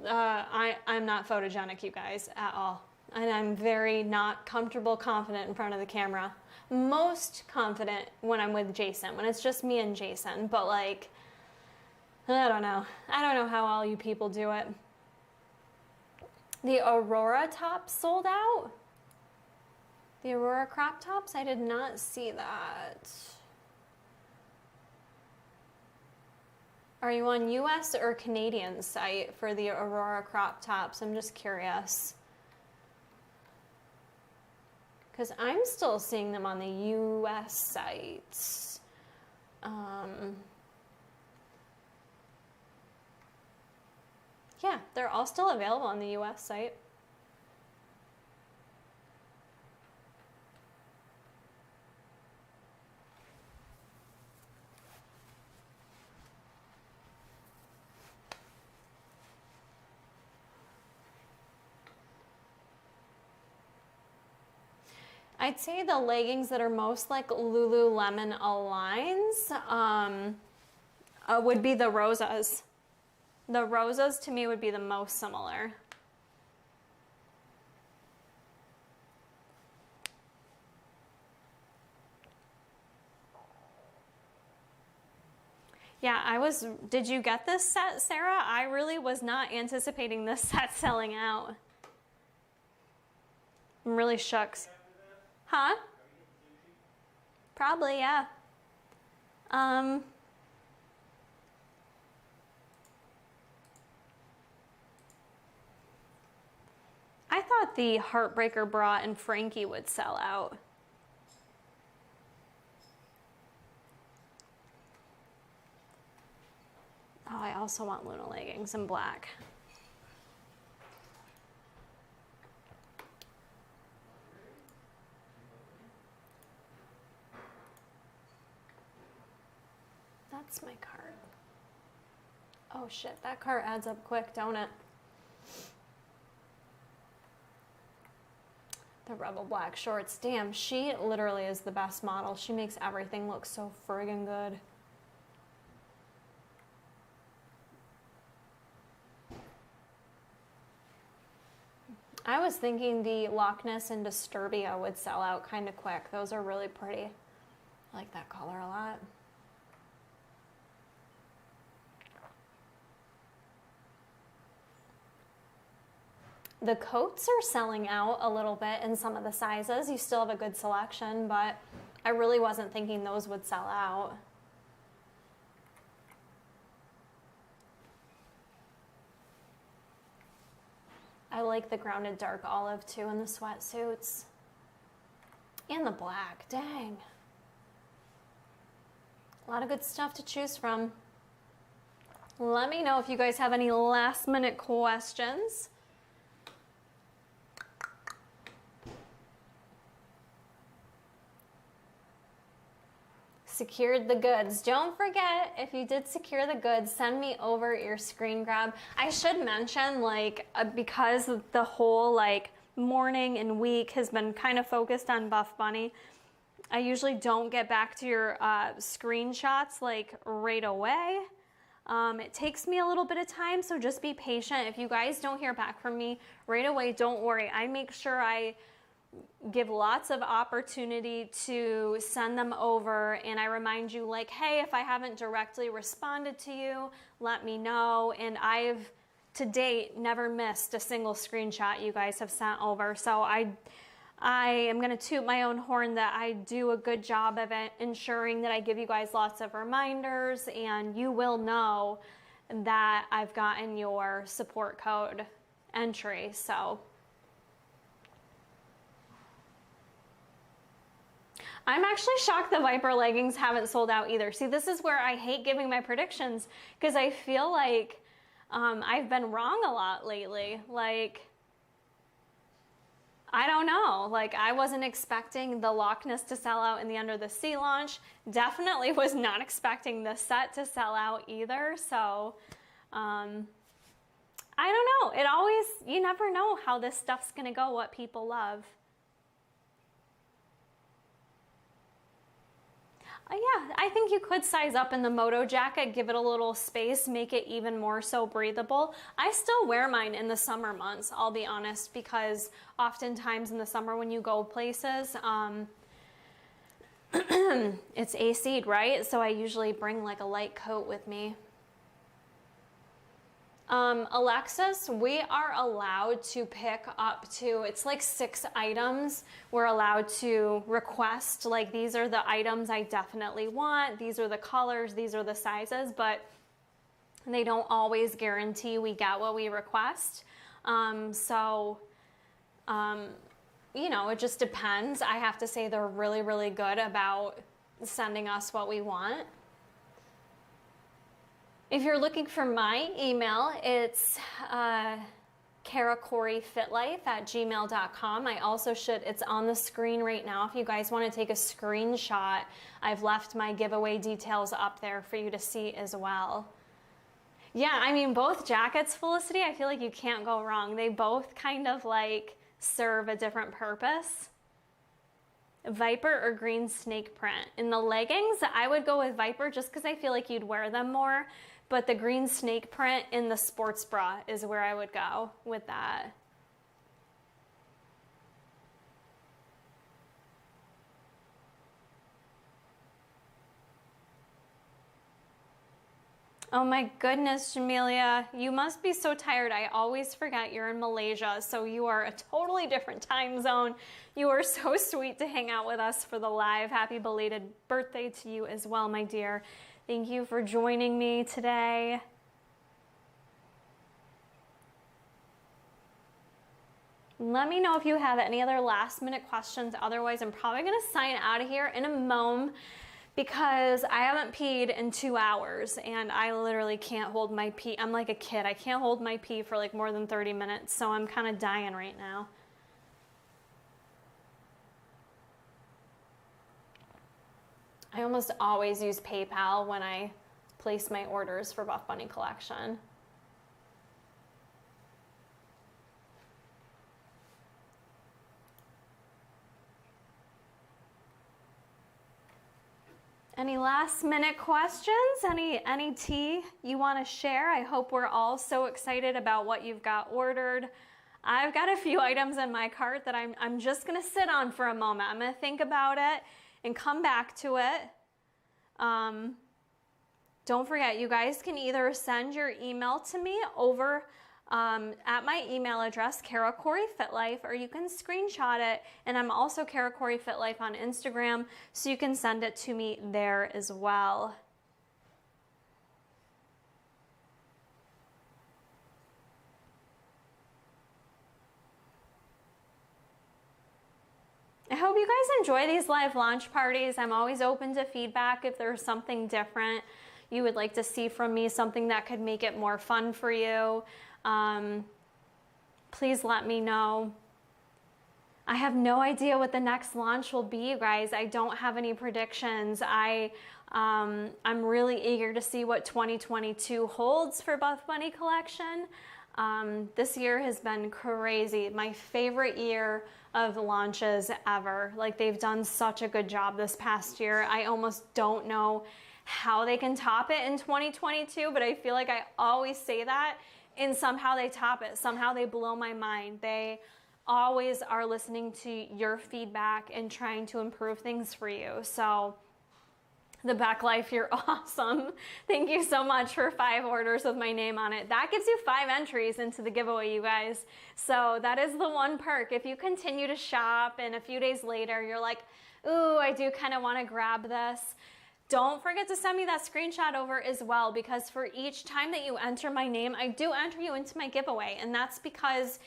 I'm not photogenic, you guys, at all. And I'm very not comfortable, confident in front of the camera. Most confident when I'm with Jason, when it's just me and Jason. But like, I don't know. I don't know how all you people do it. The Aurora tops sold out? The Aurora crop tops? I did not see that. Are you on US or Canadian site for the Aurora crop tops? I'm just curious. Because I'm still seeing them on the US sites. Yeah, they're all still available on the US site. I'd say the leggings that are most like Lululemon aligns would be the Rosas. The Rosas to me would be the most similar. Yeah, did you get this set, Sarah? I really was not anticipating this set selling out. I'm really shook. Huh? Probably, yeah. I thought the Heartbreaker bra and Frankie would sell out. Oh, I also want Luna leggings in black. That's my cart. Oh shit, that cart adds up quick, don't it? The Rebel black shorts. Damn, she literally is the best model. She makes everything look so friggin' good. I was thinking the Loch Ness and Disturbia would sell out kind of quick. Those are really pretty. I like that color a lot. The coats are selling out a little bit in some of the sizes. You still have a good selection, but I really wasn't thinking those would sell out. I like the grounded dark olive too in the sweatsuits. And the black, dang. A lot of good stuff to choose from. Let me know if you guys have any last minute questions. secured the goods. Don't forget, if you did secure the goods, send me over your screen grab. I should mention, like, because the whole like morning and week has been kind of focused on Buffbunny, I usually don't get back to your screenshots like right away. It takes me a little bit of time, so just be patient. If you guys don't hear back from me right away, don't worry. I make sure I give lots of opportunity to send them over, and I remind you, like, hey, if I haven't directly responded to you, let me know. And I've to date never missed a single screenshot you guys have sent over, so I am going to toot my own horn that I do a good job of it, ensuring that I give you guys lots of reminders, and you will know that I've gotten your support code entry. So I'm actually shocked the Viper leggings haven't sold out either. See, this is where I hate giving my predictions, because I feel like I've been wrong a lot lately. Like, I don't know, like, I wasn't expecting the Loch Ness to sell out in the Under the Sea launch. Definitely was not expecting the set to sell out either. So I don't know, it always, you never know how this stuff's gonna go, what people love. Yeah, I think you could size up in the Moto jacket, give it a little space, make it even more so breathable. I still wear mine in the summer months, I'll be honest, because oftentimes in the summer when you go places, it's AC'd, right? So I usually bring like a light coat with me. Alexis, we are allowed to pick up to, it's like 6 items we're allowed to request. Like, these are the items I definitely want, these are the colors, these are the sizes, but they don't always guarantee we get what we request. You know, it just depends. I have to say they're really, really good about sending us what we want. If you're looking for my email, it's karacoreyfitlife@gmail.com. I also it's on the screen right now. If you guys want to take a screenshot, I've left my giveaway details up there for you to see as well. Yeah, I mean, both jackets, Felicity, I feel like you can't go wrong. They both kind of like serve a different purpose. Viper or green snake print. In the leggings, I would go with Viper just because I feel like you'd wear them more. But the green snake print in the sports bra is where I would go with that. Oh my goodness, Jamelia, you must be so tired. I always forget you're in Malaysia, so you are a totally different time zone. You are so sweet to hang out with us for the live. Happy belated birthday to you as well, my dear. Thank you for joining me today. Let me know if you have any other last minute questions. Otherwise, I'm probably gonna sign out of here in a moment because I haven't peed in 2 hours and I literally can't hold my pee. I'm like a kid. I can't hold my pee for like more than 30 minutes, so I'm kind of dying right now. I almost always use PayPal when I place my orders for Buffbunny collection. Any last minute questions? Any tea you want to share? I hope we're all so excited about what you've got ordered. I've got a few items in my cart that I'm just gonna sit on for a moment. I'm gonna think about it and come back to it. Don't forget, you guys can either send your email to me over at my email address, karacoreyfitlife, or you can screenshot it, and I'm also karacoreyfitlife on Instagram, so you can send it to me there as well. I hope you guys enjoy these live launch parties. I'm always open to feedback if there's something different you would like to see from me, something that could make it more fun for you. Please let me know. I have no idea what the next launch will be, you guys. I don't have any predictions. I'm really eager to see what 2022 holds for Buffbunny collection. This year has been crazy. My favorite year of launches ever. Like, they've done such a good job this past year. I almost don't know how they can top it in 2022, but I feel like I always say that and somehow they top it. Somehow they blow my mind. They always are listening to your feedback and trying to improve things for you. So the Back Life, you're awesome. Thank you so much for 5 orders with my name on it. That gives you 5 entries into the giveaway, you guys. So that is the one perk. If you continue to shop and a few days later you're like, ooh, I do kind of want to grab this, don't forget to send me that screenshot over as well, because for each time that you enter my name, I do enter you into my giveaway. And that's because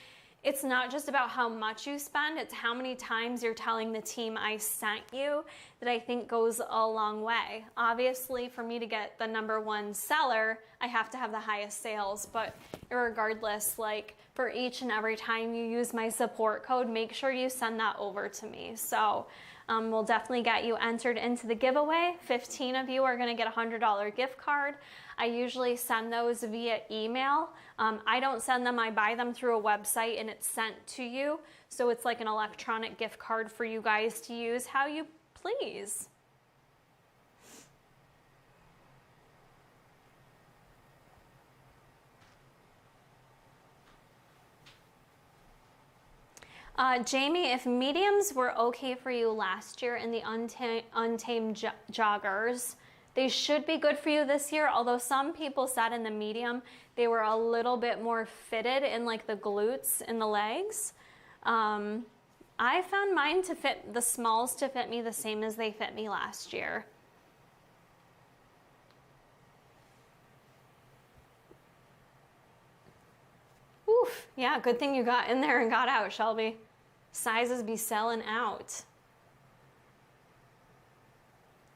it's not just about how much you spend, it's how many times you're telling the team I sent you that I think goes a long way. Obviously, for me to get the #1 seller, I have to have the highest sales, but regardless, like, for each and every time you use my support code, make sure you send that over to me. So we'll definitely get you entered into the giveaway. 15 of you are gonna get a $100 gift card. I usually send those via email. I don't send them, I buy them through a website and it's sent to you. So it's like an electronic gift card for you guys to use how you please. Jamie, if mediums were okay for you last year in the untamed joggers, they should be good for you this year, although some people said in the medium they were a little bit more fitted in like the glutes and the legs. I found mine to fit, the smalls to fit me the same as they fit me last year. Oof, yeah, good thing you got in there and got out, Shelby. Sizes be selling out.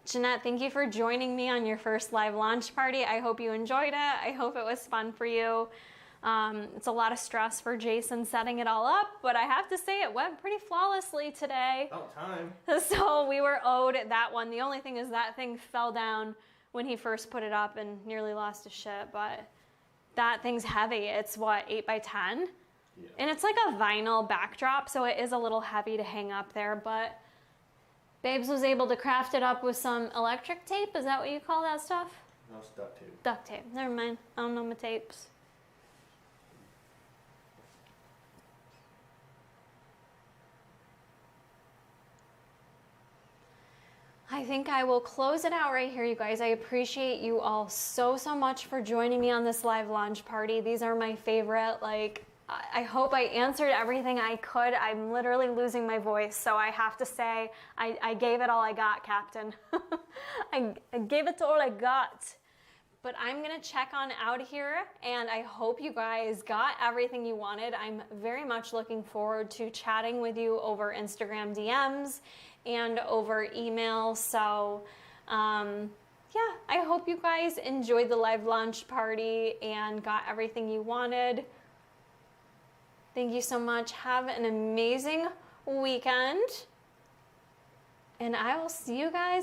Jeanette, thank you for joining me on your first live launch party. I hope you enjoyed it. I hope it was fun for you. It's a lot of stress for Jason setting it all up, but I have to say it went pretty flawlessly today. About time. So we were owed that one. The only thing is that thing fell down when he first put it up and nearly lost his shit, but that thing's heavy. It's what, 8 by 10? Yeah. And it's like a vinyl backdrop, so it is a little heavy to hang up there, but Babes was able to craft it up with some electric tape. Is that what you call that stuff? No, it's duct tape. Duct tape. Never mind. I don't know my tapes. I think I will close it out right here, you guys. I appreciate you all so much for joining me on this live launch party. These are my favorite. Like, I hope I answered everything I could. I'm literally losing my voice, so I have to say I gave it all I got, Captain. I gave it all I got. But I'm gonna check on out of here, and I hope you guys got everything you wanted. I'm very much looking forward to chatting with you over Instagram DMs and over email. So yeah, I hope you guys enjoyed the live launch party and got everything you wanted. Thank you so much. Have an amazing weekend. And I will see you guys